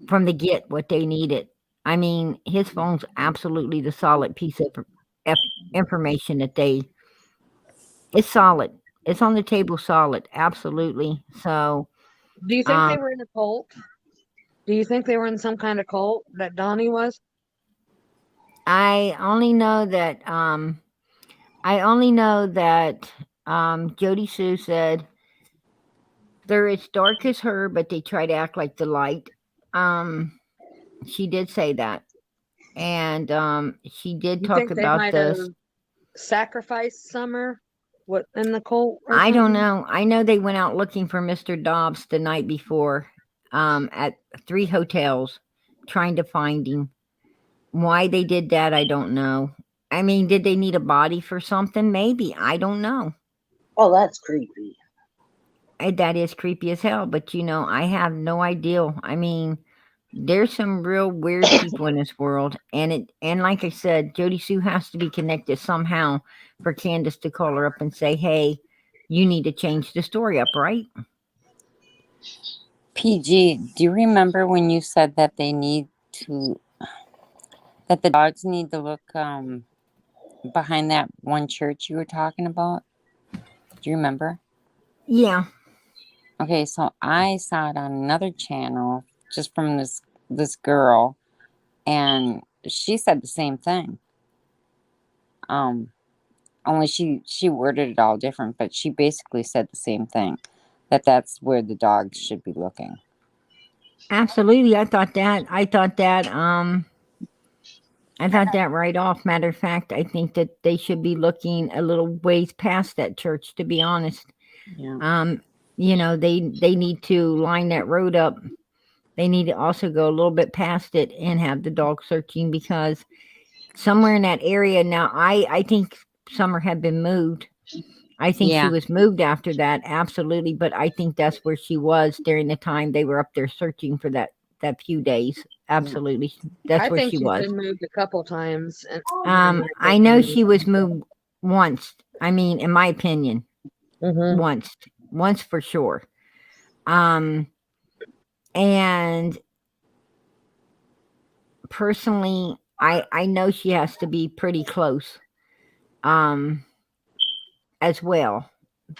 from the get what they needed. I mean, his phone's absolutely the solid piece of information that it's solid. It's on the table solid, absolutely. So, Do you think they were in a cult? Do you think they were in some kind of cult that Donnie was? I only know that Jody Sue said they're as dark as her, but they try to act like the light. She did say that, and she did You talk think they about might this. have sacrificed Summer? What in the cult? Or I don't something? know. I know they went out looking for Mr. Dobbs the night before, at 3 hotels, trying to find him. Why they did that, I don't know. I mean, did they need a body for something? Maybe. I don't know. Oh, that's creepy. That is creepy as hell, but I have no idea. I mean, there's some real weird people in this world, and like I said, Jody Sue has to be connected somehow for Candace to call her up and say, "Hey, you need to change the story up, right?" PG, do you remember when you said that that the dogs need to look behind that one church you were talking about? Do you remember? Yeah. Okay, so I saw it on another channel just from this girl, and she said the same thing. Only she worded it all different, but she basically said the same thing, that's where the dogs should be looking. Absolutely. I thought that right off. Matter of fact, I think that they should be looking a little ways past that church, to be honest. Yeah. They need to line that road up. They need to also go a little bit past it and have the dog searching, because somewhere in that area now, I think Summer had been moved. I think she was moved after that, absolutely. But I think that's where she was during the time they were up there searching for that few days. Absolutely, that's I where think she she's was. been moved a couple times. I know she was moved once. I mean, in my opinion, once for sure. And personally, I know she has to be pretty close, as well,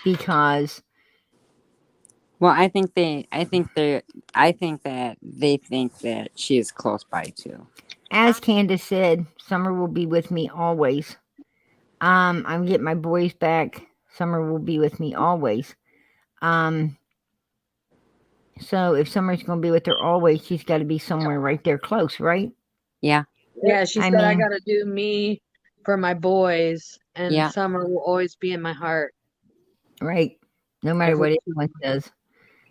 because Well, I think that they think that she is close by too. as Candace said, Summer will be with me always. I'm getting my boys back. Summer will be with me always. So if Summer's going to be with her always, she's got to be somewhere right there close, right? Yeah. Yeah, she I said I mean, gotta do me for my boys, and Yeah. Summer will always be in my heart. right. No matter Every what anyone says.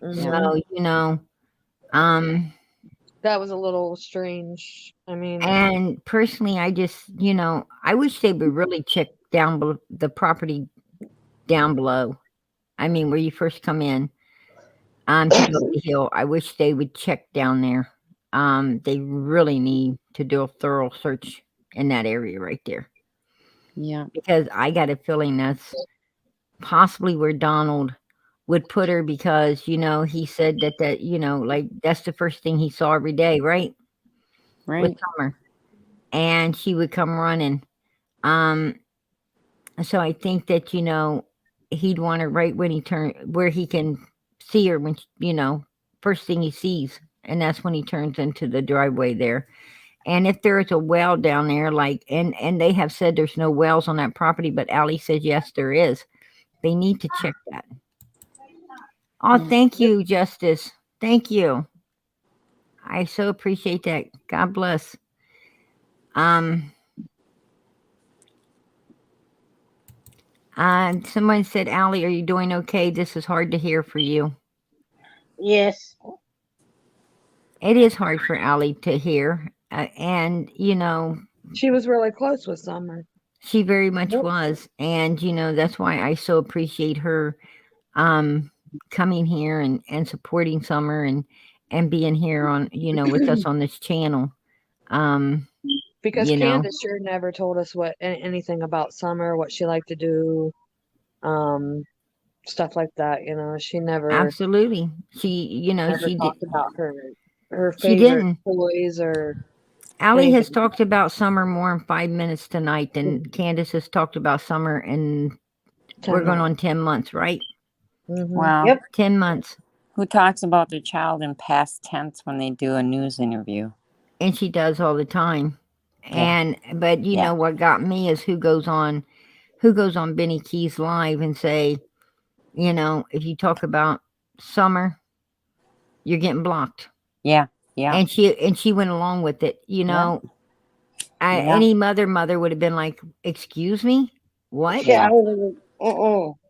Mhm. So, um, That was a little strange. I mean, and personally, I just, I wish they would really check down the property down below. I mean, where you first come in, to go up the hill. I wish they would check down there. They really need to do a thorough search in that area right there Yeah. because I got a feeling that's possibly where Donald would put her because, he said that, like that's the first thing he saw every day, right? With Right. Summer. And she would come running. Um, so I think that, he'd want her right when he where he can see her when, first thing he sees. And that's when he turns into the driveway there. And if there is a well down there, like, and they have said there's no wells on that property, but Allie says yes, there is. They need to check that. Oh, Yeah. thank you, Justice. Thank you. I so appreciate that. God bless. Someone said, Allie, are you doing okay? This is hard to hear for you. Yes. It is hard for Allie to hear. And, she was really close with Summer. she very much Yep. was. And, that's why I so appreciate her coming here and supporting Summer and being here on, with us on this channel. Because You know, Candace sure never told us anything about Summer, what she liked to do, stuff like that. She never absolutely. She, never she did. talked about her She favorite didn't. toys or Allie has anything. talked about Summer more in 5 minutes tonight than Candace has talked about Summer, and 10 we're going months. on 10 months, right? Mhm. Wow. Yep. 10 months. Who talks about their child in past tense when they do a news interview? And she does all the time. Yeah. But you Yeah. know what got me is who goes on Benny Keys live and say, if you talk about Summer, you're getting blocked. Yeah. Yeah. And she went along with it. Yeah. Any mother would have been like, "Excuse me, what? Yeah.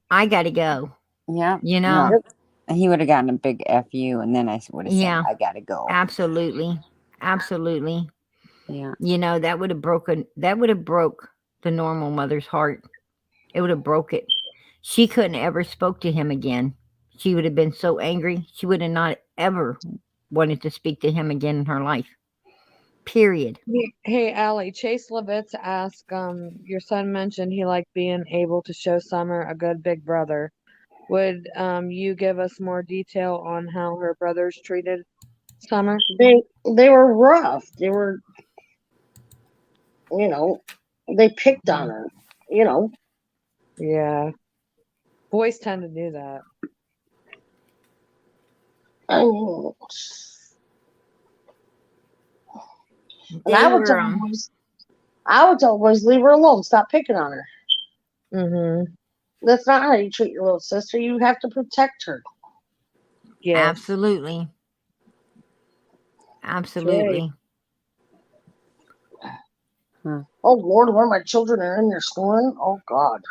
I gotta go." Yeah. You No. know? He would have gotten a big FU, and then I would have said, Yeah, I gotta go. absolutely, absolutely. Yeah. That would have broke the normal mother's heart. It would have broke it. She couldn't ever spoke to him again. She would have been so angry. She would have not ever wanted to speak to him again in her life. Period. Hey, Allie, Chase Levitz asked, your son mentioned he liked being able to show Summer a good big brother. Would you give us more detail on how her brothers treated Summer? They were rough. They were, they picked on her. Yeah. Boys tend to do that. I mean, and They I would were tell boys, leave her alone. Stop picking on her. Mm-hmm. That's not how you treat your little sister. You have to protect her. Yes. absolutely. Absolutely. Oh Lord, where my children are in there snoring. Oh God.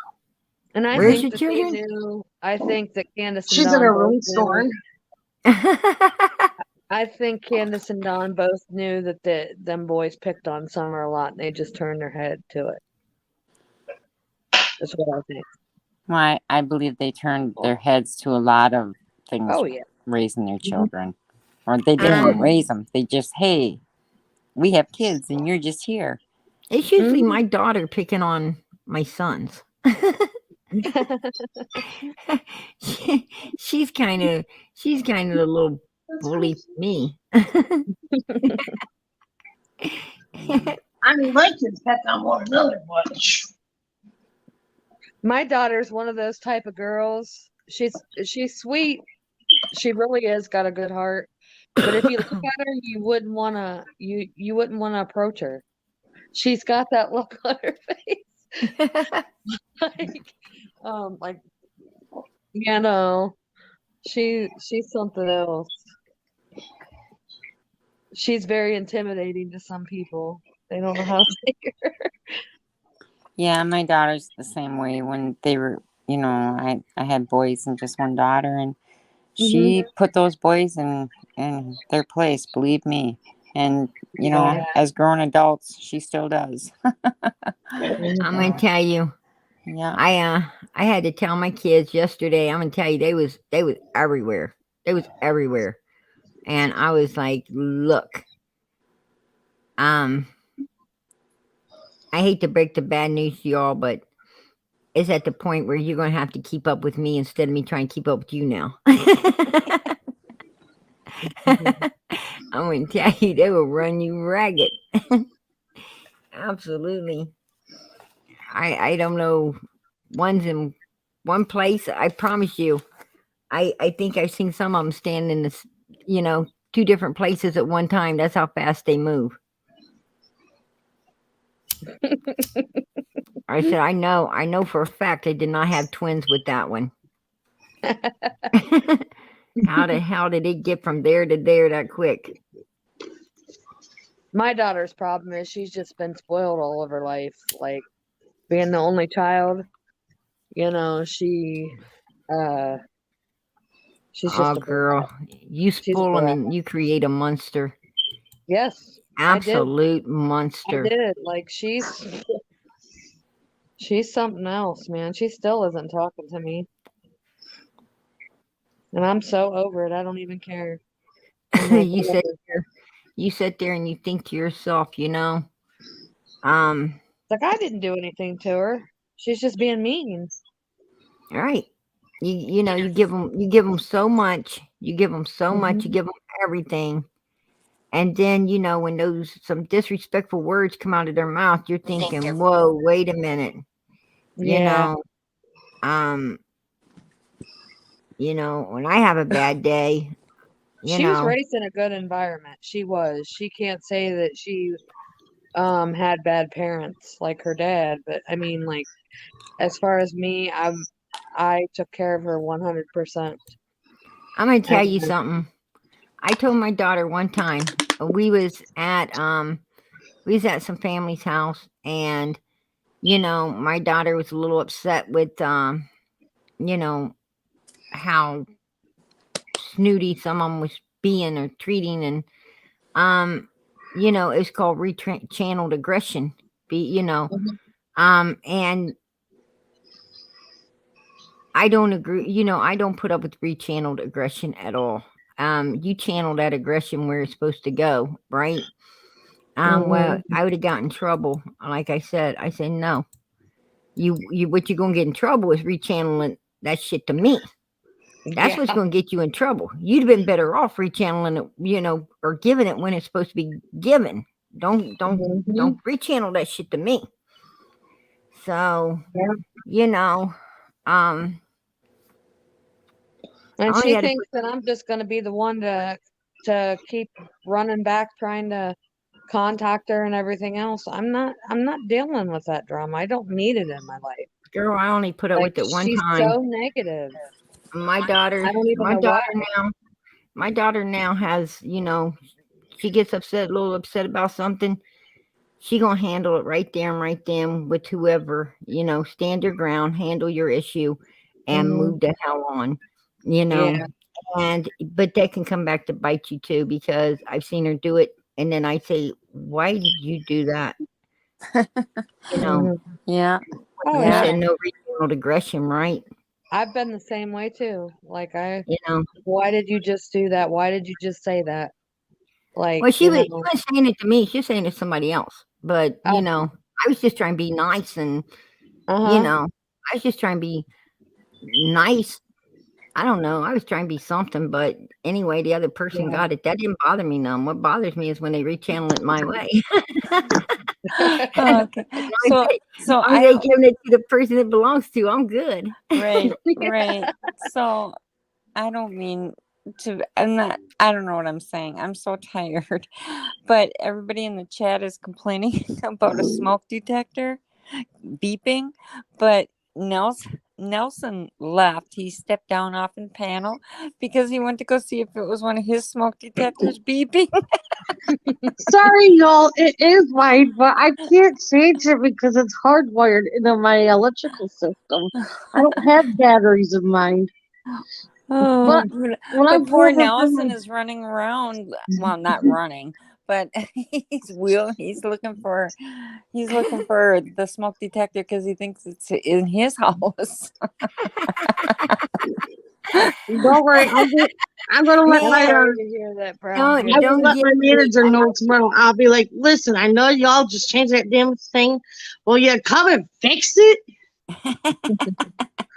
And I Where's think your that children? they knew. I think that Candace and She's in Don her both room knew. snoring. I think Candace and Don both knew that them boys picked on Summer a lot, and they just turned their head to it. That's what I think. Well, I believe they turned their heads to a lot of things Oh yeah. raising their children. Or they didn't even raise them. They just, hey, we have kids and you're just here. It's usually my daughter picking on my sons. She's kind of a little bully for me. I mean, my kids peck on one another, but My daughter's one of those type of girls. She's sweet. She really is got a good heart. But if you look at her, you wouldn't wanna approach her. She's got that look on her face. like she's something else. she's very intimidating to some people. They don't know how to take her. Yeah, my daughter's the same way. When they were, I had boys and just one daughter, and Mhm. she put those boys in their place, believe me. And, Yeah. as grown adults, she still does. I'm gonna tell you, Yeah. I had to tell my kids yesterday. I'm gonna tell you, they was everywhere. They was everywhere, and I was like, look, um, I hate to break the bad news to y'all, but it's at the point where you're gonna have to keep up with me instead of me trying to keep up with you now. Mhm. I'm gonna tell you, they will run you ragged. Absolutely. I don't know. One's in one place. I promise you. I think I've seen some of them stand in this, two different places at one time. That's how fast they move. I said, I know for a fact I did not have twins with that one. How the hell did it get from there to there that quick? My daughter's problem is she's just been spoiled all of her life. Like being the only child, uh she's Oh, just a brat. girl, you She's a spoil them brat. and you create a monster. Yes, I did. Absolute I monster. did. Like she's something else, man. She still isn't talking to me. And I'm so over it. I don't even care. I'm like, you sit whatever. there, you sit there and you think to yourself, um, It's like I didn't do anything to her. She's just being mean. all right. You give them so much. You give them so much. You Hmm. give them everything. And then, when those some disrespectful words come out of their mouth, you're thinking, whoa, wait a minute. You Yeah. know, um, when I have a bad day, you She was know, raised in a good environment. She was. She can't say that she had bad parents like her dad, but I mean like as far as me, I took care of her 100%. I'm gonna tell you And something. I told my daughter one time we was at some family's house, and my daughter was a little upset with you know how snooty some of them was being or treating, and um it's called channeled aggression. Mhm. And I don't agree. I don't put up with rechanneled aggression at all. You channel that aggression where it's supposed to go, right? Well, Mhm. I would have gotten in trouble. Like I said no. You what you're gonna get in trouble is rechanneling that shit to me. That's Yeah. what's gonna get you in trouble. You'd have been better off rechanneling it, or giving it when it's supposed to be given. Don't don't Mhm. don't rechannel that shit to me. So, Yeah. you know, um, I And only she had to thinks put. that I'm just going to be the one to keep running back trying to contact her and everything else. I'm not dealing with that drama. I don't need it in my life. Girl, I only put up Like with it one she's time. so negative. My I daughter, don't even my know why. daughter now, my daughter now has, she gets upset, a little upset about something. She gonna handle it right there and right then with whoever, stand your ground, handle your issue, and Hmm. move the hell on, you know. Yeah. And but that can come back to bite you too, because I've seen her do it, and then I say, "Why did you do that?" You know, Hmm. Yeah. Oh you Yeah. yeah. said no regional aggression, right? I've been the same way too. Like You know. why did you just do that? Why did you just say that? Like, Well, she was saying it to me. She was saying it to somebody else, but oh, I was just trying to be nice, and uh-huh. I was just trying to be nice. I don't know. I was trying to be something, but anyway, the other person Yeah. got it. That didn't bother me none. What bothers me is when they rechannel it my way. Okay. So As so long as I they don't. giving it to the person it belongs to, I'm good. Right. Right. So I don't mean to. I'm not. I don't know what I'm saying. I'm so tired. But everybody in the chat is complaining about a smoke detector beeping. But Nels Nelson left. He stepped down off the panel because he went to go see if it was one of his smoke detectors beeping. Sorry, y'all. It is mine, but I can't change it because it's hardwired into my electrical system. I don't have batteries in mine. Oh, But when I but poor go over for Nelson my is running around. Well, not running, but he's looking for the smoke detector because he thinks it's in his house. don't worry, I'm gonna let Man, my Sorry to hear that, Brown. don't I will don't let get my me. manager know tomorrow. I'll be like, listen, I know y'all just changed that damn thing. Will you come and fix it?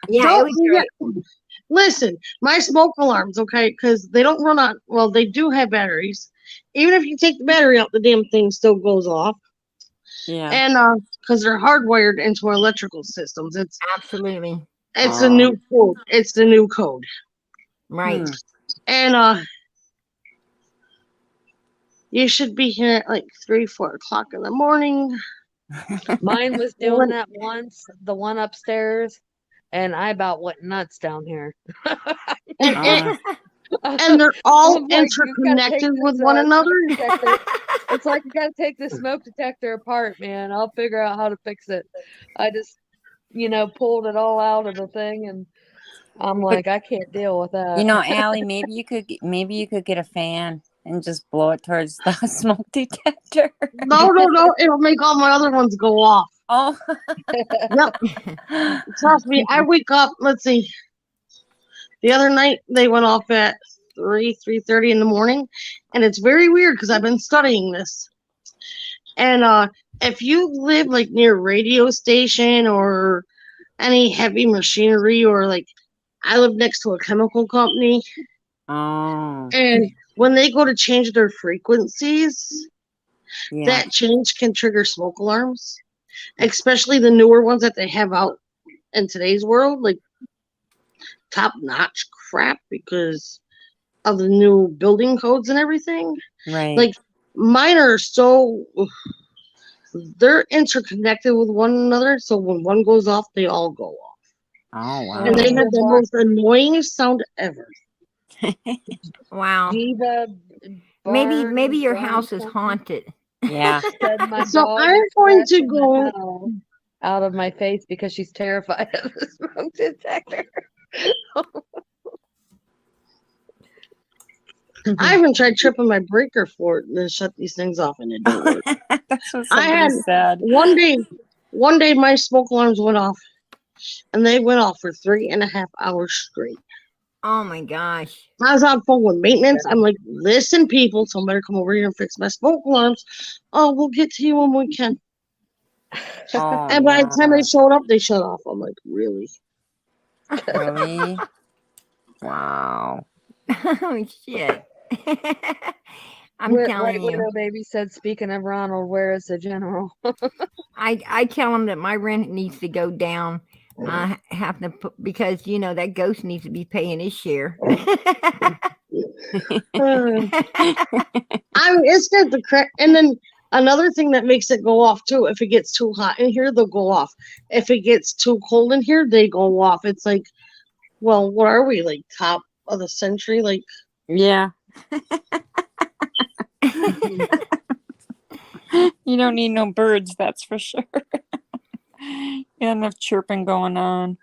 Yeah, it Don't was great. listen. My smoke alarms, okay, because they don't run on. Well, they do have batteries. Even if you take the battery out, the damn thing still goes off. Yeah. And because they're hardwired into our electrical systems, Absolutely it's a new code. It's the new code. right. And you should be here at like 3, 4 o'clock in the morning. Mine was doing When- that once, the one upstairs, and I about went nuts down here. and, and they're all I'm like, you gotta take interconnected with this one another. smoke detector. It's like you gotta take this smoke detector apart, man. I'll figure out how to fix it. I just, pulled it all out of the thing, and I'm like, I can't deal with that. You know, Allie, maybe you could get a fan and just blow it towards the smoke detector. No. It'll make all my other ones go off. Oh. Yep. Trust me. I wake up. Let's see. The other night they went off at 3:30 in the morning, and it's very weird because I've been studying this. And if you live like near a radio station or any heavy machinery, or like I live next to a chemical company, Oh. and when they go to change their frequencies, Yeah. that change can trigger smoke alarms, especially the newer ones that they have out in today's world, like top notch crap because of the new building codes and everything. Right. Like mine are so they're interconnected with one another, so when one goes off, they all go off. Oh wow. And they Oh. have the most annoying sound ever. Wow. Diva Maybe your Burn house is something haunted. Yeah. said my So dog I'm is going to scratching the go. hell out of my face because she's terrified of the smoke detector. I even tried tripping my breaker for it to shut these things off, and it didn't work. That's what I somebody had said. one day my smoke alarms went off, and they went off for 3.5 hours straight. Oh my gosh. I was on the phone with maintenance. I'm like, listen, people, somebody come over here and fix my smoke alarms. Oh, we'll get to you when we can. Oh, And by the time yeah. they showed up, they shut off. I'm like, really? Really? Wow. Oh shit. I'm White telling you. Widow Baby said, speaking of Ronald, where is the general? I tell him that my rent needs to go down. I have to put, because that ghost needs to be paying his share. I mean, it's got the crack. And then another thing that makes it go off too, if it gets too hot in here, they'll go off. If it gets too cold in here, they go off. It's like, well, what are we, like top of the century? Like, Yeah. You don't need no birds, that's for sure. You got enough chirping going on.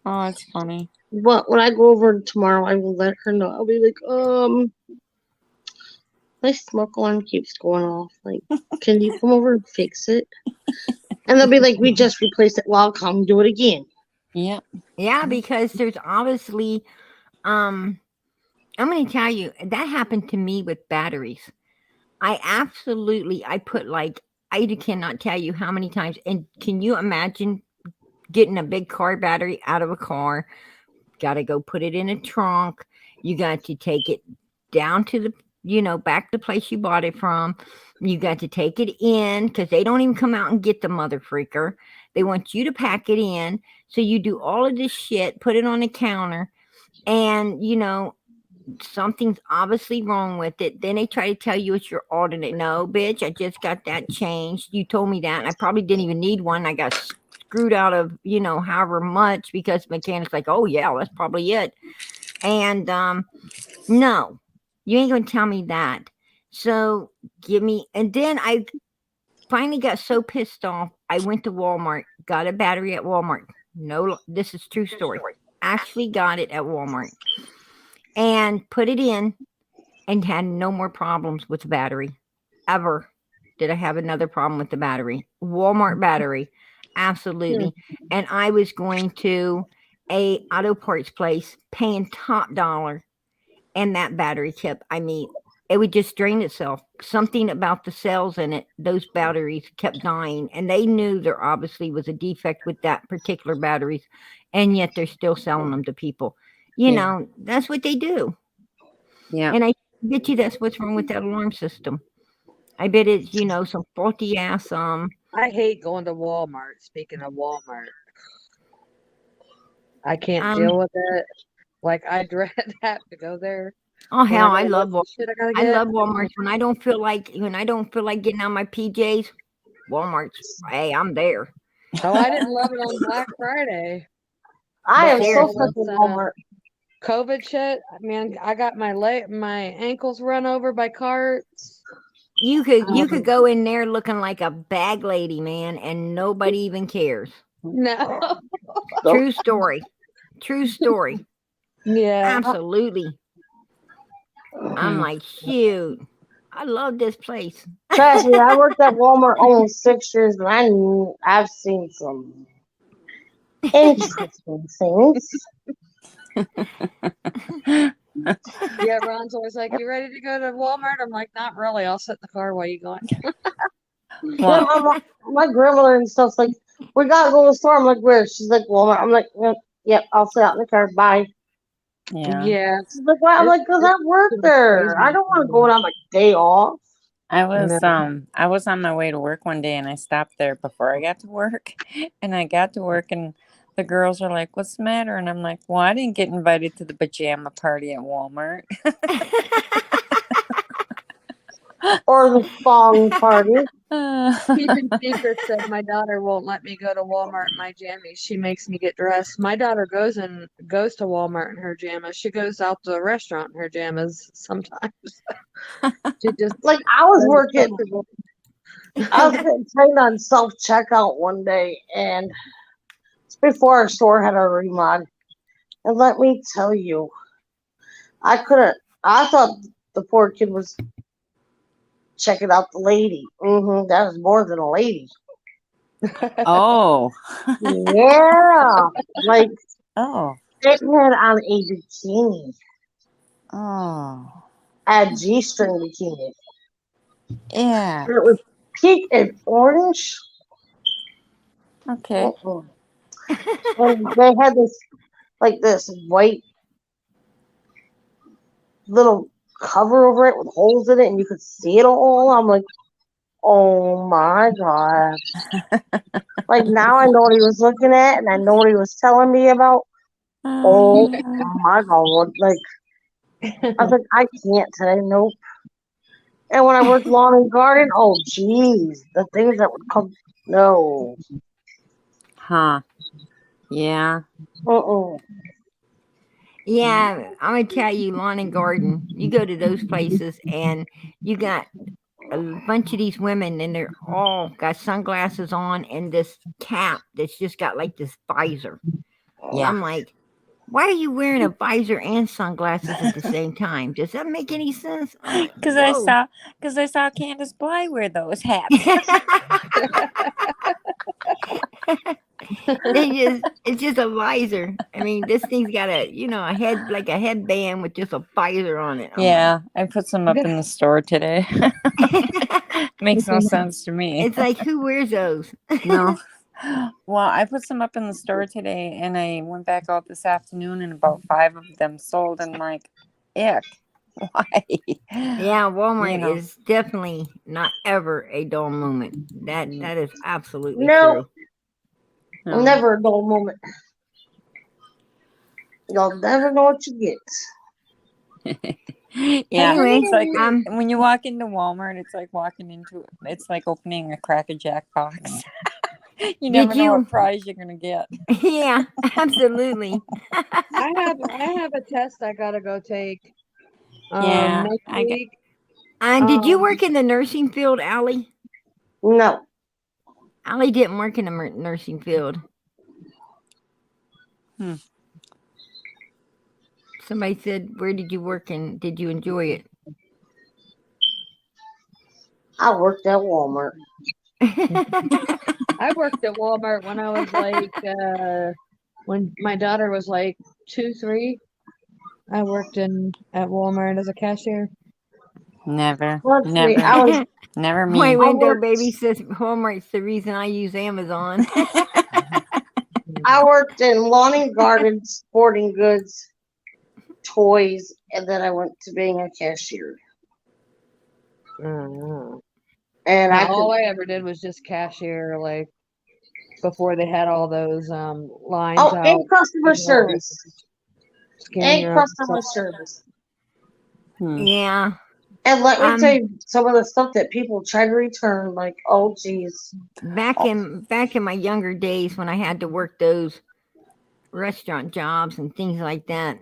Oh, it's funny. but when I go over tomorrow, I will let her know. I'll be like, my smoke alarm keeps going off. Like, can you come over and fix it? And they'll be like, we just replaced it. Well, I'll come do it again. Yeah. Yeah, because there's obviously I'm going to tell you that happened to me with batteries. I put like I cannot tell you how many times. And can you imagine getting a big car battery out of a car? Got to go put it in a trunk. You got to take it down to the back to the place you bought it from. You got to take it in because they don't even come out and get the mother freaker. They want you to pack it in. So you do all of this shit, put it on the counter, and something's obviously wrong with it. Then they try to tell you it's your alternate. No, bitch, I just got that changed. You told me that, and I probably didn't even need one. I got screwed out of, however much, because the mechanic's like, oh yeah, that's probably it. And no, you ain't gonna tell me that. So give me, and then I finally got so pissed off. I went to Walmart, got a battery at Walmart. No, this is true story. Actually got it at Walmart and put it in and had no more problems with the battery. Ever did I have another problem with the battery. Walmart battery. Absolutely. And I was going to a auto parts place paying top dollar, and that battery kept, it would just drain itself. Something about the cells in it, those batteries kept dying, and they knew there obviously was a defect with that particular batteries, and yet they're still selling them to people. That's what they do. Yeah. And I bet you that's what's wrong with that alarm system. I bet it's, some faulty ass I hate going to Walmart. Speaking of Walmart, I can't deal with it. Like, I dread having to go there. Oh when hell, I I got love lots of shit I gotta I get. love Walmart. When I don't feel like getting out my PJs, Walmart's. Hey, I'm there. Oh, I didn't love it on Black Friday. I am But so seriously. sick of Walmart. COVID shit. I mean, I got my ankles run over by carts. You could go in there looking like a bag lady, man, and nobody even cares. No. True story. True story. Yeah. Absolutely. I'm like, shoot. I love this place. Trust me, I worked at Walmart almost 6 years, and I've seen some interesting things. Yeah, Ron's always like, "You ready to go to Walmart?" I'm like, "Not really. I'll sit in the car while you going." Well, My grandmother and stuff's like, we gotta go to the store. I'm like, where? She's like, Walmart. I'm like, yep, I'll sit out in the car. Bye. yeah. Yeah. She's like, why? I'm like, because I work there. I don't want to go on my day off. I was on my way to work one day, and I stopped there before I got to work. And I got to work, and the girls are like, "What's the matter?" And I'm like, "Well, I didn't get invited to the pajama party at Walmart." Or the thong party. Keeping secrets said my daughter won't let me go to Walmart in my jammies. She makes me get dressed. My daughter goes to Walmart in her jammies. She goes out to a restaurant in her jammies sometimes. She just Like, I was working, I was getting trained on self checkout one day, and it's before our store had a remodel. And let me tell you, I thought the poor kid was checking out the lady. That was more than a lady. Oh. Yeah. Like, Oh. it had on a bikini. Oh. A G-string bikini. Yeah. It was pink and orange. Okay. And they had this white little cover over it with holes in it, and you could see it all. I'm like, oh my gosh. Like, now I know what he was looking at, and I know what he was telling me about. Oh my god. Like, I was like, I can't today. Nope. And when I worked lawn and garden, oh geez, the things that would come. No. Huh. Yeah. Yeah, I'm gonna tell you, lawn and garden. You go to those places, and you got a bunch of these women, and they're all got sunglasses on and this cap that's just got like this visor. Yeah. I'm like, why are you wearing a visor and sunglasses at the same time? Does that make any sense? Because I saw Candace Bly wear those hats. It's just a visor. I mean, this thing's got a head, like a headband with just a visor on it. Yeah, I put some up in the store today. Makes no sense to me. It's like, who wears those? No. Well, I put some up in the store today, and I went back out this afternoon, and about 5 of them sold. And like, ick. Why? Yeah, Walmart is definitely not ever a dull moment. That is absolutely true. No. Never a dull moment. You'll never know what you get. Yeah, anyway, it's like when you walk into Walmart, it's like opening a Cracker Jack box. You Did never know you? what prize you're gonna get. Yeah, absolutely. I have a test I gotta go take Yeah, next I get. week. And did you Um, work in the nursing field, Allie? No. Allie didn't work in the nursing field. Hmm. Somebody said, "Where did you work and did you enjoy it?" I worked at Walmart. I worked at Walmart when I was like when my daughter was like 2, 3. I worked at Walmart as a cashier. Never, Let's see. never, never My me. I window worked. baby says Walmart's the reason I use Amazon. I worked in lawn and garden, sporting goods, toys, and then I went to being a cashier. Mm. And I Now, could. all I ever did was just cashier, like before they had all those lines Oh, out. and customer Taking all the service. scanning And your own customer stuff. service. Hmm. Yeah. And let me tell Um. you some of the stuff that people try to return, like, oh, geez. Back in my younger days when I had to work those restaurant jobs and things like that,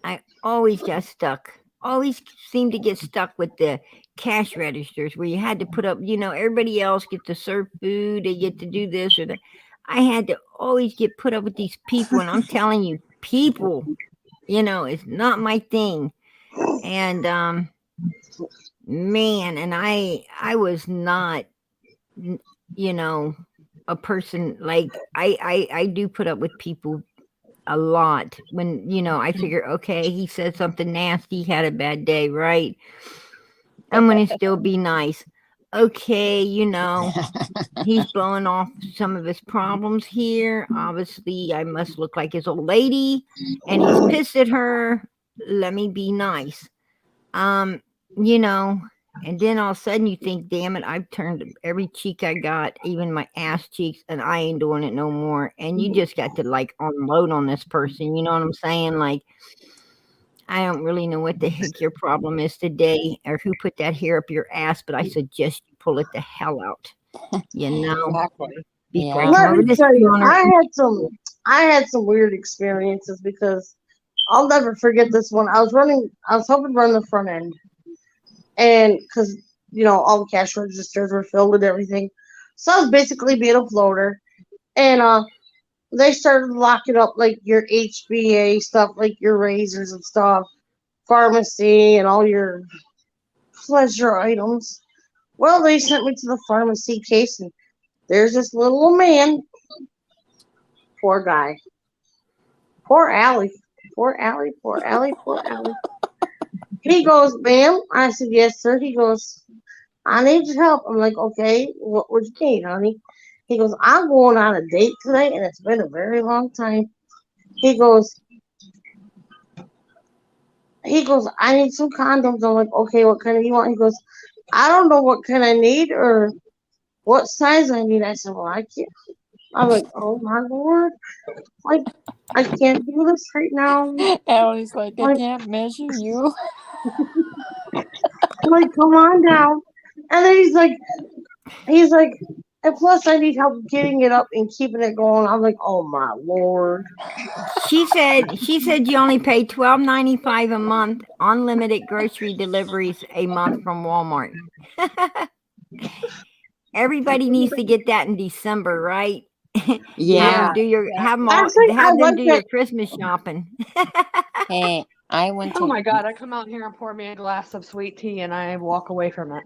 I always got stuck. Always seemed to get stuck with the cash registers where you had to put up, everybody else get to serve food, they get to do this or that. I had to always get put up with these people, and I'm telling you, people, it's not my thing. And man, and I was not, you know, a person like I do put up with people a lot when I figure, okay, he said something nasty, had a bad day, right? I'm gonna still be nice. Okay, he's blowing off some of his problems here. Obviously, I must look like his old lady, and he's pissed at her. Let me be nice. Um, you know, and then all of a sudden you think, damn it, I've turned every cheek I got, even my ass cheeks, and I ain't doing it no more. And you just got to like unload on this person. You know what I'm saying? Like, I don't really know what the heck your problem is today or who put that hair up your ass, but I suggest you pull it the hell out. Exactly. Before I Yeah. come Let over me this tell you, counter. I had some weird experiences because I'll never forget this one. I was hoping to run the front end, and because all the cash registers were filled and everything, so I was basically being a floater, and they started locking up like your HBA stuff, like your razors and stuff, pharmacy, and all your pleasure items. Well, they sent me to the pharmacy case, and there's this little man, poor guy, poor Allie, poor Allie, poor Allie, poor Allie. He goes, ma'am. I said, yes, sir. He goes, I need your help. I'm like, okay, what would you need, honey? He goes, I'm going on a date today, and it's been a very long time. He goes, I need some condoms. I'm like, okay, what kind of you want? He goes, I don't know what kind I need or what size I need. I said, well, I can't. I'm like, oh my lord, like I can't do this right now. Allie's like, I Like, can't measure you. come on down. And then he's like, and plus I need help getting it up and keeping it going. I'm like, oh my lord. She said you only pay $12.95 a month, unlimited grocery deliveries a month from Walmart. Everybody needs to get that in December, right? Yeah. Actually, I Have them like do that. your Christmas shopping. Hey, I went Oh to. my God! I come out here and pour me a glass of sweet tea, and I walk away from it.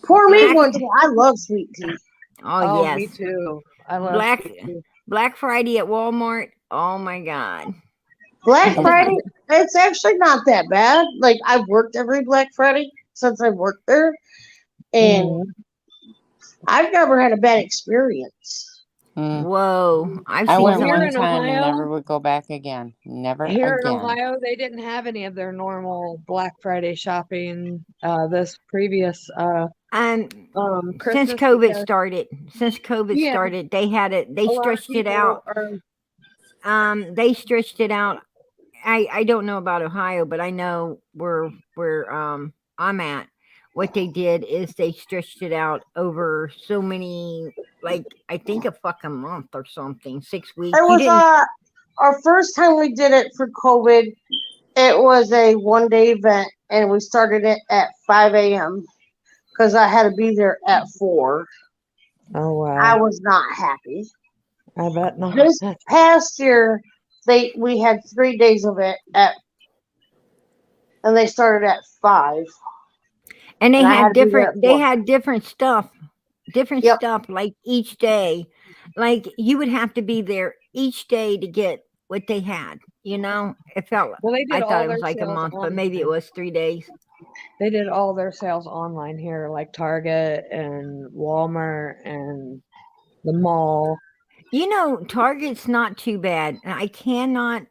Pour me Black one tea. I love sweet tea. Oh Oh, yes. me too. I love Black sweet tea. Black Friday at Walmart. Oh my god. Black And Friday, it's actually not that bad. Like I've worked every Black Friday since I've worked there, and Mhm. I've never had a bad experience. Mm. whoa. I've I seen went some Here one in time and Ohio, never would go back again. Never here in again. Ohio, they didn't have any of their normal Black Friday shopping this previous since Christmas COVID because started. Since COVID yeah, started, they had it they a lot of stretched it people out. are They stretched it out. I don't know about Ohio, but I know where I'm at. what they did is they stretched it out over so many, like I think a fucking month or something, 6 weeks. It You was didn't. our first time we did it for COVID. It was a 1-day event, and we started it at 5 a.m. because I had to be there at 4. Oh I wow. was not happy. I bet not. This past year, we had 3 days of it and they started at 5, And and I had to be there at they 4. had different stuff, Yep. like each day. Like you would have to be there each day to get what they had. You know, it felt. Well, they I did thought all it was their like a sales month, but online. maybe it was 3 days. They did all their sales online here, like Target and Walmart and the mall. You know, Target's not too bad. And I cannot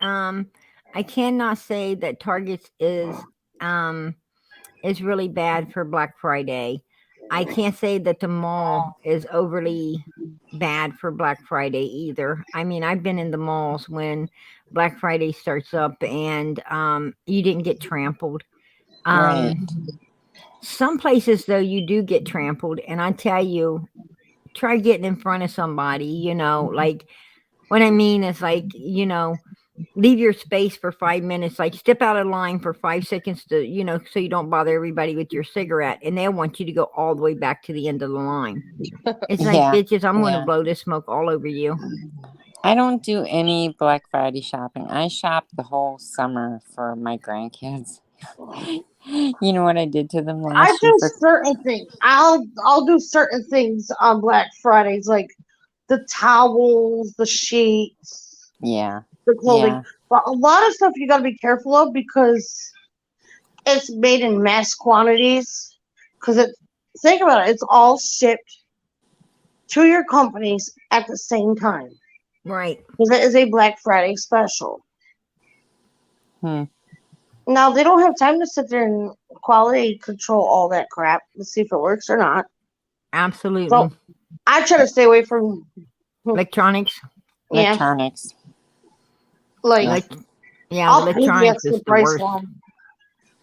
say that Target's is really bad for Black Friday. I can't say that the mall is overly bad for Black Friday either. I mean, I've been in the malls when Black Friday starts up and you didn't get trampled. Right. Some places though you do get trampled, and I tell you, try getting in front of somebody, you know, like what I mean is like, you know, leave your space for 5 minutes, like step out of line for 5 seconds to, you know, so you don't bother everybody with your cigarette, and they'll want you to go all the way back to the end of the line. It's like, Yeah. bitches, I'm going to Yeah. blow this smoke all over you. I don't do any Black Friday shopping. I shop the whole summer for my grandkids. You know what I did to them I last year do for certain things. I'll do certain things on Black Fridays, like the towels, the sheets, yeah. the clothing. Yeah. But a lot of stuff you got to be careful of because it's made in mass quantities. Think about it, it's all shipped to your companies at the same time. Right. Because it is a Black Friday special. Hmm. Now they don't have time to sit there and quality control all that crap to see if it works or not. Absolutely. So I try to stay away from Electronics. yeah, Electronics. like Yeah. Yeah, I'll the pay the electronics extra is the price worst. for them.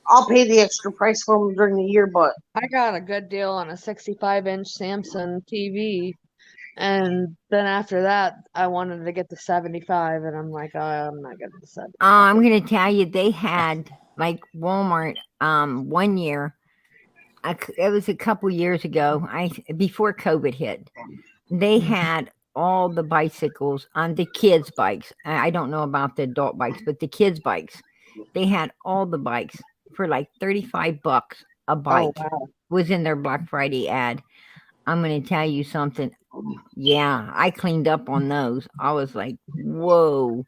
I'll pay the extra price for them during the year, but I got a good deal on a 65-inch Samsung TV, and then after that, I wanted to get the 75, and I'm like, oh, I'm not getting the 75. I'm going to tell you, they had like Walmart 1 year. It was a couple years ago. Before COVID hit, they had all the bicycles on the kids' bikes. I don't know about the adult bikes, but the kids' bikes, they had all the bikes for like $35 a Oh bike. wow. Was in their Black Friday ad. I'm going to tell you something. Yeah, I cleaned up on those. I was like, whoa.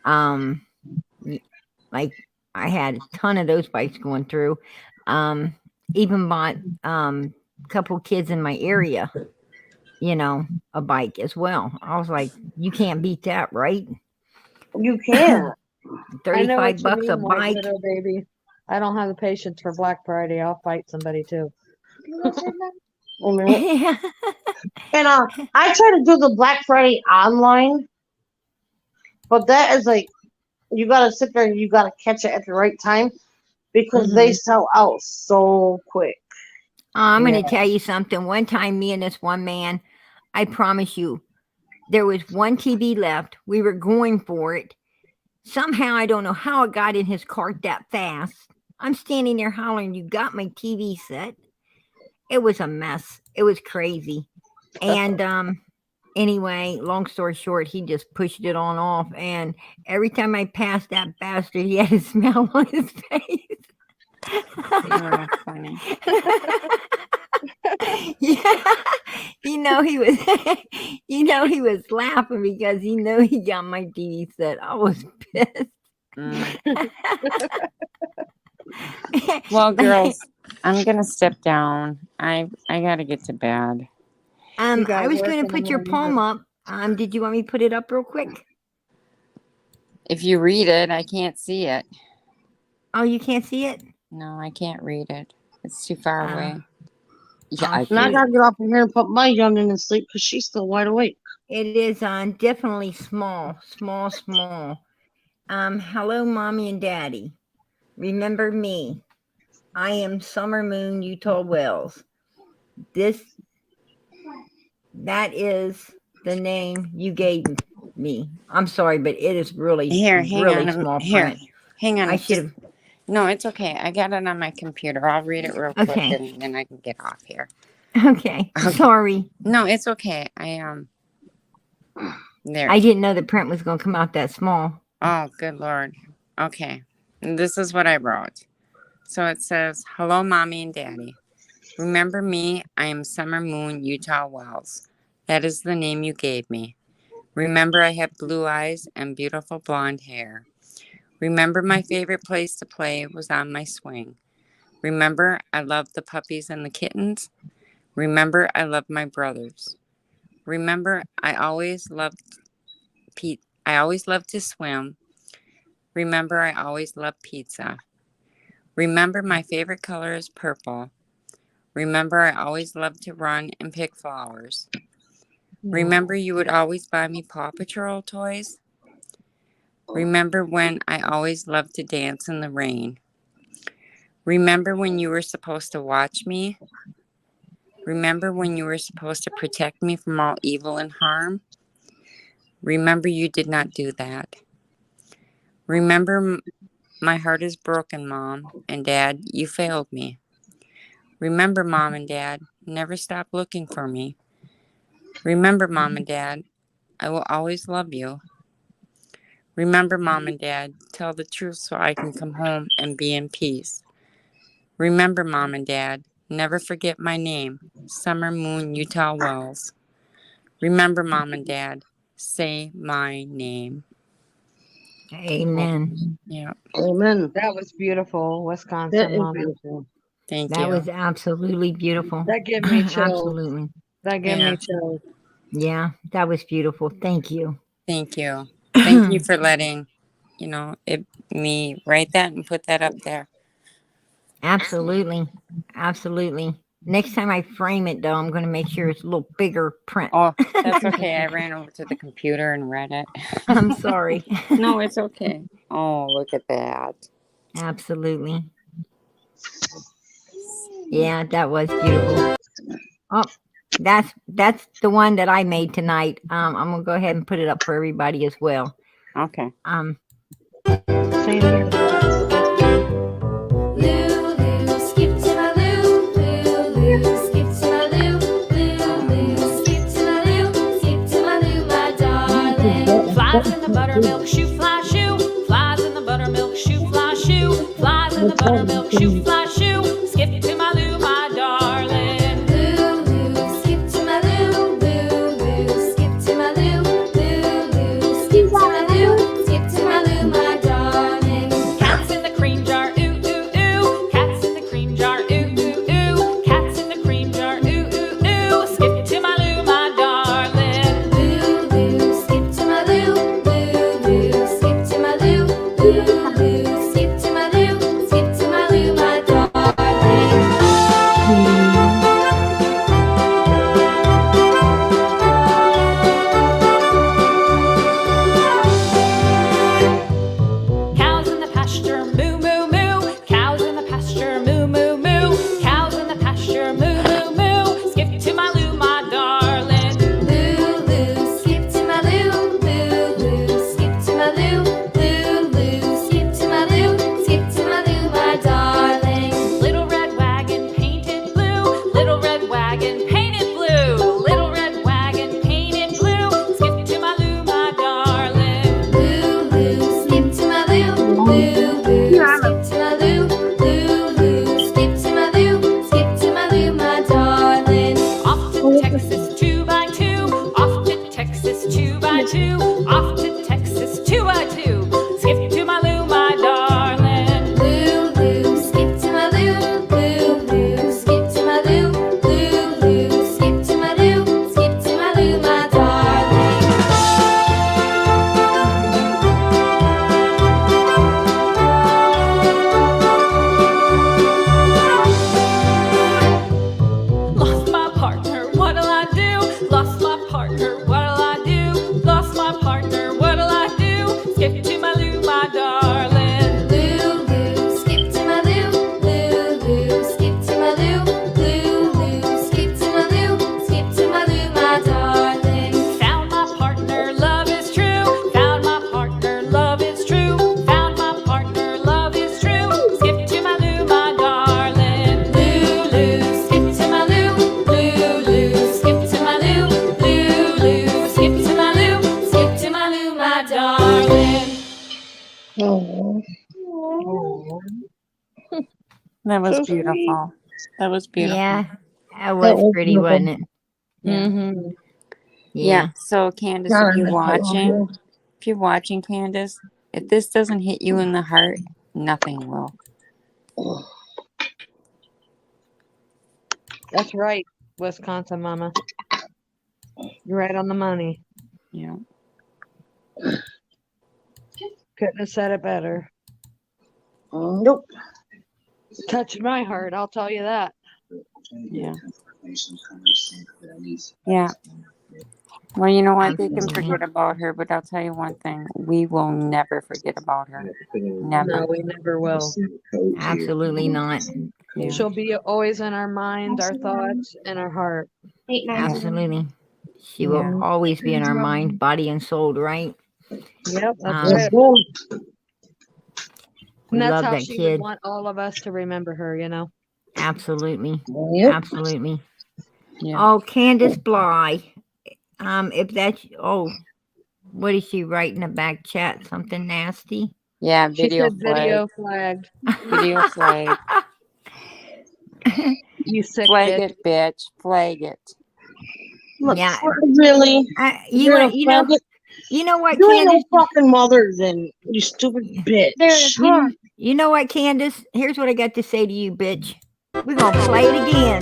Um, like I had a ton of those bikes going through. Even bought a couple kids in my area, you know, a bike as well. I was like, you can't beat that, right? you can't. I know what 35 you bucks a mean, White bike. Widow baby. I don't have the patience for Black Friday. I'll fight somebody too. Wait a minute. Yeah. And I try to do the Black Friday online, but that is like you gotta sit there and you gotta catch it at the right time because they sell out so quick. I'm going Yeah. to tell you something. One time, me and this one man, I promise you, there was one TV left. We were going for it. Somehow, I don't know how it got in his cart that fast. I'm standing there hollering, "You got my TV set?" It was a mess. It was crazy. And anyway, long story short, he just pushed it on off. And every time I passed that bastard, he had a smile on his face. Oh, funny. Yeah, he was, he was laughing because he knew he got my TV set. I was pissed. Mm. Well, girls, I'm gonna step down. I gotta get to bed. You got I was work going in to the put your morning. palm up. Did you want me to put it up real quick? If you read it, I can't see it. Oh, you can't see it? No, I can't read it. It's too far away. Yeah, oh, I And I can. gotta get off of here and put my youngin' to sleep because she's still wide awake. It is definitely small. Hello, mommy and daddy. Remember me. I am Summer Moon, Utah Wells. That is the name you gave me. I'm sorry, but it is really, Here, hang really on. small Here, print. hang on. I should have. No, it's okay. I got it on my computer. I'll read it real quick Okay. and then I can get off here. Okay. Sorry. No, it's okay. There. I didn't know the print was going to come out that small. Oh, good Lord. Okay. This is what I wrote. So it says, "Hello, Mommy and Daddy. Remember me? I am Summer Moon, Utah Wells. That is the name you gave me. Remember I have blue eyes and beautiful blonde hair. Remember my favorite place to play was on my swing. Remember I loved the puppies and the kittens. Remember I loved my brothers. Remember I always loved to swim. Remember I always loved pizza. Remember my favorite color is purple. Remember I always loved to run and pick flowers. Remember you would always buy me Paw Patrol toys. Remember when I always loved to dance in the rain. Remember when you were supposed to watch me. Remember when you were supposed to protect me from all evil and harm. Remember you did not do that. Remember my heart is broken, Mom and Dad, you failed me. Remember, Mom and Dad, never stop looking for me. Remember, Mom and Dad, I will always love you. Remember, Mom and Dad, tell the truth so I can come home and be in peace. Remember, Mom and Dad, never forget my name, Summer Moon, Utah Wells. Remember, Mom and Dad, say my name." Amen. Yeah. Amen. That was beautiful, That Wisconsin is mom. beautiful. Thank That you. was absolutely beautiful. That gave me chills. Absolutely. That gave Yeah. me chills. Yeah, that was beautiful. Thank you. Thank you. Thank you for letting, me write that and put that up there. Absolutely. Absolutely. Next time I frame it, though, I'm going to make sure it's a little bigger print. Oh, that's okay. I ran over to the computer and read it. I'm sorry. No, it's okay. Oh, look at that. Absolutely. Yeah, that was beautiful. Oh, that's the one that I made tonight. I'm gonna go ahead and put it up for everybody as well. Okay. Same here. Lulu, skip to my Lou. Lulu, skip to my Lou. Lulu, skip to my Lou. Skip to my Lou, my darling. Flies in the buttermilk shoe, fly shoe. Flies in the buttermilk shoe, fly shoe. Flies in the buttermilk shoe, fly shoe. Skip to my Lou, my darling. Lulu, skip to my Lou. Lulu, skip to my Lou. Lulu, skip to my Lou. Skip to my Lou, my darling. Cats in the cream jar, ooh ooh ooh. Cats in the cream jar, ooh ooh ooh. Cats in the cream jar, ooh ooh ooh. Skip to my Lou, my darling. Lulu, skip to my Lou. Lulu, skip to my darling. Oh. That was So sweet. beautiful. That was beautiful. Yeah, that That was was pretty, beautiful. wasn't it? Yeah. Mm-hmm. Yeah. So Candace, Yeah, if you're I love watching, you. Candace, if this doesn't hit you in the heart, nothing will. That's right, Wisconsin mama. You're right on the money. Yeah. Couldn't have said it better. Nope. Touched my heart, I'll tell you that. Yeah. Yeah. Well, you know what? They can Absolutely. forget about her, but I'll tell you one thing: we will never forget about her. Never. No, we never will. Absolutely not. Yeah. She'll be always in our mind, our thoughts, and our heart. Absolutely. She Yeah. will always be in our mind, body, and soul, right? Yep, that's Um, Yes, right. ma'am. We And that's love how that she kid. would want all of us to remember her, you know. Absolutely. Yep. Absolutely. Yeah. Oh, Candace Bly. If that's what is she writing in the back chat? Something nasty? Yeah. She Video said flag. video flagged. Video flag. You sick Flag bitch. it, bitch. Flag it. Look, Yeah. really? You You're know, gonna you know, flag it? you know what, You ain't no Candace? fucking mother, then, you stupid bitch. You know what, Candace? Here's what I got to say to you, bitch. We're gonna play it again.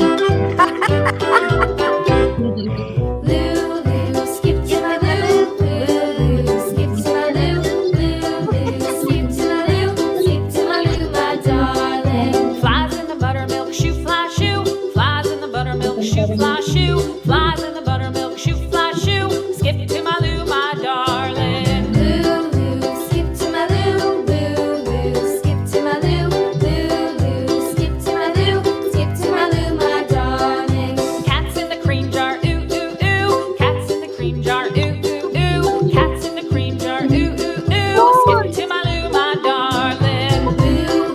Lulu, skip to my loo. Lulu, skip to my loo. Lulu, skip to my loo. Skip to my loo, my darling. Flies in the buttermilk shoe fly shoe. Flies in the buttermilk shoe fly shoe. Flies in the buttermilk shoe fly shoe. Skip to my loo, my darling. Lulu, skip to my loo. Lulu, skip to my loo. Lulu, skip to my loo. Skip to my loo, my darling. Cats in the cream jar, ooh ooh ooh. Cats in the cream jar, ooh ooh ooh. Cats in the cream jar, ooh ooh ooh. Skip to my loo, my darling.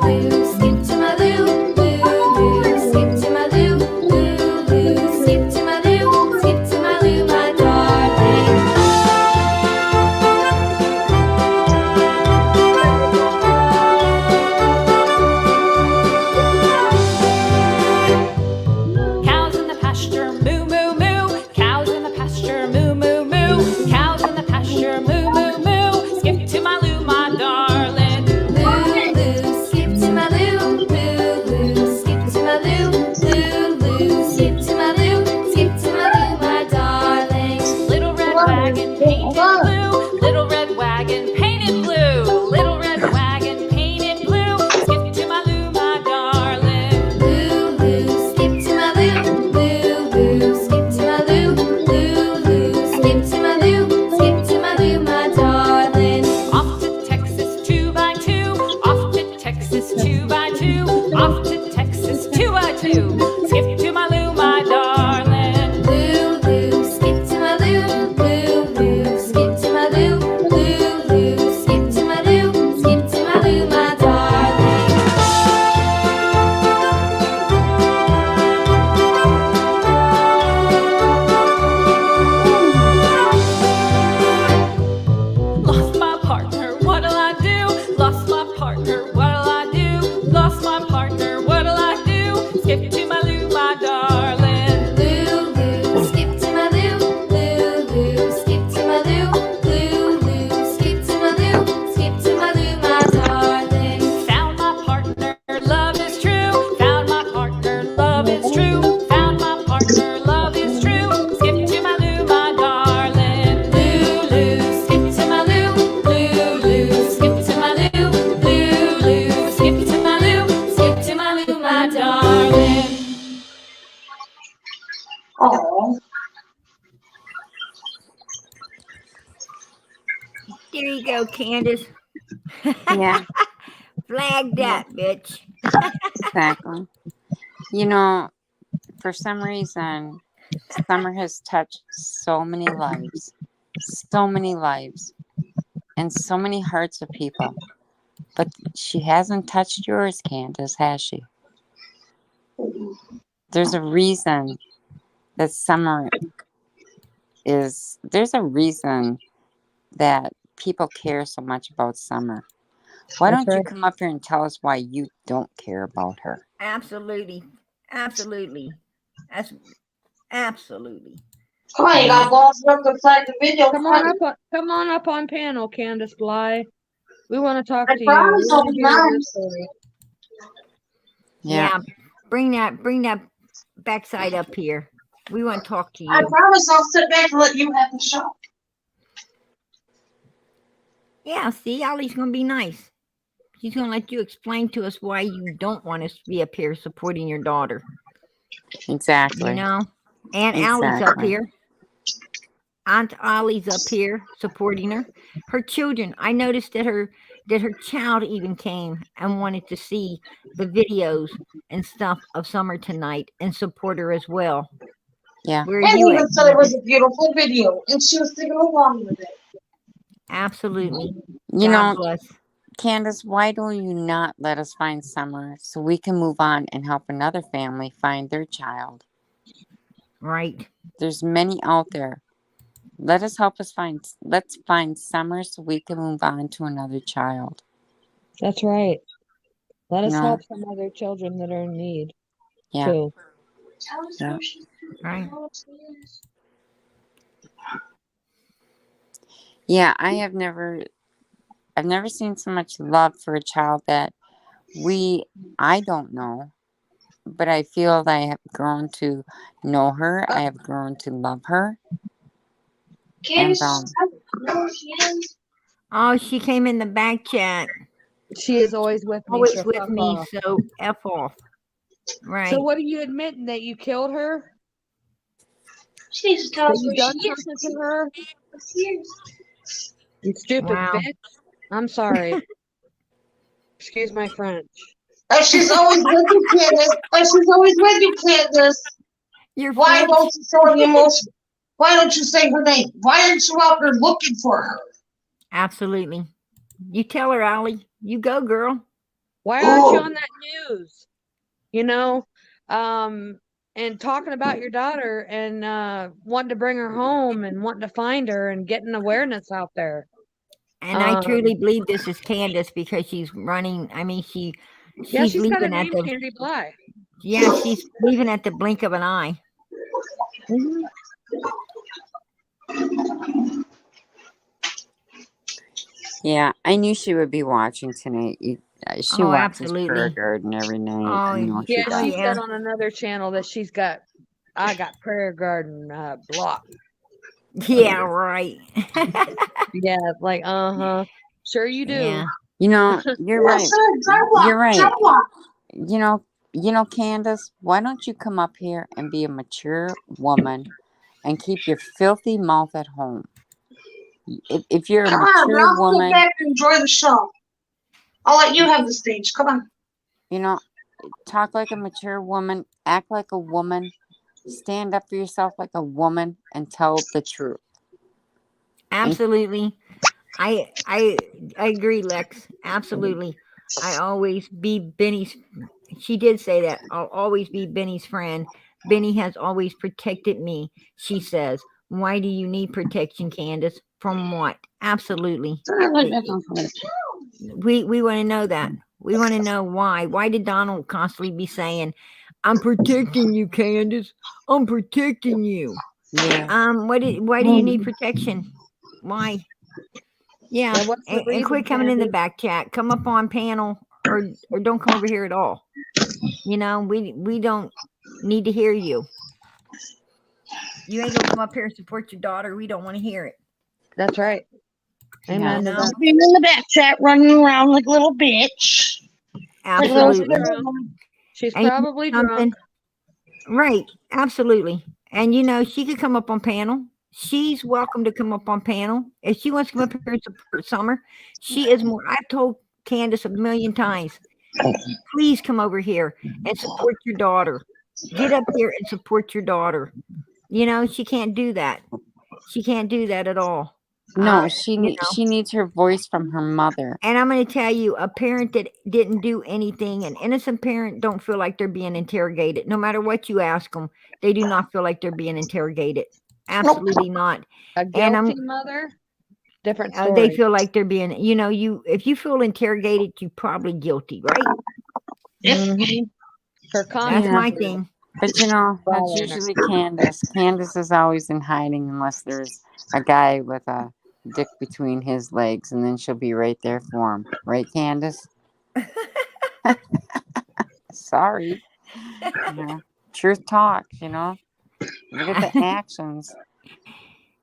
Lulu, skip to my loo. Lulu, skip to my loo. Lulu, skip to my loo. Skip to my loo, my darling. Cows in the pasture, moo moo moo. Cows in the pasture, moo moo moo. Cows in the pasture, moo moo moo. Skip to my loo, my darling. Lulu, skip to my loo. Lulu, skip to my loo. Lulu, skip to my loo. Skip to my loo, my darling. Little red wagon painted blue. Little red wagon painted blue. Little red wagon painted blue. Skip to my loo, my darling. Lulu, skip to my loo. Lulu, skip to my loo. Lulu, skip to my loo. Skip to my loo, my darling. Off to Texas 2x2. Off to Texas 2x2. Off to Texas 2x2. Skip to my loo, my darling. Lulu, skip to my loo. Lulu, skip to my loo. Lulu, skip to my loo. Skip to my loo, my darling. Lost my partner, what'll I do? Lost my partner, what'll I do? Lost my partner, what'll I do? Skip to my loo, my darling. Lulu, skip to my loo. Lulu, skip to my loo. Lulu, skip to my loo. Skip to my loo, my darling. Found my partner, love is true. Found my partner, love is true. Found my partner, love is true. Skip to my loo, my darling. Lulu, skip to my loo. Lulu, skip to my loo. Lulu, skip to my loo. Skip to my loo, my darling. Oh, There you go, Candace. Yeah. Flag that, bitch. Exactly. You know, for some reason, Summer has touched so many lives, and so many hearts of people. But she hasn't touched yours, Candace, has she? There's a reason that Summer there's a reason that people care so much about Summer. Why That's don't you right. come up here and tell us why you don't care about her? Absolutely. Absolutely. That's absolutely. Come on, you You got know? balls enough to flag the video. Come on up on panel, Candace Bly. We want to talk I to you. We promise I'll want to be hear your nice. story. Yeah. Yeah. Bring that backside up here. We want to talk to I you. promise I'll sit back and let you have the show. Yeah, see, Ollie's gonna be nice. She's gonna let you explain to us why you don't want us to be up here supporting your daughter. Exactly. You know? Aunt Allie's up Exactly. here. Aunt Ollie's up here supporting her. Her children. I noticed that her child even came and wanted to see the videos and stuff of Summer tonight and support her as well. Yeah. Where are And you at? even said it was a beautiful video, and she was singing along with it. Absolutely. You God know, bless. Candace, why don't you not let us find Summer so we can move on and help another family find their child? Right. There's many out there. Let's find Summer so we can move on to another child. That's right. Let You us know? help some other children that are in need Yeah. too. Yeah. Right. Yeah, I've never seen so much love for a child that I don't know, but I feel that I have grown to know her. I have grown to love her. And Oh, she came in the back chat. She is always with me. Always So with fuck me, off. so F off. Right. So what are you admitting, that you killed her? She needs to tell That us you where done she is. something to her? You stupid Wow. bitch. I'm sorry. Excuse my French. And she's always with you, Candace. And she's always with you, Candace. You're Why French. don't you show any emotion? Why don't you say her name? Why aren't you out there looking for her? Absolutely. You tell her, Allie. You go, girl. Why aren't you Oh. on that news? You know, and talking about your daughter and wanting to bring her home and wanting to find her and getting awareness out there. And I truly believe this is Candace because she's running. I mean, she's Yeah, she's got a leaving at name, the Candy Bly. she's leaving at the blink of an eye. Mhm. yeah, I knew she would be watching tonight. She Oh, watches Prayer absolutely. Garden every night. Oh, I know she Yeah, does. she yeah. said on another channel that I got Prayer Garden blocked. Yeah, right. Yeah, like sure you do. Yeah. You know, you're right. You're right. You know, Candace, why don't you come up here and be a mature woman and keep your filthy mouth at home? If you're a Come on, mature I'll sit woman, back and enjoy the show. I'll let you have the stage. Come on. you know, talk like a mature woman, act like a woman, stand up for yourself like a woman, and tell the truth. Absolutely. I agree, Lex. Absolutely. I always be Benny's. She did say that. I'll always be Benny's friend. Benny has always protected me. She says, "Why do you need protection, Candace? From what?" Absolutely. We want to know that. We want to know why. Why did Donald constantly be saying, "I'm protecting you, Candace. I'm protecting you." Yeah. Why do you need protection? Why? Yeah, Yeah, what's the and reason, quit coming in the Candy? back chat. Come up on panel, or don't come over here at all. You know, we don't need to hear you. You ain't gonna come up here and support your daughter. We don't want to hear it. That's right. Amen You to know? that. Being in the back chat, running around like a little bitch. Like a little Absolutely. She's And you know probably something? drunk. Right. Absolutely. And you know, she could come up on panel. She's welcome to come up on panel. If she wants to come up here and support Summer, she is more. I've told Candace a million times, please come over here and support your daughter. Get up here and support your daughter. You know, she can't do that. She can't do that at all. No, You know, she needs her voice from her mother. and I'm going to tell you, a parent that didn't do anything, an innocent parent, don't feel like they're being interrogated. No matter what you ask them, they do not feel like they're being interrogated. Absolutely not. A And guilty mother? Different They story. feel like they're being, if you feel interrogated, you're probably guilty, right? Mhm. For That's Yeah. my content. thing. But that's Following her. usually Candace. Candace is always in hiding unless there's a guy with a dick between his legs, and then she'll be right there for him. Right, Candace? Sorry. Truth talks, Look at the actions.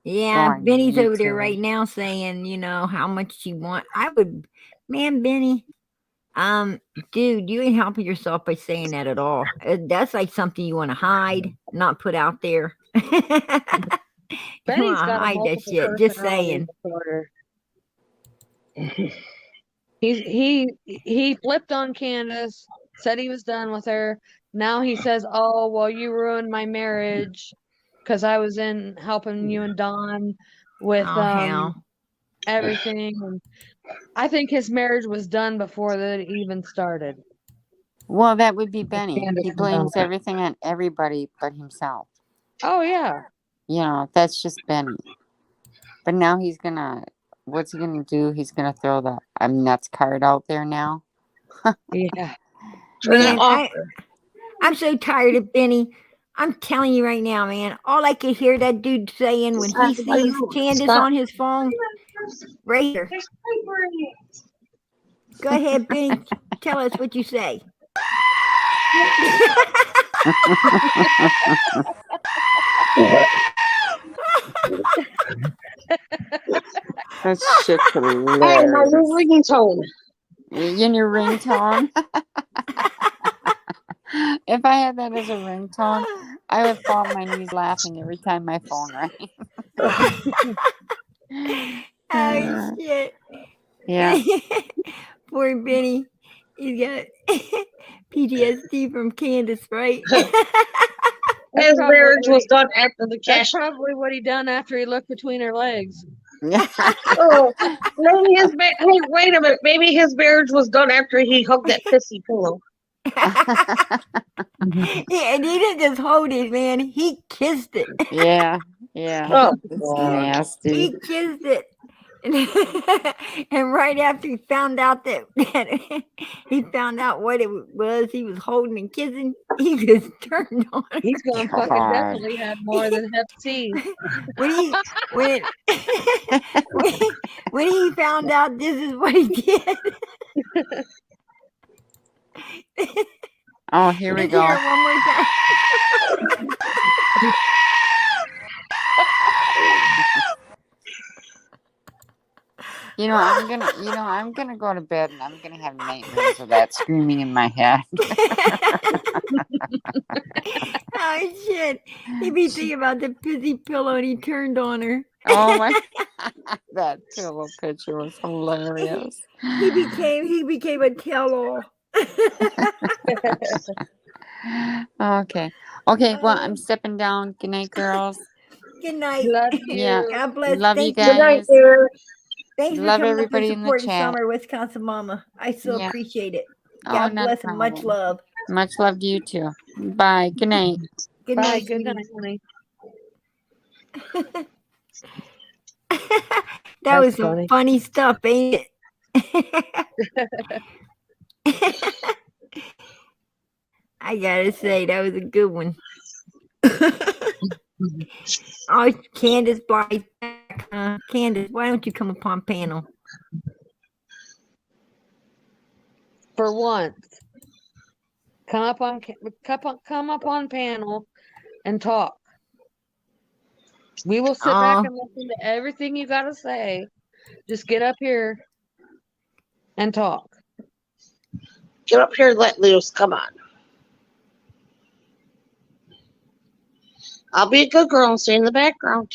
Yeah, Going Benny's over there YouTube. right now saying, how much you want. Man, Benny, dude, you ain't helping yourself by saying that at all. That's like something you want to hide, not put out there. You Benny's want to got a hide that multiple shit. Just personality saying. disorder. He flipped on Candace, said he was done with her. Now he says, "Oh, well, you ruined my marriage because I was in helping you and Don with Oh, hell. everything." And I think his marriage was done before that even started. Well, that would be Benny. Candace He and blames Don. everything on everybody but himself. Oh yeah. That's just Benny. But now what's he gonna do? He's gonna throw the I'm nuts card out there now. Yeah. Man, I'm so tired of Benny. I'm telling you right now, man. All I could hear that dude saying when he sees Candace on his phone, right here. Go ahead, Benny. Tell us what you say. That shit's Hey, my hilarious. new ringtone. In your ringtone. If I had that as a ringtone, I would fall on my knees laughing every time my phone rang. Oh, shit. Yeah. Poor Benny. He's got PTSD from Candace, right? His marriage was done after the That's cash. probably what he done after he looked between her legs. Oh, maybe hey, wait a minute. Maybe his marriage was done after he hugged that pissy pillow. Yeah, and he didn't just hold it, man. He kissed it. Yeah. Oh, It's God. nasty. He kissed it. And right after he found out that he found out what it was he was holding and kissing, he just turned on her. He's gonna fucking God. definitely have more than Hep C. when he found out this is what he did. Oh, here we Let's go. hear it one more time. I'm gonna go to bed and I'm gonna have nightmares of that screaming in my head. Oh shit! He be thinking about the pissy pillow and he turned on her. Oh my! That pillow picture was hilarious. He became a tell-all. Okay. Well, I'm stepping down. Good night, girls. Good night. Love Yeah. you. God bless. Love you Thank Good night, guys. dear. Thanks for Love coming up everybody and in the supporting chat. Summer, Wisconsin Mama. I so Yeah. appreciate it. Oh, God not a bless and much problem. love. Much love to you too. Bye. Good night. Good Bye. night. Good sweetie. night, honey. That That's was some funny. funny stuff, ain't it? I gotta say, that was a good one. Oh, Candace Blythe. Candace, why don't you come upon panel? For once, come up on panel and talk. We will sit back and listen to everything you gotta say. Just get up here and talk. Get up here and let loose. Come on. I'll be a good girl and stay in the background.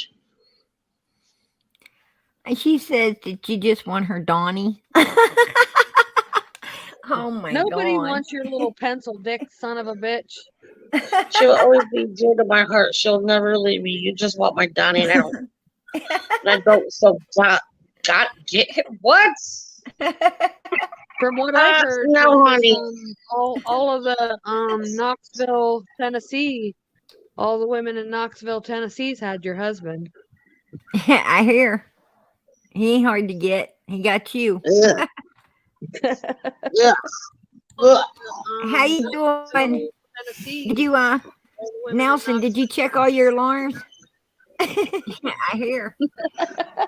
And she says that you just want her Donnie. Oh my Nobody God. wants your little pencil dick son of a bitch. She'll always be dear to my heart. She'll never leave me. You just want my Donnie, and I don't. So God, get him. What? From what I've heard, No, honey. all of the Knoxville, Tennessee, all the women in Knoxville, Tennessee's had your husband. I hear. He ain't hard to get. He got you. Yeah. Yeah. Ugh. How you doing? Did you Nelson, did you check all your alarms? I hear.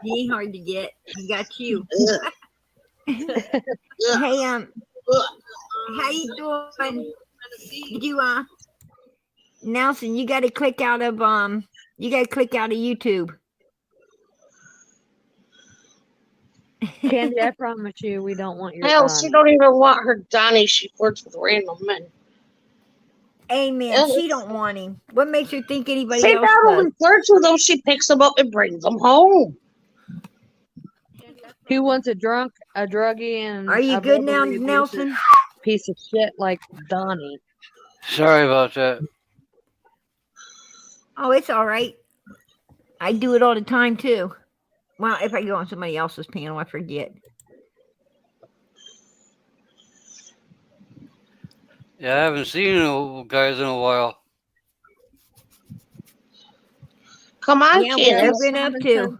He ain't hard to get. He got you. Yeah. Yeah. Hey, Ugh. how you doing? Did you Nelson, you gotta click out of YouTube. Candy, I promise you, we don't want your Hell, she Donnie. don't even want her Donnie. She flirts with random men. Amen. Yeah. She don't want him. What makes her think anybody She else not does? only flirts with them, she picks them up and brings them home. Who wants a drunk, a druggie, and Are you a good now, verbally abusive Nelson? piece of shit like Donnie? Sorry about that. Oh, it's all right. I do it all the time too. Well, if I go on somebody else's panel, I forget. Yeah, I haven't seen you guys in a while. Come on, Yeah, what kids. have been up to?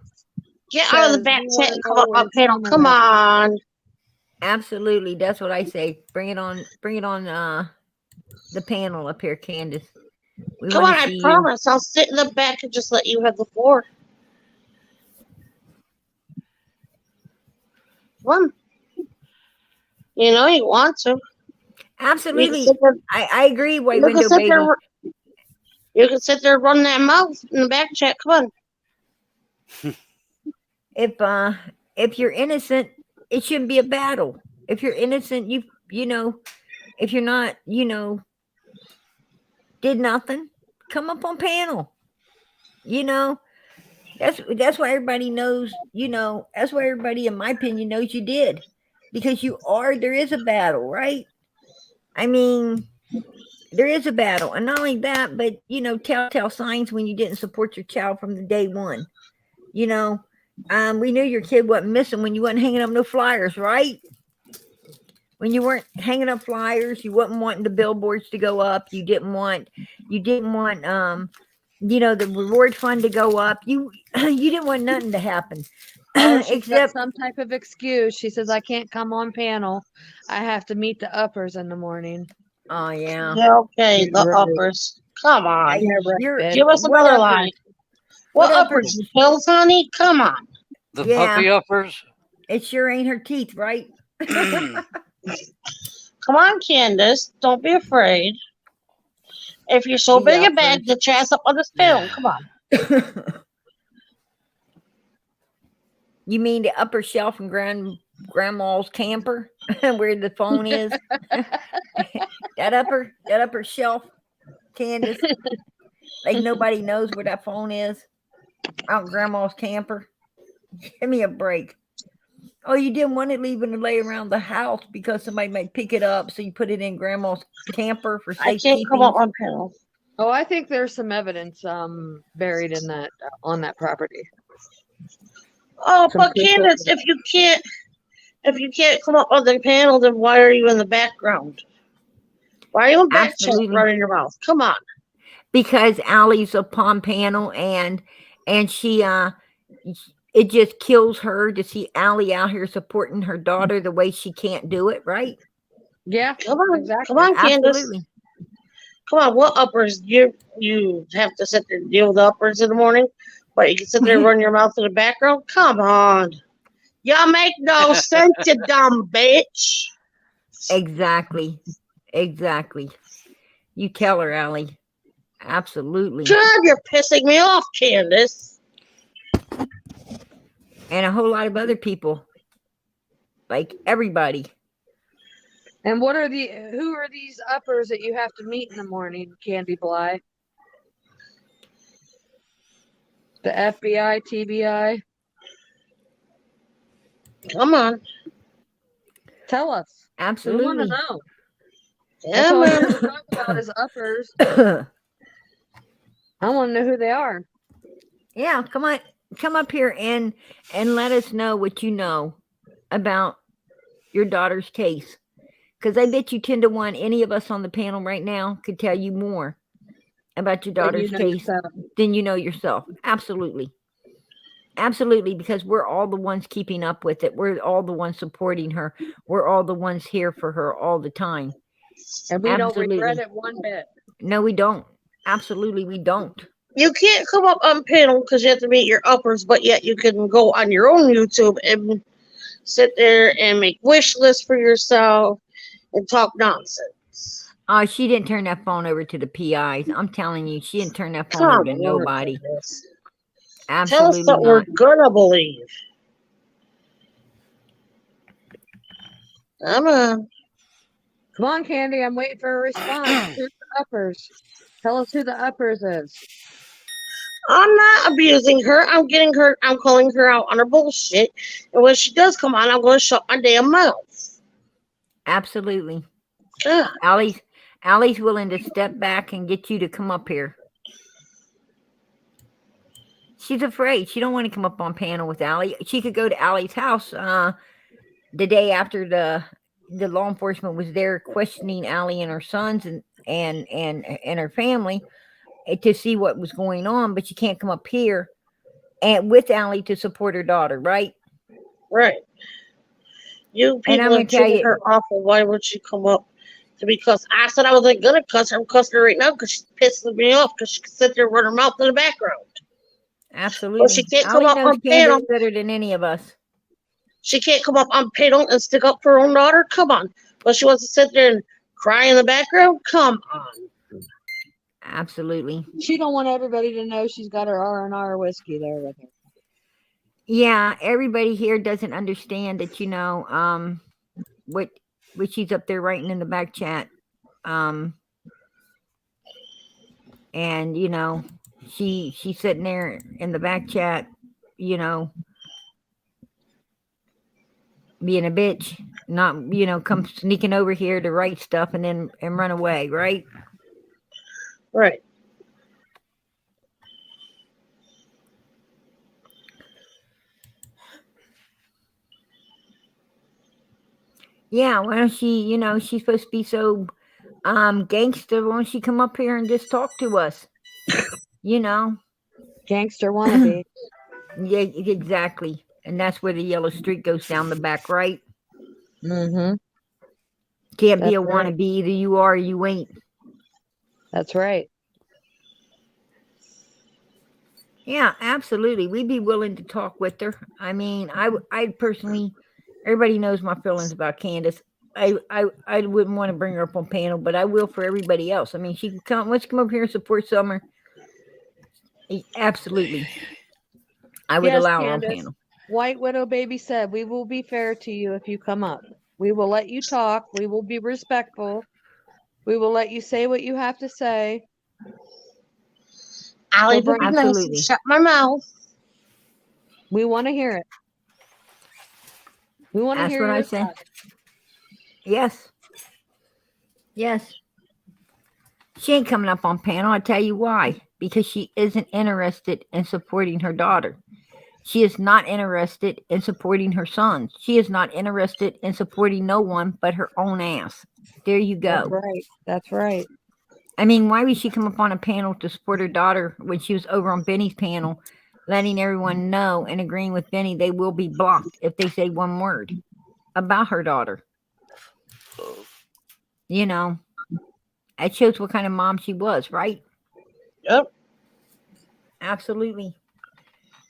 Get out of the Says back we tent wanna and come know up my where panel. Summer Come is. on. Absolutely, that's what I say. Bring it on. Bring it on. The panel up here, Candace. We Come want on, to I see you. promise. I'll sit in the back and just let you have the floor. Come on. You know you want to. You can Absolutely, sit there, I agree. White you can window sit baby. there, you can sit there running that mouth in the back chat. Come on. If you're innocent, it shouldn't be a battle. If you're innocent, you know, if you're not, did nothing, come up on panel. That's why everybody knows. That's why everybody, in my opinion, knows you did, because there is a battle, right? I mean, there is a battle, and not only that, but telltale signs when you didn't support your child from the day one. We knew your kid wasn't missing when you wasn't hanging up no flyers, right? When you weren't hanging up flyers, you wasn't wanting the billboards to go up. You didn't want the reward fund to go up. You didn't want nothing to happen. Oh, she's got Except, some type of excuse. She says, I can't come on panel. I have to meet the uppers in the morning. oh yeah, Yeah, okay, the Right. uppers. Come on. Yeah, right, you're bitch. Give us what another uppers? line. What What uppers? uppers? Pills, honey? Come on. The Yeah. puppy uppers. It sure ain't her teeth, right? Come on, Candace. Don't be afraid. If you're so The big and bad, uppers. get your ass up on this panel. Come on. You mean the upper shelf in grandma's camper where the phone is? that upper shelf, Candace. Like nobody knows where that phone is. Out in grandma's camper. Give me a break. Oh, you didn't want it leaving to lay around the house because somebody might pick it up, so you put it in grandma's camper for I can't come safekeeping. up on panel. Oh, I think there's some evidence buried in that on that property. Oh, Some but good Candace, if you can't come up on the panel, then why are you in the background? Why are you in back chat Absolutely. running your mouth? Come on. Because Allie's upon panel and she it just kills her to see Allie out here supporting her daughter the way she can't do it, right? Yeah, Come on. exactly. Come on, Candace. Absolutely. Come on, what uppers? You have to sit there and deal with the uppers in the morning, but you can sit there and run your mouth in the background? Come on. Y'all make no sense, you dumb bitch. Exactly. You tell her, Allie. Absolutely. God, you're pissing me off, Candace. And a whole lot of other people. Like everybody. And who are these uppers that you have to meet in the morning, Candy Bly? The FBI, TBI? Come on. Tell us. We want Absolutely. to know. Yeah, That's all I man. want to talk about is uppers. I want to know who they are. Yeah, come up here and let us know what you know about your daughter's case. Because I bet you 10 to 1, any of us on the panel right now could tell you more about your daughter's case than you know yourself. Absolutely. Absolutely, because we're all the ones keeping up with it. We're all the ones supporting her. We're all the ones here for her all the time. And we don't regret Absolutely. it one bit. No, we don't. Absolutely, we don't. You can't come up on panel because you have to meet your uppers, but yet you can go on your own YouTube and sit there and make wish lists for yourself and talk nonsense. She didn't turn that phone over to the PIs. I'm telling you, she didn't turn that phone Come over to on, nobody. goodness. Tell us Absolutely something we're not. gonna believe. Come on. Come on, Candy. I'm waiting for a response. Who's the uppers? Tell us who the uppers is. I'm not abusing her. I'm getting her. I'm calling her out on her bullshit. And when she does come on, I'm going to shut my damn mouth. Absolutely. God. Allie's willing to step back and get you to come up here. She's afraid. She don't want to come up on panel with Allie. She could go to Allie's house the day after the law enforcement was there questioning Allie and her sons and her family to see what was going on, but she can't come up here and with Allie to support her daughter, right? Right. You And I'm people gonna have tell treated you, her awful. Why would she come up to be cussed? I said I wasn't going to cuss her. I'm cussing her right now because she's pissing me off because she can sit there and run her mouth in the background. absolutely. But she can't come Allie up knows on panel. Candace better than any of us. She can't come up on panel and stick up for her own daughter. Come on. But she wants to sit there and cry in the background. Come on. Absolutely. She don't want everybody to know she's got her R&R whiskey there with her. Yeah, everybody here doesn't understand that, what she's up there writing in the back chat. And she's sitting there in the back chat, being a bitch, not, come sneaking over here to write stuff and run away, right? Right. Yeah, why don't she, she's supposed to be so gangster. Why don't she come up here and just talk to us? Gangster wannabe. Yeah, exactly. And that's where the yellow streak goes down the back, right? Mm-hmm. Can't be That's a right. wannabe. Either you are or you ain't. That's right. Yeah, absolutely. We'd be willing to talk with her. I mean, I personally, everybody knows my feelings about Candace. I wouldn't want to bring her up on panel, but I will for everybody else. I mean, she can come. Let's come up here and support Summer. Absolutely, I would Yes, allow her on Candace. panel. White Widow Baby said, we will be fair to you if you come up. We will let you talk. We will be respectful. We will let you say what you have to say. Allie We'll would be bring- nice and Absolutely. shut my mouth. We want to hear it. We want to That's hear what I your say. side. Yes. Yes. She ain't coming up on panel. I'll tell you why. Because she isn't interested in supporting her daughter. She is not interested in supporting her sons. She is not interested in supporting no one but her own ass. There you That's go. right. That's right. I mean, why would she come up on a panel to support her daughter when she was over on Benny's panel, letting everyone know and agreeing with Benny they will be blocked if they say one word about her daughter? That shows what kind of mom she was, right? Yep. Absolutely.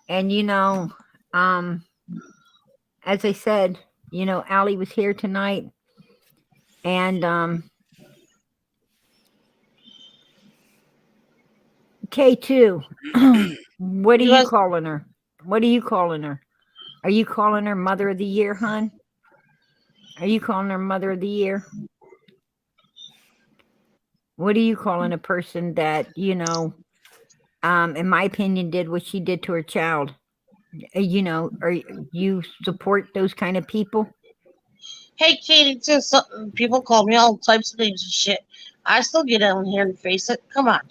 And as I said, Allie was here tonight, and K2, what are You you guys- calling her? What are you calling her? Are you calling her Mother of the Year, hon? Are you calling her Mother of the Year? What are you calling a person that, in my opinion, did what she did to her child? Or you support those kind of people? Hey, Katie, too. Something people call me all types of names and shit. I still get down here and face it. Come on.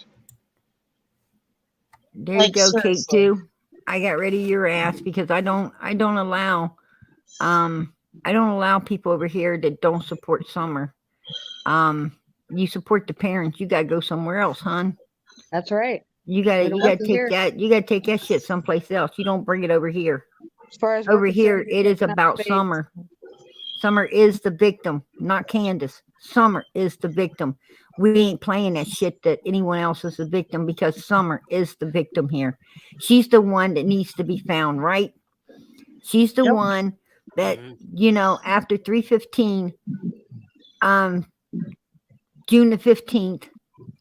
There Like, you go, Kate, seriously. too. I got rid of your ass because I don't allow people over here that don't support Summer. You support the parents, you gotta go somewhere else, hon. That's right. You It gotta wasn't take here. that. You gotta take that shit someplace else. You don't bring it over here. As far as we're Over here, concerned, you're it is taking up about space. Summer. Summer is the victim, not Candace. Summer is the victim. We ain't playing that shit that anyone else is the victim, because Summer is the victim here. She's the one that needs to be found, right? She's the Yep. one that, Mhm. after 3:15, June the 15th,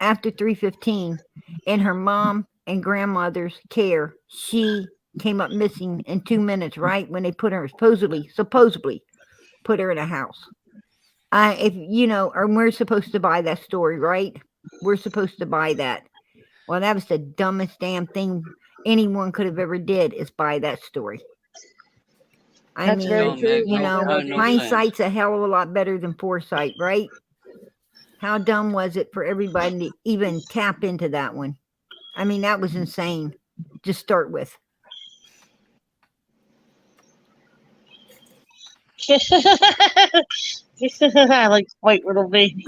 after 3:15, in her mom and grandmother's care, she came up missing in 2 minutes, right? When they put her supposedly put her in a house. If or we're supposed to buy that story, right? We're supposed to buy that. Well, that was the dumbest damn thing anyone could have ever did, is buy that story. I That's very mean, true. No, Mr. no sense. hindsight's a hell of a lot better than foresight, right? How dumb was it for everybody to even tap into that one? I mean, that was insane to start with. I like white little baby.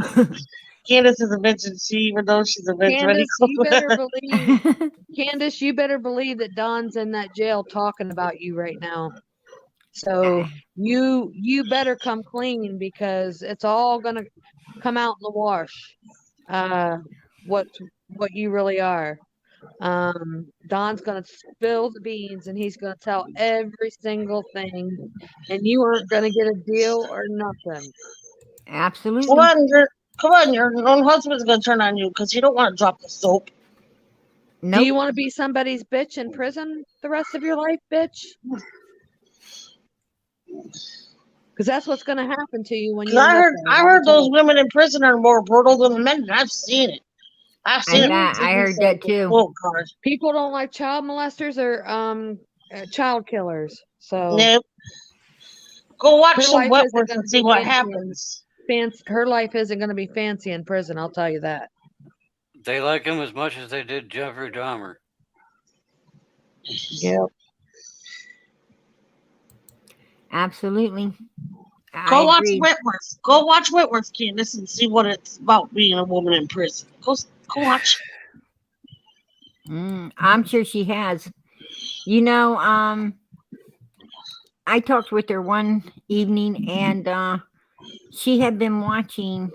Candace is a bitch, and she, even though she's a bitch, ready. Candace, you better believe that Don's in that jail talking about you right now. So you better come clean, because it's all gonna come out in the wash. What you really are. Don's gonna spill the beans, and he's gonna tell every single thing, and you aren't gonna get a deal or nothing. Absolutely. Come on, your own husband's gonna turn on you because you don't want to drop the soap. Do Nope. you want to be somebody's bitch in prison the rest of your life, bitch? Because that's what's gonna happen to you when you end up there. I heard those women in prison are more brutal than the men, and I've seen it. I've seen it. I heard that too. Oh God. People don't like child molesters or child killers. So Nope. Go watch her some life isn't Wentworth gonna and see be what fancy happens. her life isn't going to be fancy in prison. I'll tell you that. They like him as much as they did Jeffrey Dahmer. Yep. Absolutely. Go watch agree. Wentworth. Go watch Wentworth, Candace, and see what it's about being a woman in prison. Go watch. I'm sure she has. I talked with her one evening, and she had been watching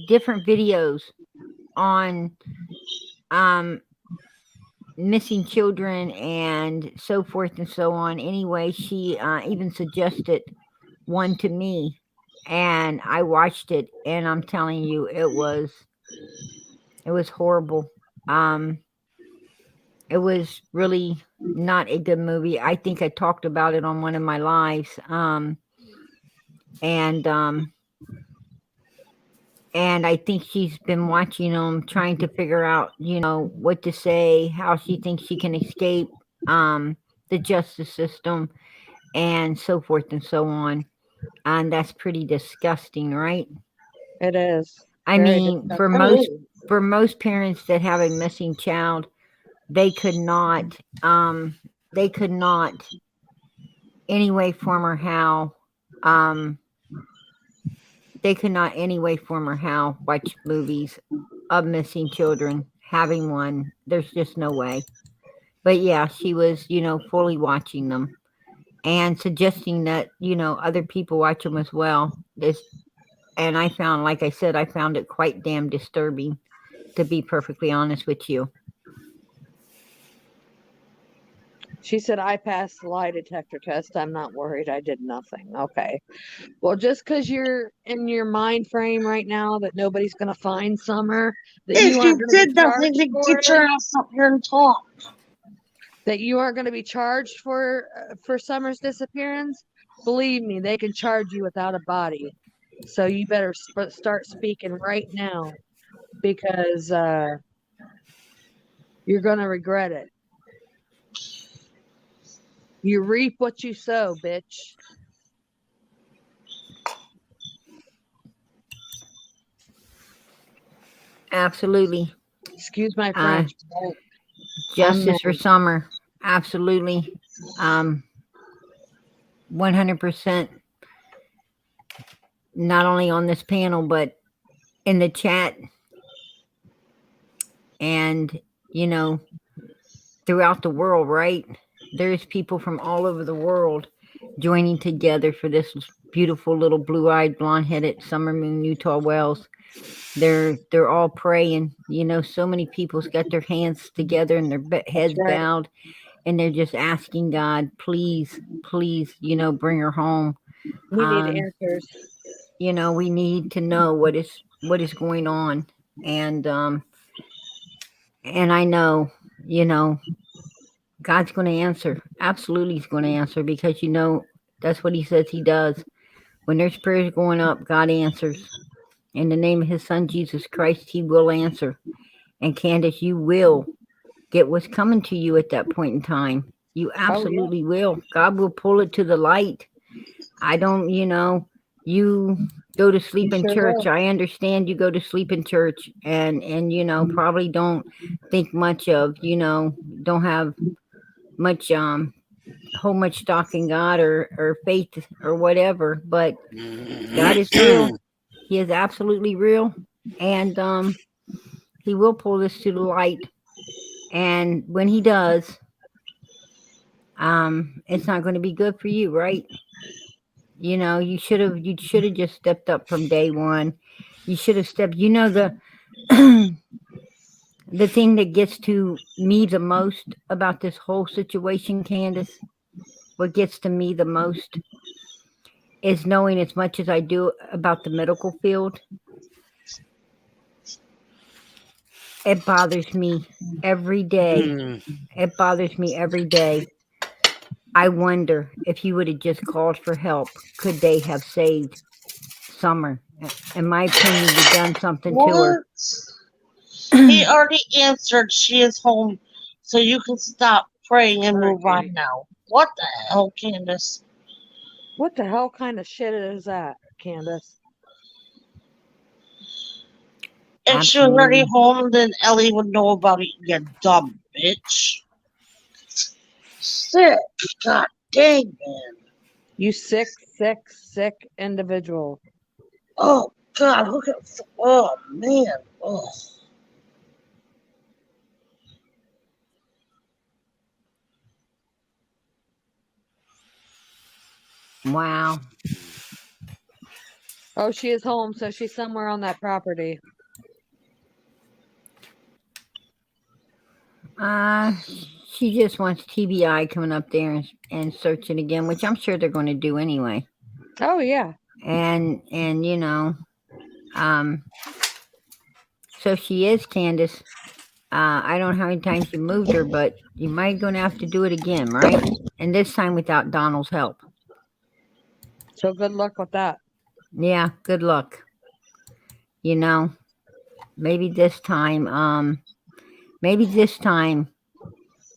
different videos on missing children and so forth and so on. Anyway, she even suggested one to me, and I watched it, and I'm telling you, it was horrible. It was really not a good movie. I think I talked about it on one of my lives. And I think she's been watching them, trying to figure out, what to say, how she thinks she can escape the justice system, and so forth and so on. And that's pretty disgusting, right? It is. I Very mean, disgusting. for most parents that have a missing child, they could not any way, form, or how watch movies of missing children having one. There's just no way. But yeah, she was, fully watching them and suggesting that, other people watch them as well. And I found, like I said, I found it quite damn disturbing, to be perfectly honest with you. She said, I passed the lie detector test. I'm not worried. I did nothing. Okay. Well, just because you're in your mind frame right now that nobody's going to find Summer, that If you aren't you going to did be nothing, charged then for get your ass up here and talk. that you aren't going to be charged for Summer's disappearance, believe me, they can charge you without a body. So you better start speaking right now, because you're going to regret it. You reap what you sow, bitch. Absolutely. Excuse my French. Justice for Summer. Absolutely. 100%. Not only on this panel, but in the chat. and you know, throughout the world, right? There's people from all over the world joining together for this beautiful little blue-eyed, blonde-headed summer moon Utah Wells. They're all praying. You know, so many people's got their hands together and their heads right. bowed, and they're just asking God, please, please, you know, bring her home. We need Um, answers. you know, we need to know what is going on, and I know, you know, God's going to answer. Absolutely, He's going to answer, because you know that's what He says He does. When there's prayers going up, God answers. In the name of His Son Jesus Christ, He will answer. And Candace, you will get what's coming to you at that point in time. You absolutely will. God will pull it to the light. I don't, you know, you go to sleep in sure church. will. I understand you go to sleep in church, and you know, probably don't think much of, you know, don't have much whole much stock in God or faith or whatever, but God is real. He is absolutely real, and He will pull this to the light. And when He does, it's not going to be good for you, right? You know, you should have just stepped up from day one. You should have stepped. You know, the the thing that gets to me the most about this whole situation, Candace, what gets to me the most is knowing, as much as I do about the medical field, it bothers me every day. It bothers me every day. I wonder if you would have just called for help, could they have saved Summer? In my opinion, you done something to her. What? He already answered. She is home, so you can stop praying and move on now. What the hell, Candace? What the hell kind of shit is that, Candace? If she was already Absolutely. home, then Ellie would know about it, you dumb bitch. Sick. God dang, man. You sick, sick, sick individual. Oh, God. Look at. Oh, man. Oh. Wow. Oh, she is home, so she's somewhere on that property. She just wants TBI coming up there and searching again, which I'm sure they're going to do anyway. Oh yeah. And you know, so she is, Candace. I don't know how many times you moved her, but you might going to have to do it again, right? And this time without Donald's help. So good luck with that. Yeah, good luck. You know, maybe this time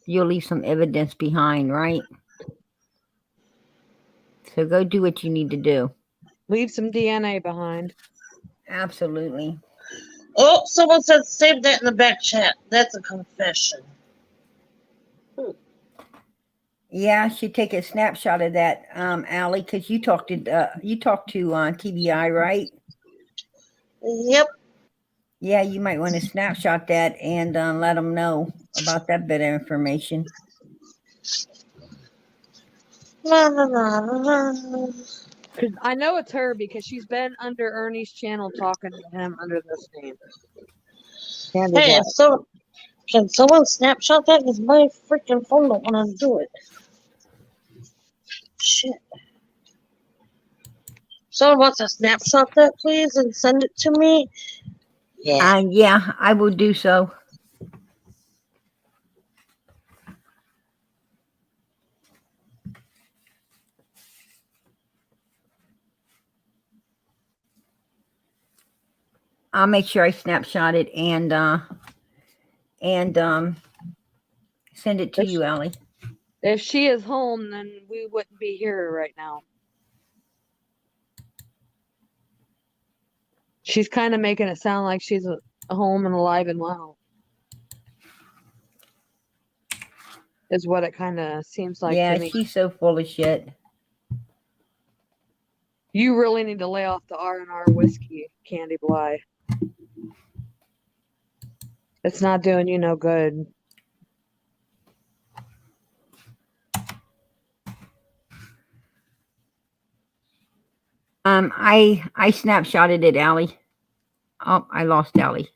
you'll leave some evidence behind, right? So go do what you need to do. Leave some DNA behind. Absolutely. Oh, someone said save that in the back chat. That's a confession. Yeah, I should take a snapshot of that, Allie, because you talked to TBI, right? Yep. Yeah, you might want to snapshot that and let them know about that bit of information. La, la, la, la, la. Cause I know it's her because she's been under Ernie's channel talking to him under this name. Candy Hey, Black. so can someone snapshot that? Because my freaking phone don't want to do it. Shit. Someone wants to snapshot that, please, and send it to me? Yeah. Yeah, I will do so. I'll make sure I snapshot it and send it to you, Allie. If she is home, then we wouldn't be here right now. She's kind of making it sound like she's home and alive and well. Is what it kind of seems like Yeah, to me. she's so full of shit. You really need to lay off the R&R whiskey, Candy Bly. It's not doing you no good. I snapshotted it, Allie. Oh, I lost Allie.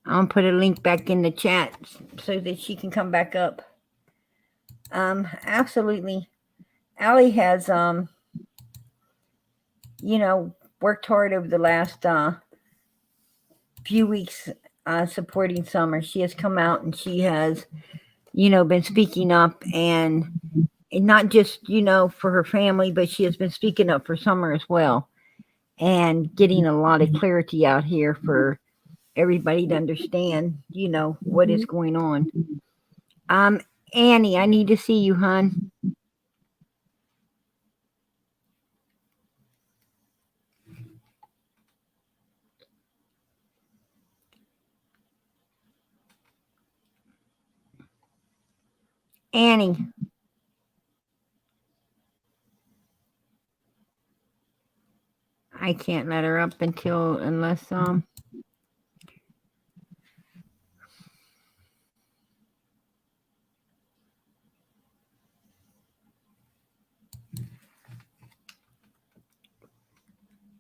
I'll put a link back in the chat so that she can come back up. Absolutely. Allie has worked hard over the last few weeks supporting Summer. She has come out and she has, been speaking up and not just, for her family, but she has been speaking up for Summer as well and getting a lot of clarity out here for everybody to understand, what is going on. Annie, I need to see you, hon. Annie. I can't let her up unless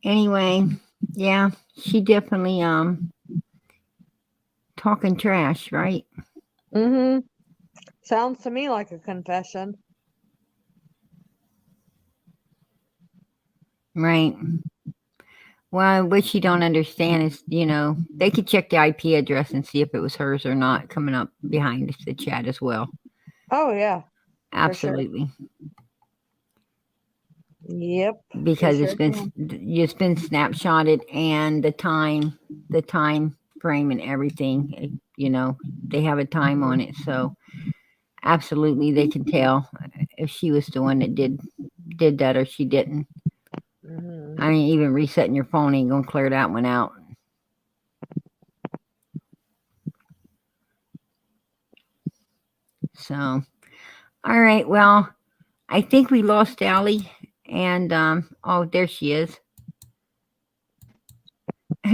anyway, yeah, she definitely talking trash, right? Mm-hmm. Sounds to me like a confession. Right. Well, what you don't understand is, they could check the IP address and see if it was hers or not coming up behind the chat as well. Oh yeah. Absolutely. Yep. Because they it's sure been snapshotted and the time frame and everything, they have a time on it. So absolutely they can tell if she was the one that did that or she didn't. Mm-hmm. I mean, even resetting your phone ain't gonna clear that one out. So, all right. Well, I think we lost Allie, and oh, there she is.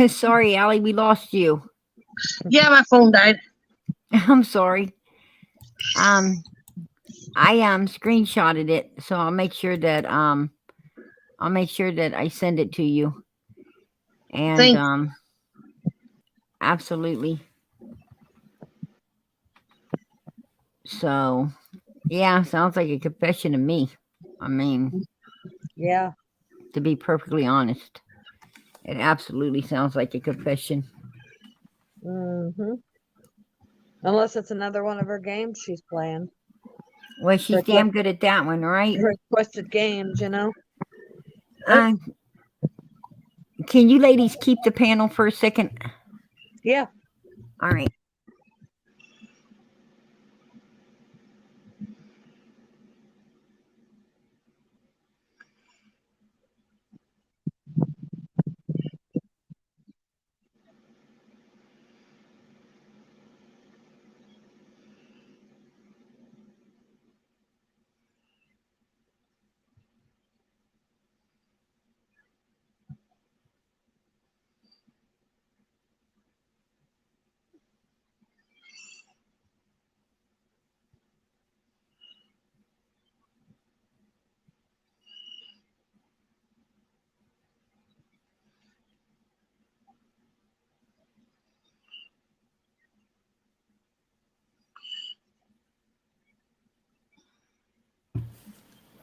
Sorry, Allie, we lost you. Yeah, my phone died. I'm sorry. I screenshotted it, so I'll make sure that I send it to you. And Thanks. Absolutely. So, yeah, sounds like a confession to me. I mean, Yeah. to be perfectly honest, it absolutely sounds like a confession. Mm-hmm. Unless it's another one of her games she's playing. Well, she's damn good at that one, right? Requested games, Can you ladies keep the panel for a second? Yeah. All right.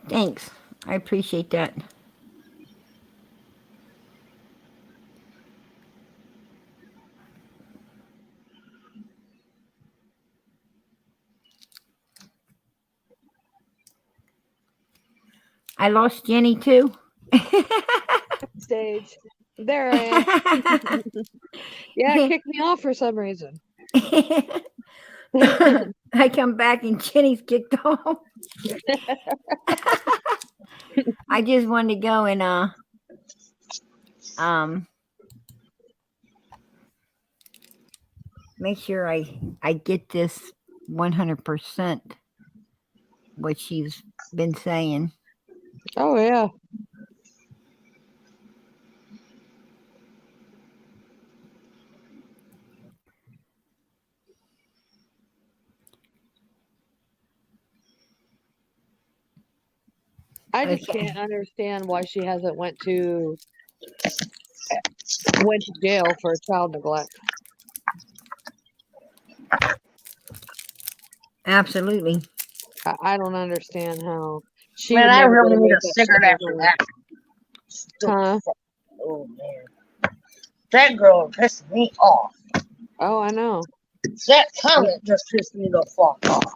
Thanks. I appreciate that. I lost Jenny too. Stage. There I am. Yeah, it kicked me off for some reason. I come back and Jenny's kicked off. I just wanted to go and make sure I get this 100% what she's been saying. Oh yeah. I just Okay. can't understand why she hasn't went to jail for child neglect. Absolutely. I don't understand how she Man, would I never get really away need a with that shit cigarette after ever. that. Huh? Oh man, that girl pissed me off. Oh, I know. That comment just pissed me the fuck off.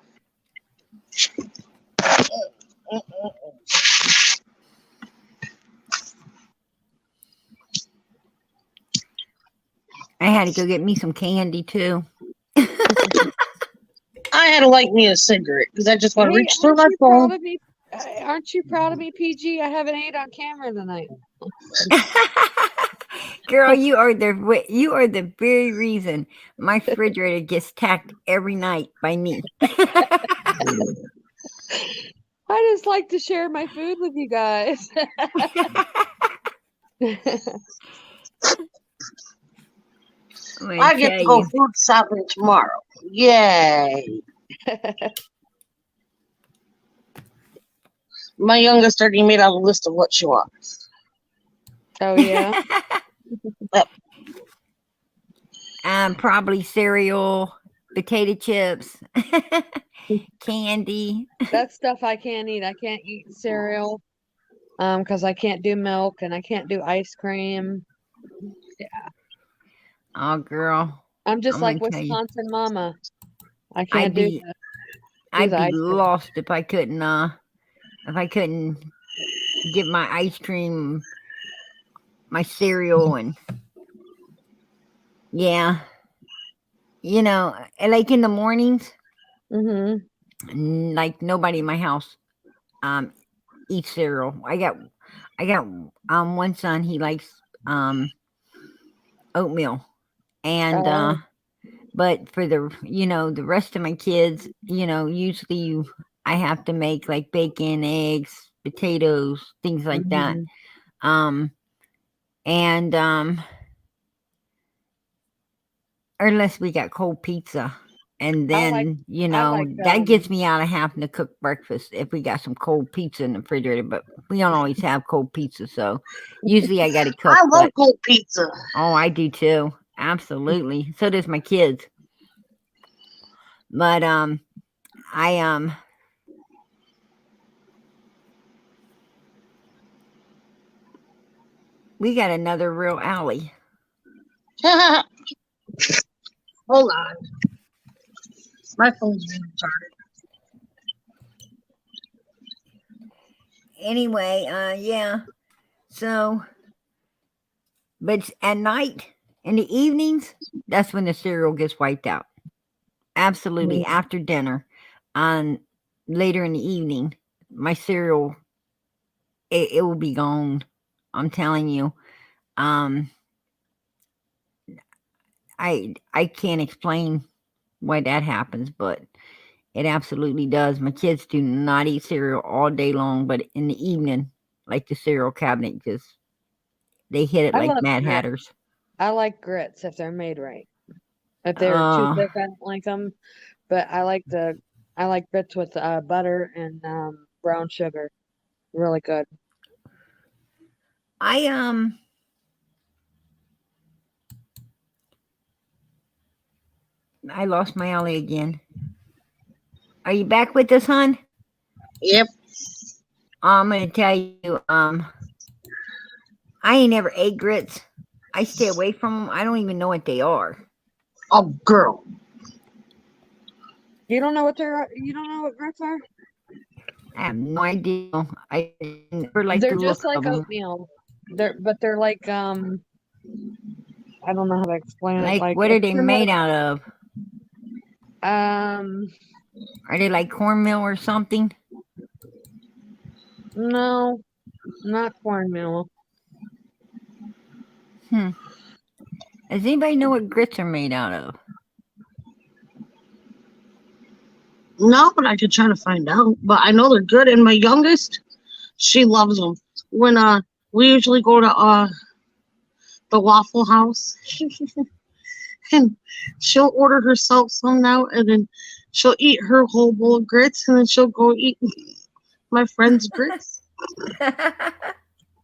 I had to go get me some candy too. I had to light me a cigarette because I just want to Hey, reach through aren't my you proud phone. of me? Aren't you proud of me, PG? I haven't ate on camera tonight. Girl, you are the very reason my refrigerator gets tacked every night by me. I just like to share my food with you guys. I'm gonna I get to tell go you. food shopping tomorrow. Yay! My youngest already made out a list of what she wants. Oh yeah. Probably cereal, potato chips, candy. That's stuff I can't eat. I can't eat cereal. Because I can't do milk and I can't do ice cream. Oh, girl, I'm just I'm like gonna tell you. Wisconsin mama. I I'd can't do be the I'd be ice cream. lost if I couldn't get my ice cream, my cereal, and yeah, like in the mornings, Mm-hmm. like nobody in my house eats cereal. I got one son, he likes oatmeal, and Oh, but for the rest of my kids, usually I have to make like bacon, eggs, potatoes, things like that. mhm. And or unless we got cold pizza, and I like then I like that gets me out of having to cook breakfast if we got some cold pizza in the refrigerator. But we don't always have cold pizza, so usually I got to cook. I love cold pizza. Oh, I do too. Absolutely. So does my kids. But I we got another real alley. Hold on. My phone's being retarded. Anyway, yeah. So, but at night, in the evenings, that's when the cereal gets wiped out. Absolutely. After dinner, on later in the evening, my cereal it will be gone. I'm telling you. Um, I can't explain why that happens, but it absolutely does. My kids do not eat cereal all day long, but in the evening, like the cereal cabinet, just they hit it I like love Mad grits. Hatters. I like grits if they're made right. If they're too thick, I don't like them. But I like grits with butter and brown sugar. Really good. I lost my alley again. Are you back with us, hon? Yep. I'm gonna tell you, I ain't never ate grits. I stay away from them. I don't even know what they are. Oh, girl. You don't know what grits are? I have no idea. I never like They're the just look like of them. oatmeal. They're like I don't know how to explain it. Like, what are it's they similar- made out of? Um, Are they like cornmeal or something? no, not cornmeal. Does anybody know what grits are made out of? No, but I could try to find out. But I know they're good. And my youngest, she loves them. When we usually go to the Waffle House, and she'll order herself some now, and then she'll eat her whole bowl of grits, and then she'll go eat my friend's grits.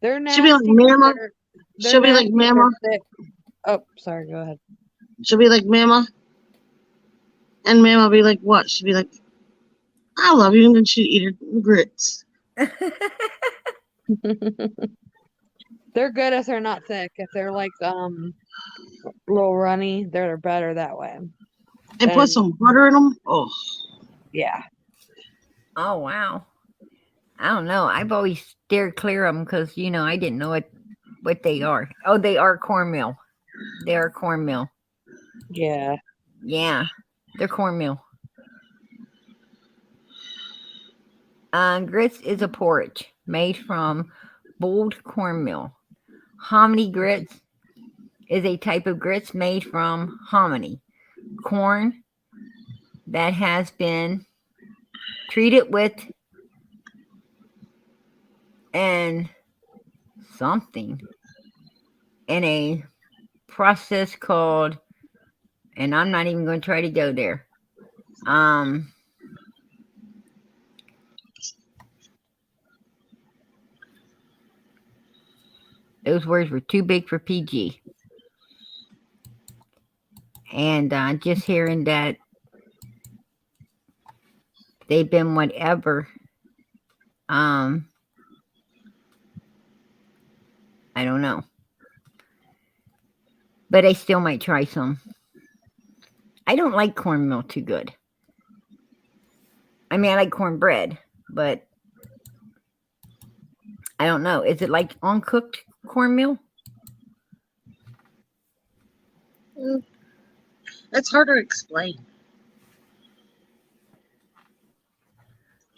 They're nasty. She'll be like 'cause Mama. they're She'll be like nasty 'cause they're Mama. thick. Oh, sorry. Go ahead. She'll be like Mama. And Mama will be like, what? She'll be like, I love you. And then she'll eat her grits. They're good if they're not thick. If they're like a little runny, they're better that way. And put some butter in them. Oh. Yeah. Oh wow. I don't know. I've always steered clear of them because I didn't know what they are. Oh, they are cornmeal. They are cornmeal. Yeah. Yeah, they're cornmeal. Grits is a porridge made from boiled cornmeal. Hominy grits is a type of grits made from hominy, corn that has been treated with and something in a process called, and I'm not even going to try to go there. Those words were too big for PG. And just hearing that they've been whatever, I don't know. But I still might try some. I don't like cornmeal too good. I mean, I like cornbread, but I don't know. Is it like uncooked cornmeal? It's hard to explain.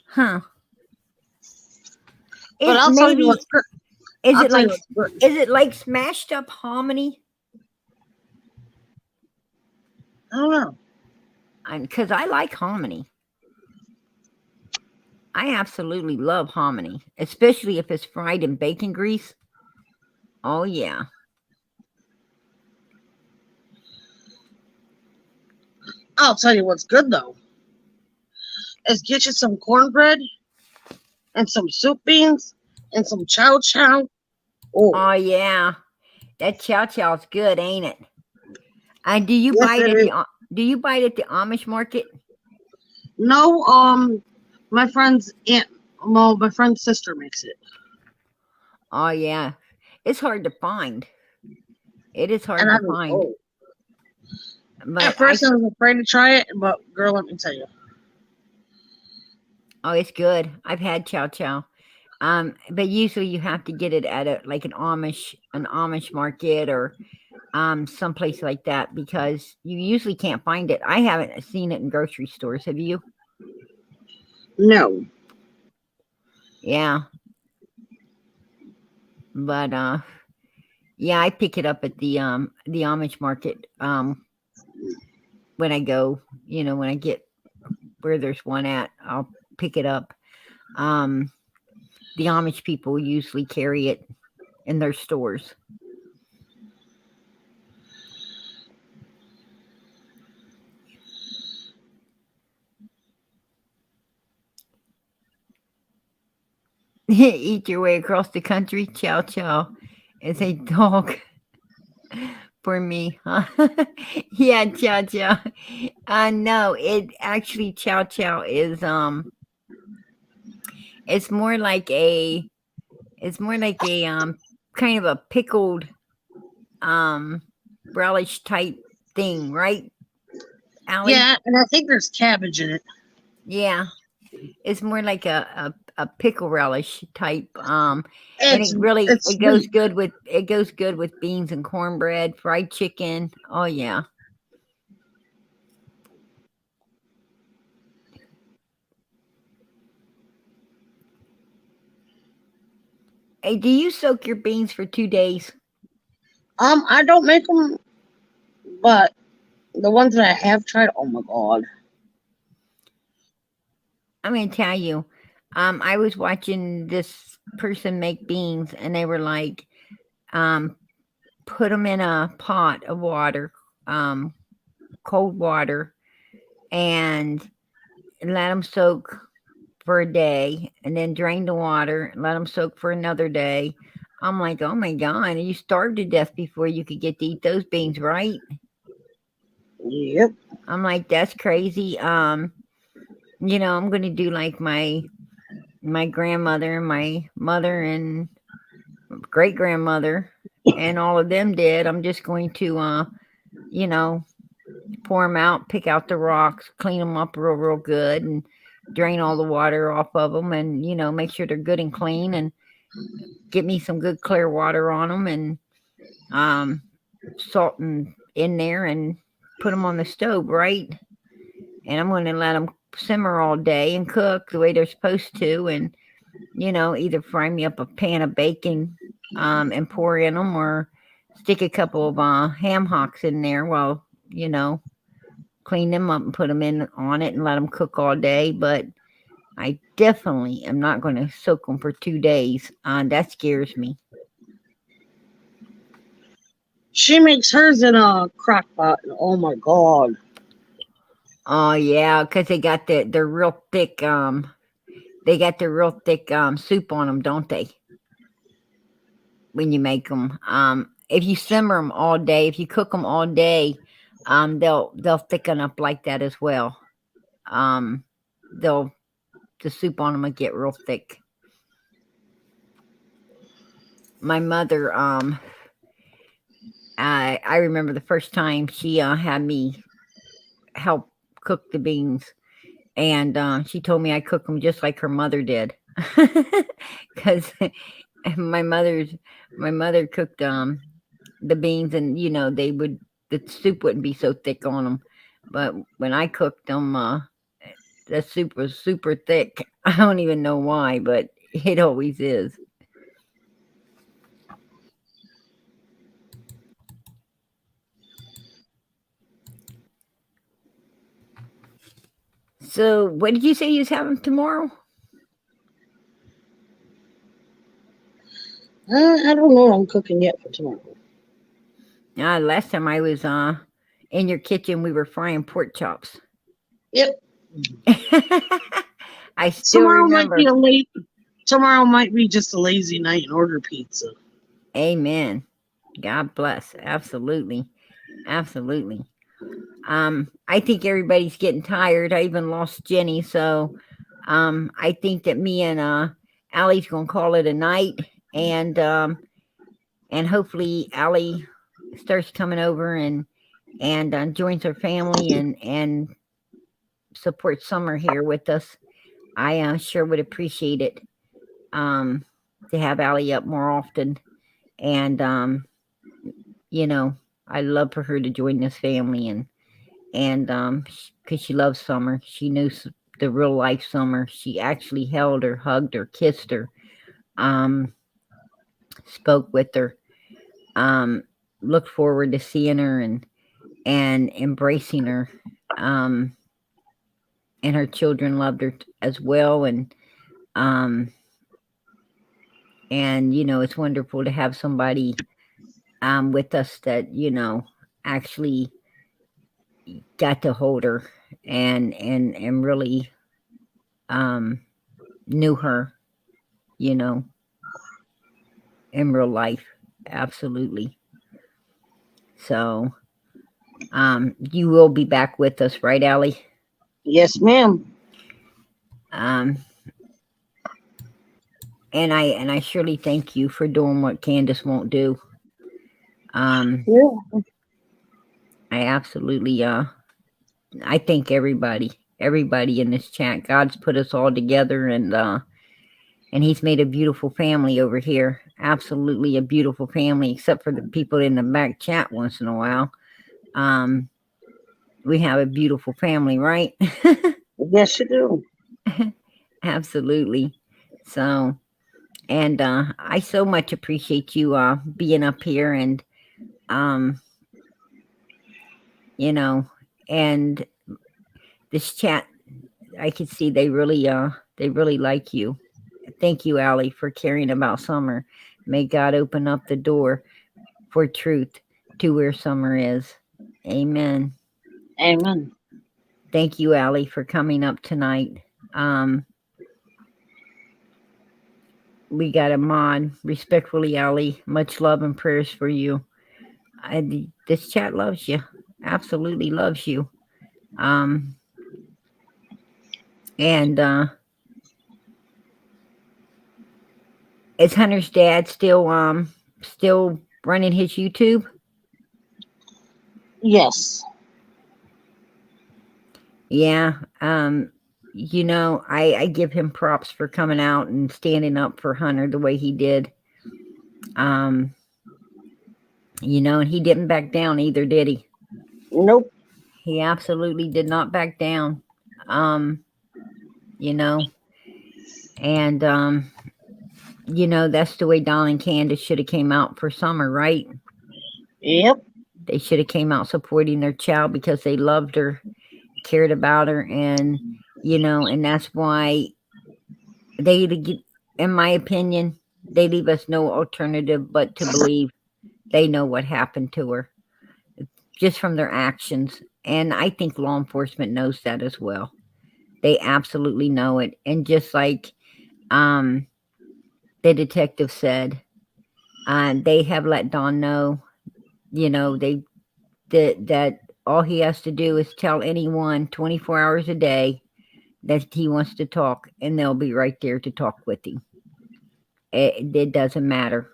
Huh. But I'll tell you what's good. Is I'll it tell you like what's good. is it like smashed up hominy? I don't know. Because I like hominy. I absolutely love hominy, especially if it's fried in bacon grease. Oh yeah. I'll tell you what's good though. Is get you some cornbread and some soup beans and some chow chow. Oh, Oh yeah. That chow chow's good, ain't it? And do you Yes, buy it it at is. do you buy it at the Amish market? no, my friend's my friend's sister makes it. Oh yeah. It's hard to find. It is hard And to I was find. But At first I was afraid to try it, but girl, let me tell you. oh, it's good. I've had chow chow. But usually you have to get it at an Amish market or someplace like that because you usually can't find it. I haven't seen it in grocery stores. Have you? No. Yeah. But yeah, I pick it up at the Amish market when I go, when I get where there's one at, I'll pick it up. The Amish people usually carry it in their stores. Eat your way across the country. Chow chow is a dog for me. Huh? Yeah, chow chow. No, it actually chow chow is it's more like a kind of a pickled relish type thing, right? Allie? Yeah, and I think there's cabbage in it. Yeah. It's more like a pickle relish type. And It's it goes sweet. good with beans and cornbread, fried chicken. Oh yeah. Hey, do you soak your beans for 2 days? I don't make them, but the ones that I have tried, oh my god. I'm gonna tell you. I was watching this person make beans, and they were like, put them in a pot of water, cold water, and let them soak for a day and then drain the water and let them soak for another day. I'm like, oh my God, you starved to death before you could get to eat those beans, right? Yep. I'm like, that's crazy. I'm gonna do like my grandmother, my mother, and great grandmother, and all of them did. I'm just going to, pour them out, pick out the rocks, clean them up real good, and drain all the water off of them, and make sure they're good and clean, and get me some good clear water on them, and salt in there, and put them on the stove, right? And I'm going to let them simmer all day and cook the way they're supposed to, and either fry me up a pan of bacon and pour in them, or stick a couple of ham hocks in there. Well, clean them up and put them in on it and let them cook all day. But I definitely am not going to soak them for 2 days. That scares me. She makes hers in a crock pot. And oh my God. Oh yeah, because they got they're real thick. They got the real thick soup on them, don't they? When you make them, if you simmer them all day, if you cook them all day, they'll thicken up like that as well. The soup on them will get real thick. My mother, I remember the first time she had me help cook the beans, and she told me I cook them just like her mother did, because my mother cooked the beans, and the soup wouldn't be so thick on them, but when I cooked them, the soup was super thick. I don't even know why, but it always is. So, what did you say you was having tomorrow? I don't know what I'm cooking yet for tomorrow. Last time I was in your kitchen, we were frying pork chops. Yep. I still remember. Tomorrow might be just a lazy night and order pizza. Amen. God bless. Absolutely. Absolutely. I think everybody's getting tired. I even lost Jenny, so I think that me and Allie's gonna call it a night, and hopefully Allie starts coming over and joins her family and supports Summer here with us. I sure would appreciate it to have Allie up more often, and I love for her to join this family, and because she loves Summer. She knows the real life Summer. She actually held her, hugged her, kissed her, spoke with her, looked forward to seeing her and embracing her, and her children loved her as well, and it's wonderful to have somebody with us that actually got to hold her and really knew her, in real life. Absolutely. So you will be back with us, right, Allie? Yes, ma'am. And I surely thank you for doing what Candace won't do. Yeah. I absolutely I thank everybody in this chat. God's put us all together, and he's made a beautiful family over here. Absolutely a beautiful family, except for the people in the back chat once in a while. We have a beautiful family, right? Yes, you do. Absolutely. So, and I so much appreciate you being up here, and and this chat, I could see they really like you. Thank you, Allie, for caring about Summer. May God open up the door for truth to where Summer is. Amen. Amen. Thank you, Allie, for coming up tonight. we got a mod. Respectfully, Allie. Much love and prayers for you. This chat loves you. Absolutely loves you. Um, and is Hunter's dad still running his YouTube? Yes. Yeah. I give him props for coming out and standing up for Hunter the way he did. And he didn't back down either, did he? Nope. He absolutely did not back down. Um, you know, and that's the way Don and Candace should have came out for Summer, right? Yep. They should have came out supporting their child because they loved her, cared about her, and and that's why in my opinion, they leave us no alternative but to believe they know what happened to her just from their actions. And I think law enforcement knows that as well. They absolutely know it. And just like the detective said, they have let Don know, that all he has to do is tell anyone 24 hours a day that he wants to talk, and they'll be right there to talk with him. It doesn't matter.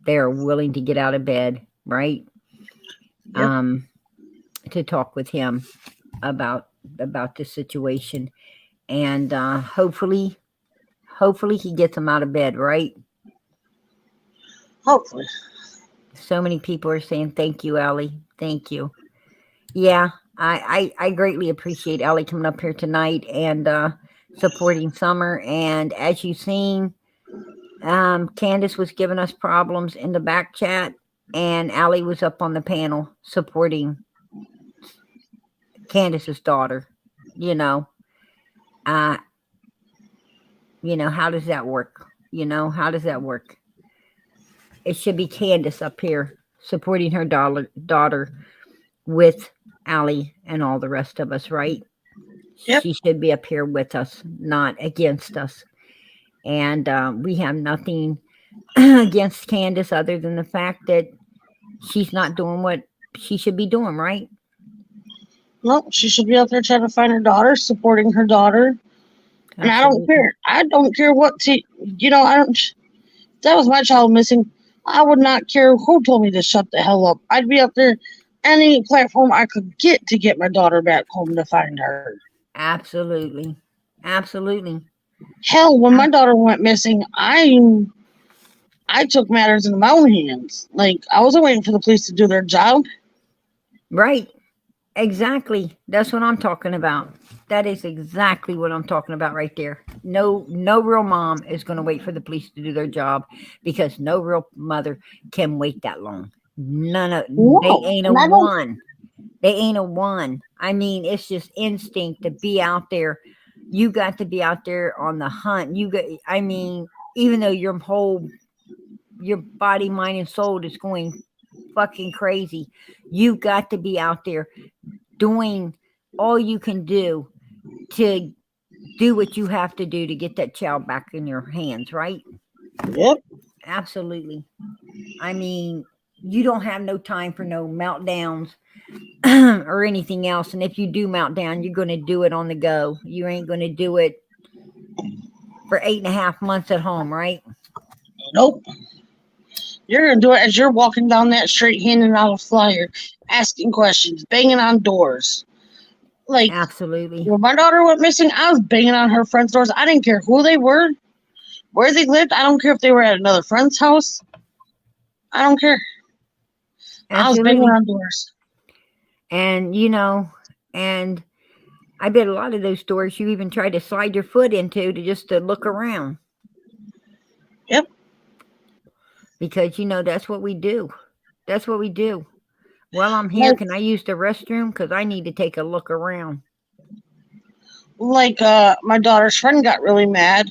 They are willing to get out of bed, right? Yep. To talk with him about the situation, and hopefully he gets him out of bed, right? Hopefully. So many people are saying thank you, Allie. Thank you. Yeah, I greatly appreciate Allie coming up here tonight and supporting Summer. And as you've seen, Candace was giving us problems in the back chat, and Allie was up on the panel supporting Candace's daughter. How does that work? How does that work? It should be Candace up here supporting her daughter with Allie and all the rest of us, right? Yep. She should be up here with us, not against us. And we have nothing against Candace other than the fact that she's not doing what she should be doing, right? No, she should be out there trying to find her daughter, supporting her daughter. And I don't care. I don't care what I don't. If that was my child missing, I would not care who told me to shut the hell up. I'd be up there any platform I could get to get my daughter back home to find her. Absolutely. Hell, when my daughter went missing, I took matters into my own hands. Like, I wasn't waiting for the police to do their job. Right. Exactly. That's what I'm talking about. That is exactly what I'm talking about right there. No real mom is going to wait for the police to do their job, because no real mother can wait that long. They ain't a one. They ain't a one. I mean, it's just instinct to be out there. You got to be out there on the hunt. Even though your body, mind, and soul is going fucking crazy, you got to be out there doing all you can do to do what you have to do to get that child back in your hands, right? Yep. Absolutely. I mean, you don't have no time for no meltdowns or anything else. And if you do meltdown, you're going to do it on the go. You ain't going to do it for 8.5 months at home, right? Nope. You're going to do it as you're walking down that street, handing out a flyer, asking questions, banging on doors. Like, absolutely. When my daughter went missing, I was banging on her friends' doors. I didn't care who they were, where they lived. I don't care if they were at another friend's house. I don't care. Absolutely. I was banging on doors. And, and I bet a lot of those doors you even tried to slide your foot into to look around. Yep. Because, that's what we do. That's what we do. Well, I'm here. Can I use the restroom? Because I need to take a look around. Like, my daughter's friend got really mad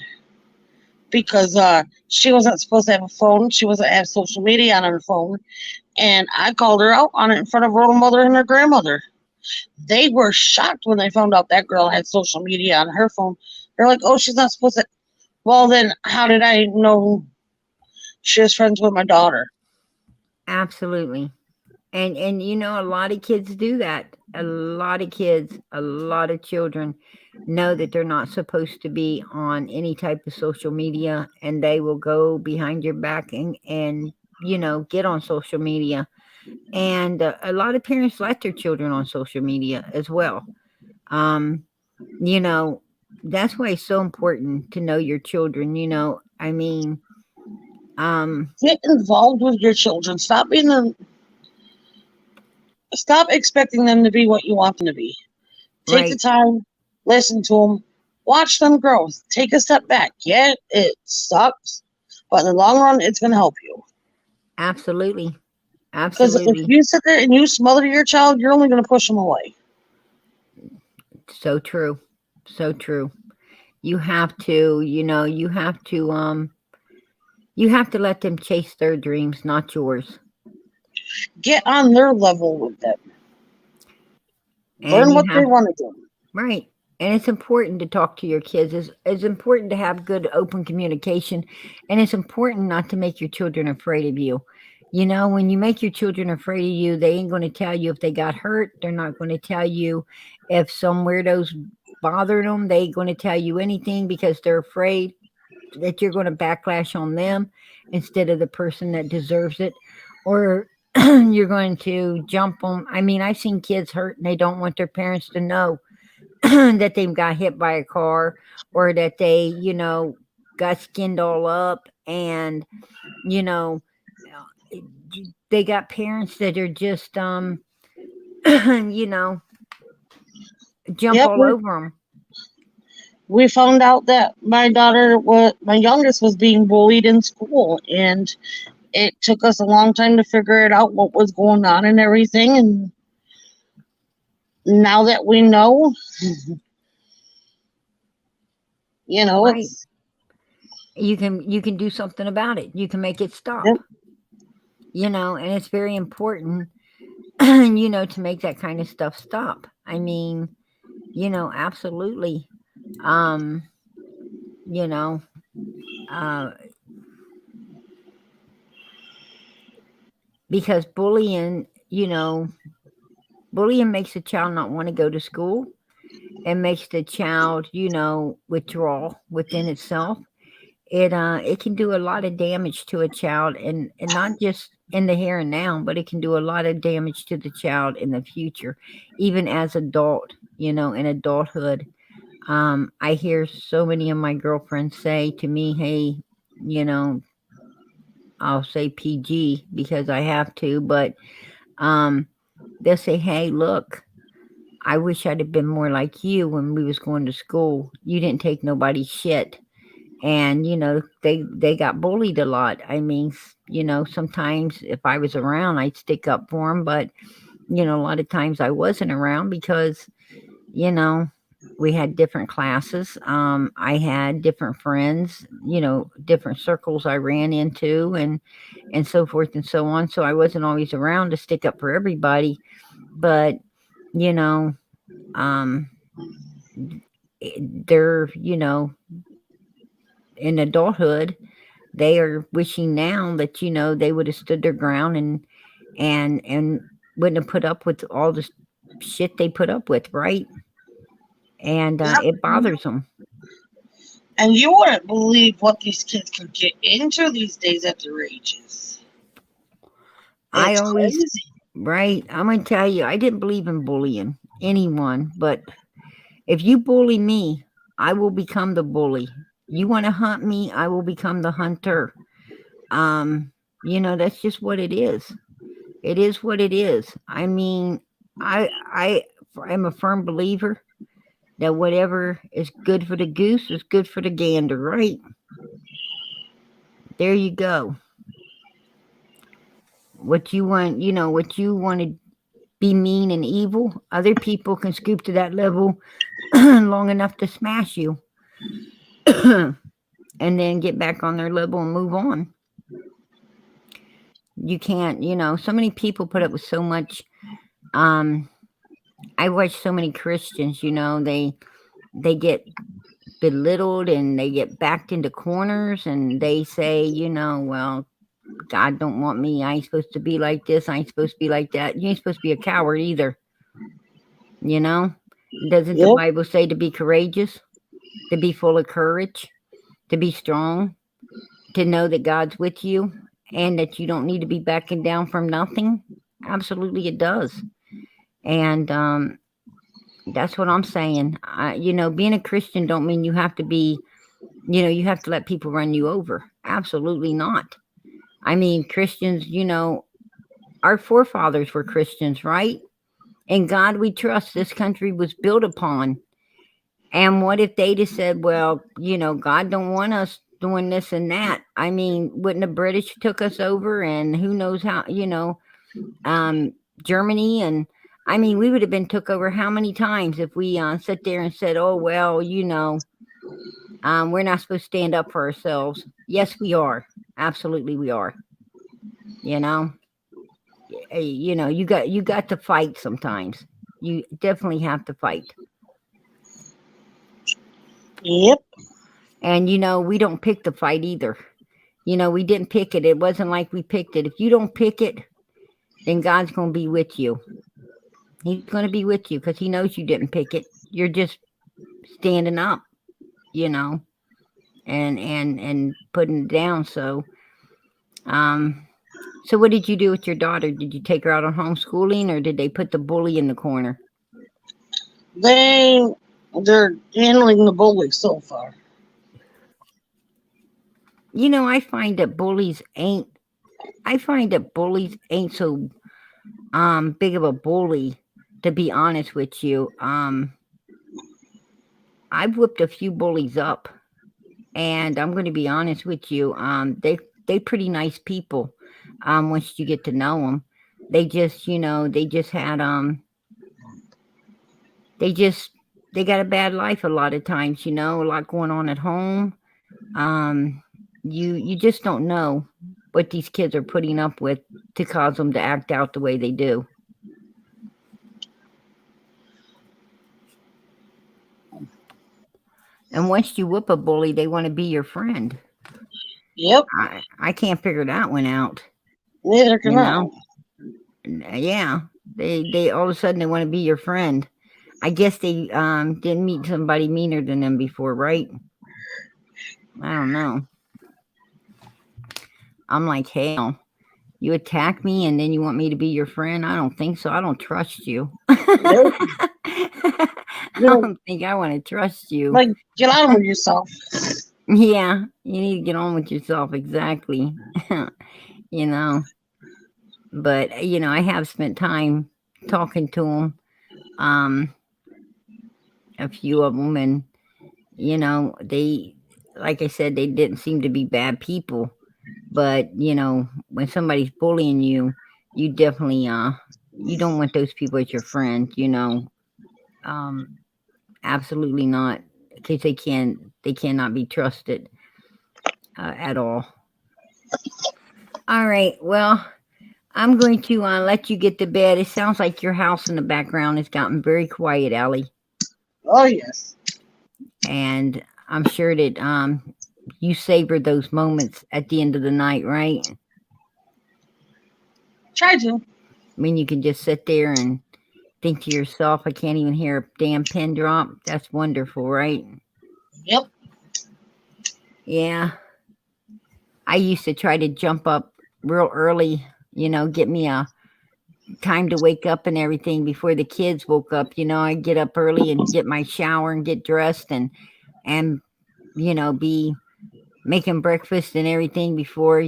because she wasn't supposed to have a phone. She wasn't have social media on her phone. And I called her out on it in front of her own mother and her grandmother. They were shocked when they found out that girl had social media on her phone. They're like, oh, she's not supposed to. Well, then how did I know she was friends with my daughter? Absolutely. And you know, a lot of kids do that. A lot of kids, a lot of children know that they're not supposed to be on any type of social media, and they will go behind your back and you know, get on social media. And a lot of parents let their children on social media as well. Um, you know, that's why it's so important to know your children. You know, I mean, um, Get involved with your children. Stop expecting them to be what you want them to be. Take the right. time, listen to them, watch them grow. Take a step back. Yeah, it sucks, but in the long run, it's going to help you. Absolutely. Because if Absolutely. you sit there and you smother your child, you're only going to push them away. So true. So true. You have to, you know, you have to let them chase their dreams, not yours. Get on their level with them. And Learn you what they have want to do. right. And it's important to talk to your kids. It's important to have good open communication. And it's important not to make your children afraid of you. You know, when you make your children afraid of you, they ain't going to tell you if they got hurt. They're not going to tell you if some weirdos bothered them. They ain't going to tell you anything because they're afraid that you're going to backlash on them instead of the person that deserves it. Or you're going to jump on. I mean, I've seen kids hurt and they don't want their parents to know that they got hit by a car or that they, you know, got skinned all up and, you know, they got parents that are just, you know, jump Yep, all over them. we found out that my youngest was being bullied in school, and it took us a long time to figure it out what was going on and everything. And now that we know, Right. it's You can do something about it. You can make it stop. yep, You know, and it's very important, you know, to make that kind of stuff stop. I mean, you know, absolutely. Um, you know, uh, because bullying, you know, bullying makes a child not want to go to school. It makes the child, you know, withdraw within itself. It can do a lot of damage to a child, and not just in the here and now, but it can do a lot of damage to the child in the future, even as adult, you know, in adulthood. I hear so many of my girlfriends say to me, "Hey, you know, I'll say PG because I have to, but um, they'll say, "Hey, look, I wish I'd have been more like you when we was going to school. You didn't take nobody's shit." And you know, they got bullied a lot. I mean, you know, sometimes if I was around, I'd stick up for them, but you know, a lot of times I wasn't around because you know, we had different classes. I had different friends, you know, different circles I ran into, and so forth and so on. So I wasn't always around to stick up for everybody, but you know, um, they're, you know, in adulthood, they are wishing now that, you know, they would have stood their ground and wouldn't have put up with all the shit they put up with, right? And yep. it bothers them. And you wouldn't believe what these kids could get into these days at their ages. I It's always, crazy. right? I'm gonna tell you, I didn't believe in bullying anyone, but if you bully me, I will become the bully. You want to hunt me, I will become the hunter. You know, that's just what it is. It is what it is. I mean, I am a firm believer that whatever is good for the goose is good for the gander, right? There you go. What you want, you know, what you want to be mean and evil, other people can scoop to that level long enough to smash you and then get back on their level and move on. You can't, you know, so many people put up with so much. um I watch so many Christians, you know, they get belittled and they get backed into corners and they say, well, God don't want me. I ain't supposed to be like this. I ain't supposed to be like that. You ain't supposed to be a coward either. Doesn't the Yep. Bible say to be courageous, to be full of courage, to be strong, to know that God's with you and that you don't need to be backing down from nothing? Absolutely, it does. And that's what I'm saying. Being a Christian don't mean you have to be, you have to let people run you over. Absolutely not. I mean, Christians, our forefathers were Christians, right? And God we trust. This country was built upon. And what if they just said, well, God don't want us doing this and that? I mean, wouldn't the British took us over and who knows how, Germany, and I mean, we would have been took over how many times if we sat there and said, oh, well, we're not supposed to stand up for ourselves. Yes, we are. Absolutely, we are. You got to fight sometimes. You definitely have to fight. Yep. And, we don't pick the fight either. We didn't pick it. It wasn't like we picked it. If you don't pick it, then God's going to be with you. He's going to be with you because he knows you didn't pick it. You're just standing up, and putting it down. So what did you do with your daughter? Did you take her out on homeschooling or did they put the bully in the corner? They're handling the bully so far. I find that bullies ain't so big of a bully, to be honest with you. I've whipped a few bullies up, and I'm going to be honest with you. They pretty nice people. Once you get to know them, they just had they got a bad life a lot of times. A lot going on at home. You just don't know what these kids are putting up with to cause them to act out the way they do. And once you whoop a bully, they want to be your friend. Yep. I can't figure that one out. Neither can I. Yeah. They all of a sudden they want to be your friend. I guess they didn't meet somebody meaner than them before, right? I don't know. I'm like, hell, you attack me and then you want me to be your friend? I don't think so. I don't trust you. Nope. I don't think I want to trust you. Like, get on with yourself. Yeah, you need to get on with yourself. Exactly. But, I have spent time talking to them, a few of them, and, they, like I said, they didn't seem to be bad people. But, when somebody's bullying you, you definitely, you don't want those people as your friend, absolutely not, because they cannot be trusted at all. All right, well, I'm going to let you get to bed. It sounds like your house in the background has gotten very quiet, Allie. Oh, yes. And I'm sure that you savor those moments at the end of the night, right? Try to. I mean, you can just sit there and think to yourself, I can't even hear a damn pin drop. That's wonderful, right? Yep. Yeah. I used to try to jump up real early, get me a time to wake up and everything before the kids woke up. I'd get up early and get my shower and get dressed and be making breakfast and everything before,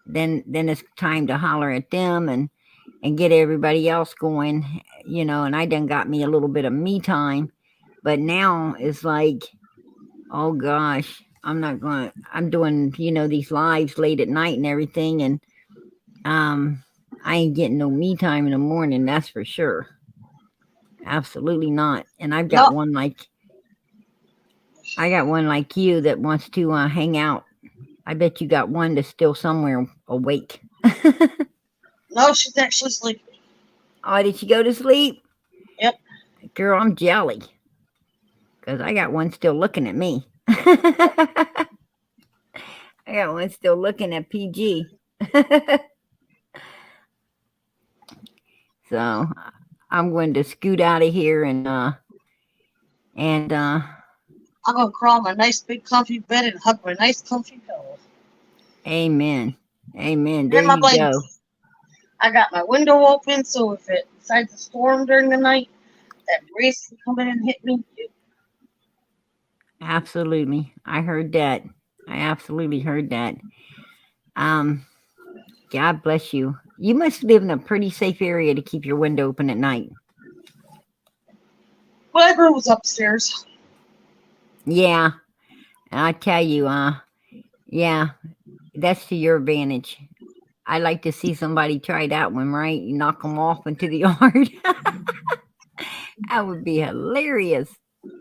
then it's time to holler at them and get everybody else going, and I done got me a little bit of me time. But now it's like, oh gosh, I'm doing, these lives late at night and everything. And I ain't getting no me time in the morning. That's for sure. Absolutely not. And I've got one like you that wants to hang out. I bet you got one that's still somewhere awake. No, she's actually sleeping. Oh, did she go to sleep? Yep. Girl, I'm jelly. because I got one still looking at me. I got one still looking at PG. So I'm going to scoot out of here and I'm gonna crawl in my nice big comfy bed and hug my nice comfy pillow. amen. Amen. There And my you blanket. go. I got my window open, so if it decides to storm during the night, that breeze can come in and hit me. Absolutely. I heard that. I absolutely heard that. God bless you. You must live in a pretty safe area to keep your window open at night. Well, I was upstairs. Yeah. And I tell you, yeah, that's to your advantage. I like to see somebody try that one, right? You knock them off into the yard. That would be hilarious.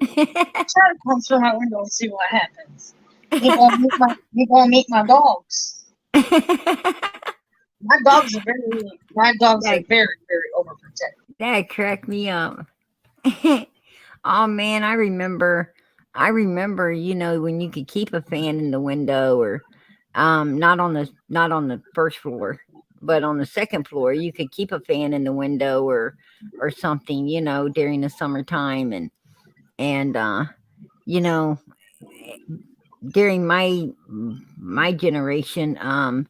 Try to come through my window and see what happens. You gonna meet my dogs. My dogs are That- very, very overprotective. That cracked me up. Oh man, I remember, you know, when you could keep a fan in the window, or not on the first floor, but on the second floor, you could keep a fan in the window or something, you know, during the summertime. And you know, during my generation,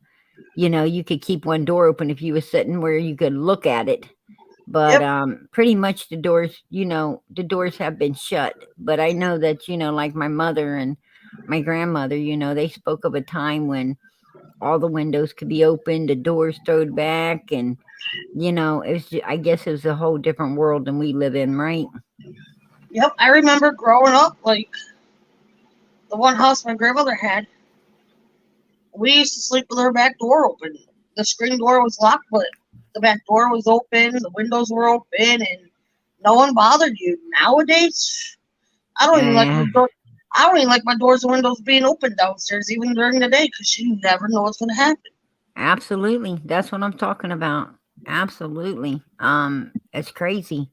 you know, you could keep one door open if you were sitting where you could look at it. But pretty much the doors, you know, the doors have been shut. But I know that, you know, like my mother and my grandmother, you know, they spoke of a time when all the windows could be open, the doors thrown back, and you know, I guess it was a whole different world than we live in, right? Yep, I remember growing up, like the one house my grandmother had. We used to sleep with our back door open. The screen door was locked, but the back door was open. The windows were open, and no one bothered you. Nowadays, I don't even like my door. I don't even like my doors and windows being open downstairs, even during the day, because you never know what's going to happen. Absolutely, that's what I'm talking about. Absolutely, it's crazy.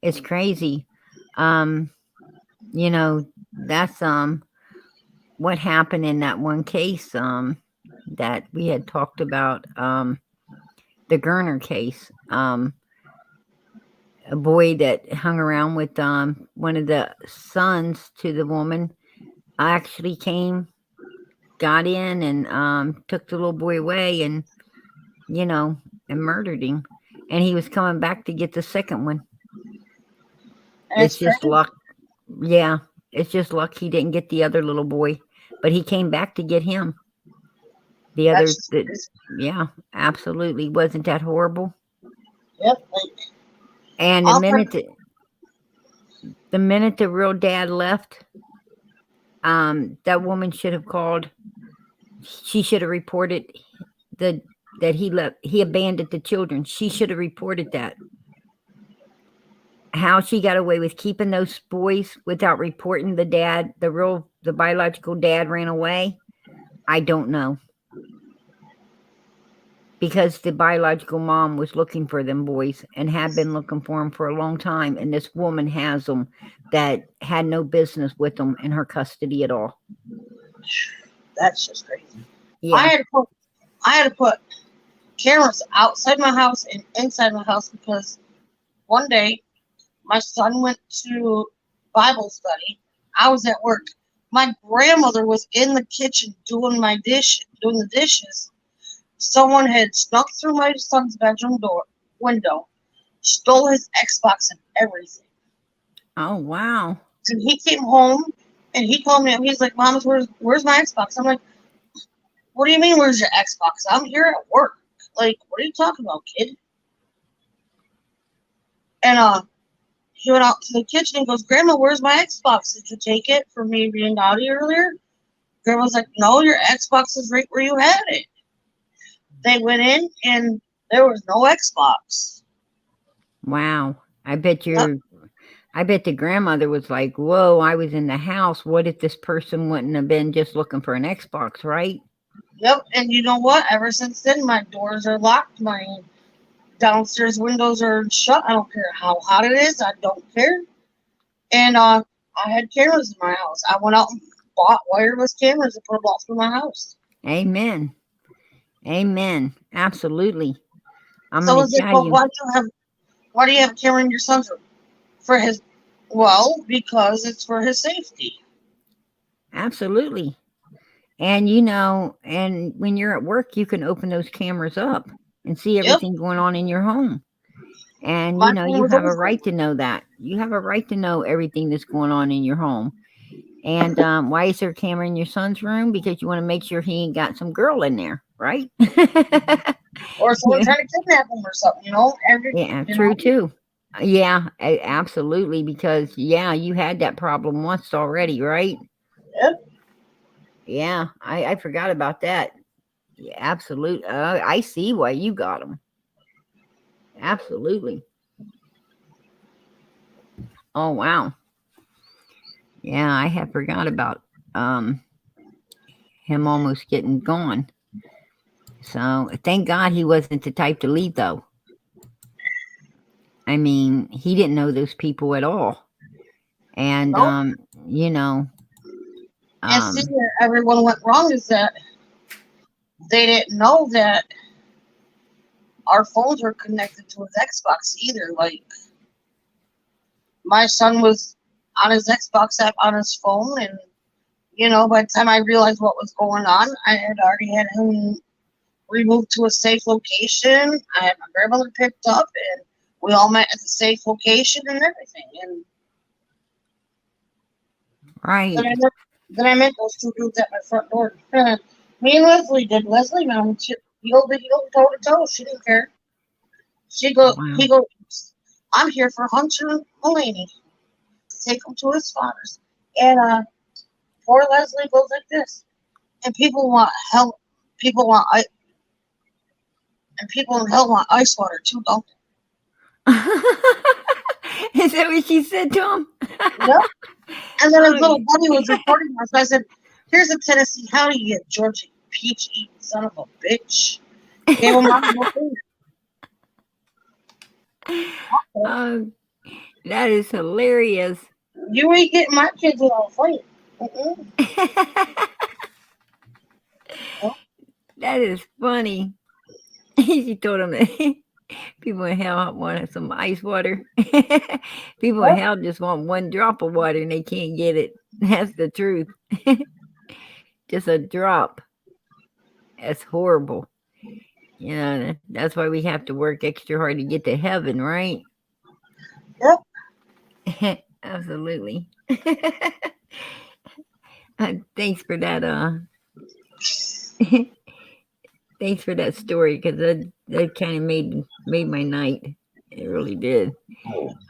It's crazy. You know, that's what happened in that one case that we had talked about, the Gerner case. A boy that hung around with one of the sons to the woman actually got in and took the little boy away, and you know, and murdered him. And he was coming back to get the second one. And It's just crazy. luck. Yeah, it's just luck he didn't get the other little boy, but he came back to get him. The other, That's just crazy. yeah, absolutely. Wasn't that horrible? Yep. Like, And I'll the minute the real dad left, that woman should have called. She should have reported that he left. He abandoned the children. She should have reported that. How she got away with keeping those boys without reporting the dad, the biological dad ran away, I don't know. Because the biological mom was looking for them boys and had been looking for them for a long time, and this woman has them that had no business with them in her custody at all. That's just crazy. Yeah. I had to put cameras outside my house and inside my house because one day my son went to Bible study. I was at work. My grandmother was in the kitchen doing the dishes. Someone had snuck through my son's bedroom window, stole his Xbox and everything. Oh wow. And he came home and he called me up. He's like, "Mom, where's my Xbox?" I'm like, "What do you mean, where's your Xbox? I'm here at work. Like, what are you talking about, kid?" And he went out to the kitchen and goes, "Grandma, where's my Xbox? Did you take it for me being naughty earlier?" Grandma's like, "No, your Xbox is right where you had it." They went in and there was no Xbox. Wow. I bet the grandmother was like, "Whoa, I was in the house. What if this person wouldn't have been just looking for an Xbox, right?" Yep, and you know what? Ever since then, my doors are locked. My downstairs windows are shut. I don't care how hot it is. I don't care. And I I had cameras in my house. I went out and bought wireless cameras and put them all through my house. Amen. Amen. Absolutely. I'm So going it's to like, tell well, you. why do you have a camera in your son's room? For his, well, because it's for his safety. Absolutely. And you know, and when you're at work, you can open those cameras up and see Yep. everything going on in your home. And My you know, phone you was have a always right to know that. You have a right to know everything that's going on in your home. And why is there a camera in your son's room? Because you want to make sure he ain't got some girl in there, right? or someone Yeah, trying to kidnap him or something, you know? yeah, You true know? too. Yeah, absolutely. Because yeah, you had that problem once already, right? Yep. Yeah, I forgot about that. Yeah, absolutely. I see why you got them. Absolutely. Oh wow. Yeah, I had forgot about um him almost getting gone. So thank God he wasn't the type to leave though. I mean, he didn't know those people at all. And No. you know, And see um where everyone went wrong is that they didn't know that our phones were connected to his Xbox either. Like, my son was on his Xbox app on his phone, and, you know, by the time I realized what was going on, I had already had him removed to a safe location. I had my grandmother picked up, and we all met at the safe location and everything. And right. then I met those two dudes at my front door. Me and Leslie did. Leslie, man, heel to heel, toe to toe. She didn't care. Wow. He goes, I'm here for Hunter Mulaney to take him to his father's. And poor Leslie goes like this. And people want hell. People want and people in hell want ice water too, don't Is that what she said to him? they? Yep. And then his Oh, little buddy was recording us. I said, "Here's a Tennessee Howdy, you Georgia peach eating son of a bitch." Gave him my little finger. oh, that is hilarious. You ain't getting my kids without a fight. Mm-mm. That is funny. She told him that people in hell want some ice water. People in Yep. hell just want one drop of water and they can't get it. That's the truth. Just a drop. That's horrible. You know, that's why we have to work extra hard to get to heaven, right? Yep. Absolutely. Thanks for that. Thanks for that story because that kind of made my night. It really did.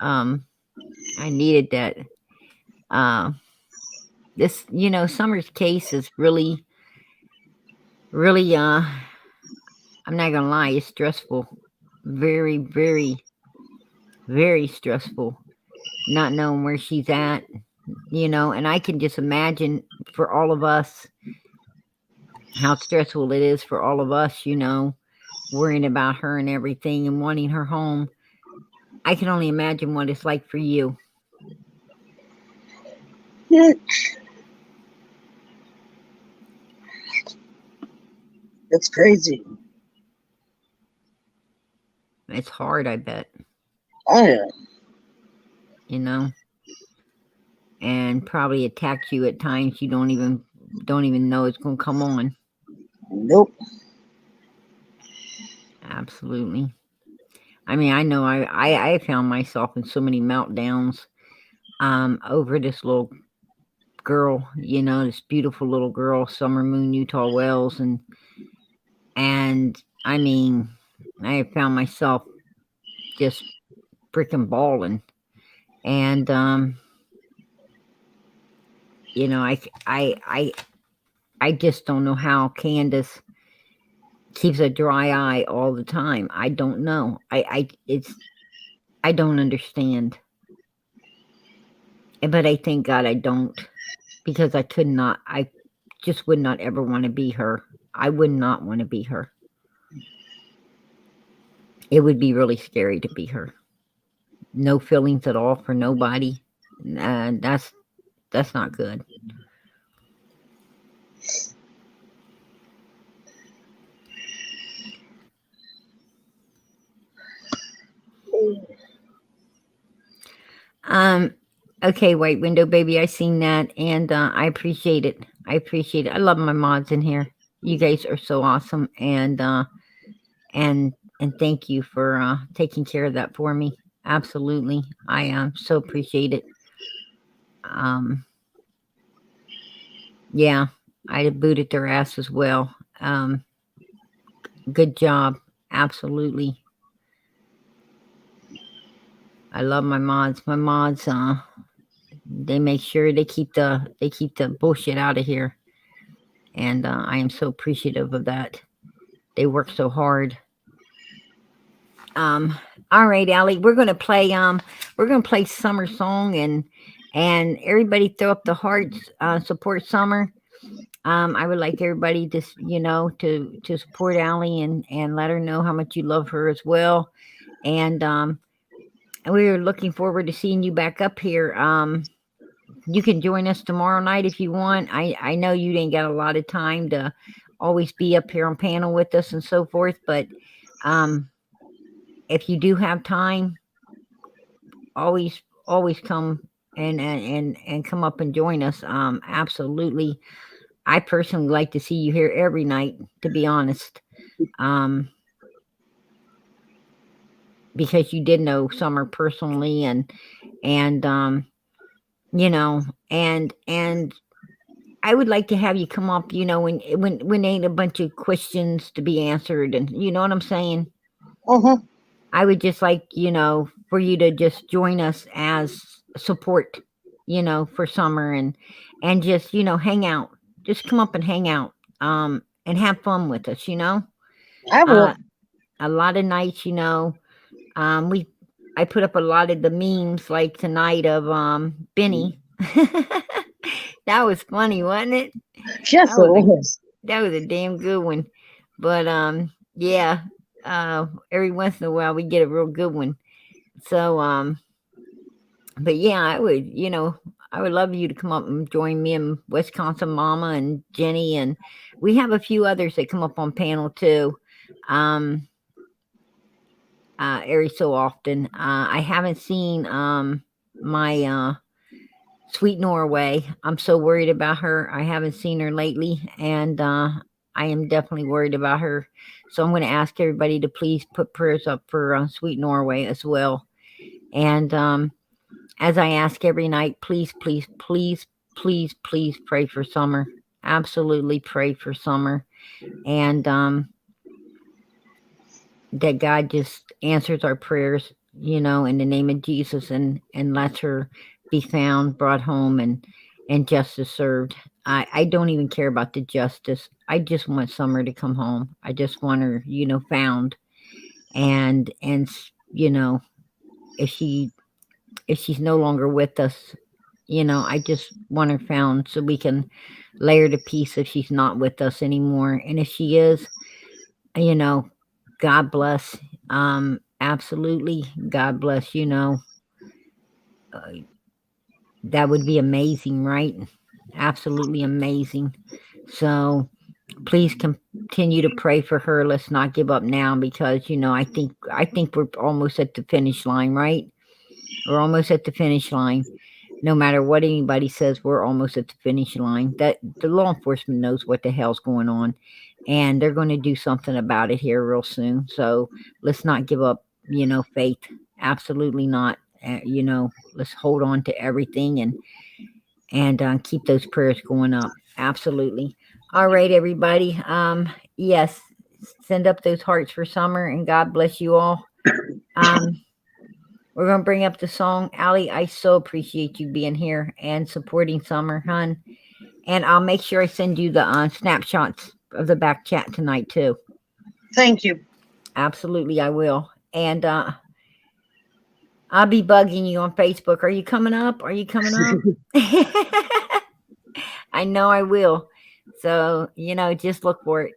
I needed that. This, you know, Summer's case is really, really. I'm not gonna lie, it's stressful. Very, very, very stressful. Not knowing where she's at, you know, and I can just imagine for all of us how stressful it is for all of us, you know, worrying about her and everything and wanting her home. I can only imagine what it's like for you. It's crazy. It's hard, I bet, Oh yeah. you know, and probably attacks you at times you don't even know it's going to come on. Nope. Absolutely. I mean, I know I found myself in so many meltdowns over this little girl, you know, this beautiful little girl, Summer Moon Utah Wells, and I mean, I have found myself just freaking bawling, and you know, I just don't know how Candace keeps a dry eye all the time. I don't know. I don't understand. But I thank God I don't, because I just would not ever want to be her. I would not want to be her. It would be really scary to be her. No feelings at all for nobody. That's That's not good. Okay, White Window Baby, I seen that, and I appreciate it. I appreciate it. I love my mods in here. You guys are so awesome, and thank you for taking care of that for me. Absolutely, I so appreciate it. Yeah, I'd have booted their ass as well. Good job, absolutely. I love my mods. My mods, they make sure they keep the bullshit out of here, and I am so appreciative of that. They work so hard. All right, Allie, we're gonna play Summer Song, and everybody throw up the hearts. Support Summer. I would like everybody to to support Allie and let her know how much you love her as well. And we're looking forward to seeing you back up here. You can join us tomorrow night if you want. I know you ain't got a lot of time to always be up here on panel with us and so forth, but if you do have time, always come and come up and join us. Absolutely. I personally like to see you here every night, to be honest. Because you did know Summer personally, and you know, and I would like to have you come up, when ain't a bunch of questions to be answered, and you know what I'm saying? I would just like, for you to just join us as support, for Summer, and just, hang out. Just come up and hang out, and have fun with us, I will. A lot of nights, I put up a lot of the memes like tonight of Benny. That was funny, wasn't it? Yes, it was. That was a damn good one. But yeah, every once in a while we get a real good one. So but yeah, I would love you to come up and join me and Wisconsin Mama and Jenny, and we have a few others that come up on panel too. Every so often. I haven't seen my Sweet Norway. I'm so worried about her. I haven't seen her lately, and I am definitely worried about her. So I'm going to ask everybody to please put prayers up for Sweet Norway as well. And as I ask every night, please, please, please, please, please pray for Summer. Absolutely pray for Summer. And that God just answers our prayers, in the name of Jesus, and lets her be found, brought home, and justice served. I don't even care about the justice. I just want Summer to come home. I just want her, found. And if she's no longer with us, I just want her found so we can lay her to peace if she's not with us anymore. And if she is, God bless. Absolutely. God bless, that would be amazing, right? Absolutely amazing. So please continue to pray for her. Let's not give up now, because, I think we're almost at the finish line, right? We're almost at the finish line. No matter what anybody says, we're almost at the finish line. That the law enforcement knows what the hell's going on, and they're going to do something about it here real soon. So let's not give up, faith. Absolutely not. Let's hold on to everything and keep those prayers going up. Absolutely. All right, everybody. Yes, send up those hearts for Summer, and God bless you all. We're going to bring up the song. Allie, I so appreciate you being here and supporting Summer, hon. And I'll make sure I send you the snapshots of the back chat tonight, too. Thank you. Absolutely, I will. And I'll be bugging you on Facebook. Are you coming up? Are you coming up? I know I will. So, just look for it.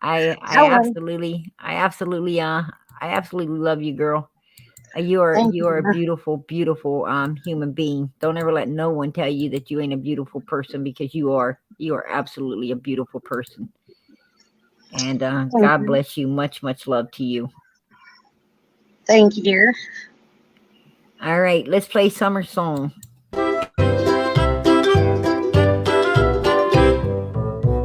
I absolutely love you, girl. You are Thank you are a you. beautiful, beautiful human being. Don't ever let no one tell you that you ain't a beautiful person, because you are. You are absolutely a beautiful person. And Thank God you. bless you. Much, much love to you. Thank you, dear. All right, let's play Summer Song.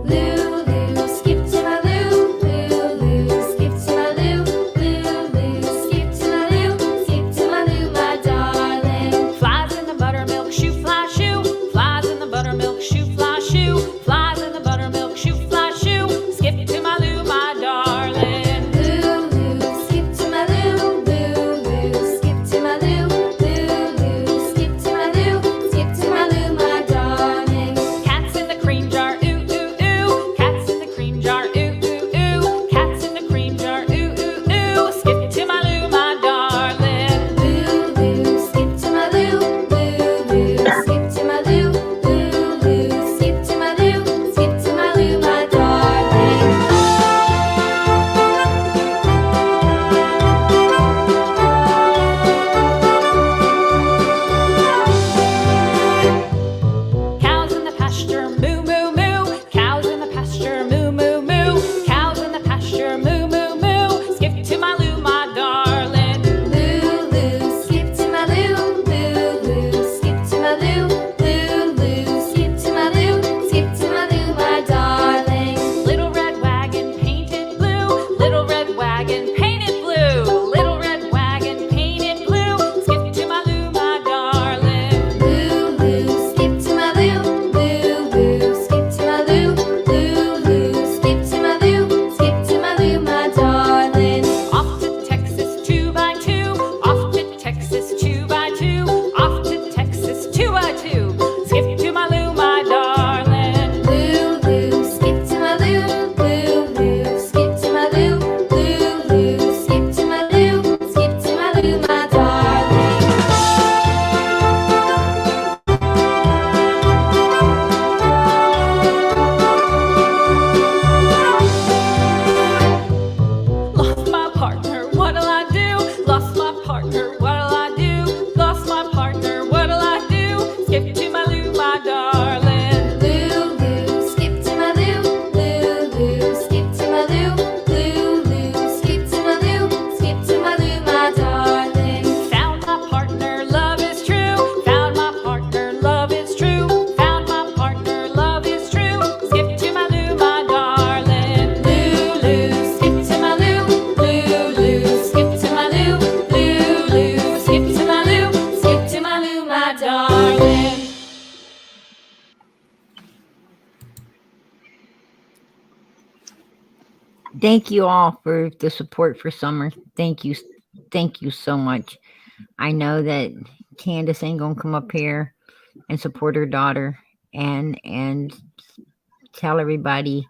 Lulu, skip to my Lou. Lulu, skip to my Lou. Lulu, skip to my Lou. Skip to my Lou, my darling. Flies in the buttermilk shoe fly shoe. Flies in the buttermilk shoe fly shoe. Flies in the buttermilk shoe fly shoe. Skip to my Lou, my darling. Lulu, skip to my Lou. Lulu, skip to my Lou. Lulu, skip to my Lou. Skip to my Lou, my darling. Cats in the cream jar, ooh ooh ooh. Cats in the cream jar, ooh ooh ooh. Cats in the cream jar, ooh ooh ooh. Skip to my Lou, my darling. Lulu, skip to my Lou. Lulu, skip to my Lou. Lulu, skip to my Lou. Skip to my Lou, my darling. Cows in the pasture, moo moo moo. Cows in the pasture, moo moo moo. Cows in the pasture, moo moo moo. Skip to my Lou, my darling. Lulu, skip to my Lou. Lulu, skip to my Lou. Lulu, skip to my Lou. Skip to my Lou, my darling. Little red wagon painted blue. Little red wagon painted blue. Little red wagon painted blue. Skip to my Lou, my darling. Lulu, skip to my Lou. Lulu, skip to my Lou. Lulu, skip to my Lou. Skip to my Lou, my darling. Off to Texas 2x2. Off to Texas 2x2. Off to Texas 2x2. Skip to my Lou, my darling. Lulu, skip to my Lou. Lulu, skip to my Lou. Lulu, skip to my Lou. Skip to my Lou, my darling. Lost my partner, what'll I do? Lost my partner, what'll I do? Lost my partner, what'll I do? Skip to my Lou, my darling. Lulu, skip to my Lou. Lulu, skip to my Lou. Lulu, skip to my Lou. Skip to my Lou, my darling. Found my partner, love is true. Found my partner, love is true. Found my partner, love is true. Skip to my Lou, my darling. Lulu, skip to my Lou. Lulu, skip to my Lou. Lulu, skip to my Lou. Skip to my Lou, my darling. Thank you all for the support for Summer. Thank you. Thank you so much. I know that Candace ain't gonna come up here and support her daughter and tell everybody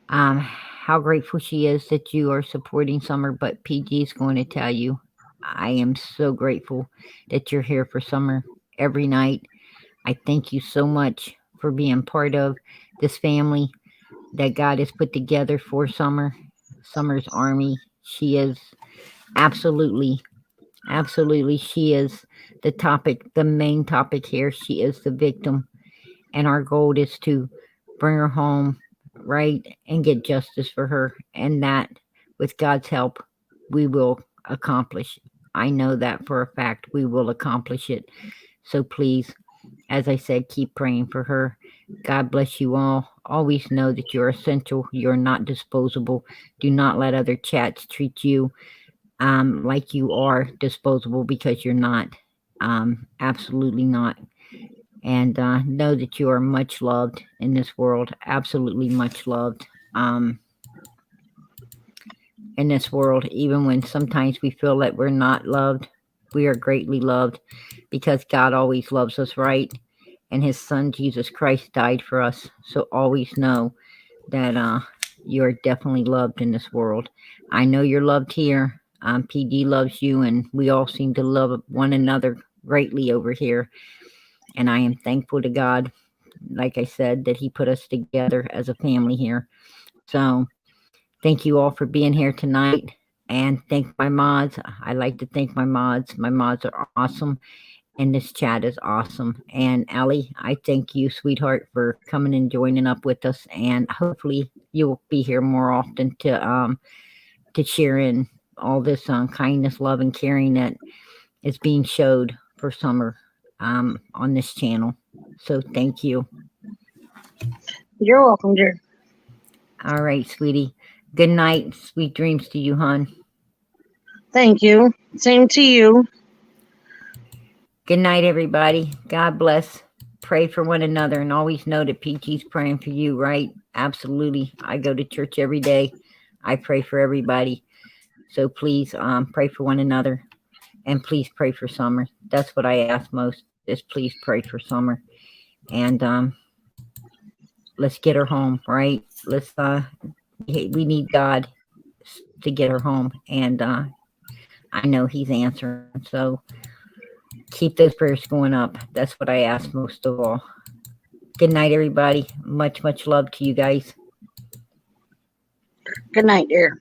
how grateful she is that you are supporting Summer, but PG is going to tell you I am so grateful that you're here for Summer every night. I thank you so much for being part of this family that God has put together for Summer. Summer's Army. She is absolutely, she is the topic, the main topic here. She is the victim. And our goal is to bring her home, right, and get justice for her. And that, with God's help, we will accomplish. I know that for a fact. We will accomplish it. So please, as I said, keep praying for her. God bless you all. Always know that you're essential. You're not disposable. Do not let other chats treat you like you are disposable, because you're not. Absolutely not. And know that you are much loved in this world. Absolutely much loved in this world. Even when sometimes we feel that we're not loved, we are greatly loved, because God always loves us, right? And his son Jesus Christ died for us. So always know that you're definitely loved in this world. I know you're loved here. PD loves you, and we all seem to love one another greatly over here. And I am thankful to God, like I said, that he put us together as a family here. So thank you all for being here tonight. and thank my mods. I like to thank my mods. My mods are awesome, and this chat is awesome. And Allie, I thank you, sweetheart, for coming and joining up with us. And hopefully, you'll be here more often to share in all this kindness, love, and caring that is being showed for summer on this channel. So thank you. You're welcome, dear. All right, sweetie. Good night. Sweet dreams to you, hon. Thank you. Same to you. Good night, everybody. God bless. Pray for one another, and always know that Peachy's praying for you, right? Absolutely. I go to church every day. I pray for everybody. So please pray for one another, and please pray for Summer. That's what I ask most, is please pray for Summer. And let's get her home, right? Let's we need God to get her home, and I know he's answering. So keep those prayers going up. That's what I ask most of all. Good night, everybody. Much, much love to you guys. Good night, dear.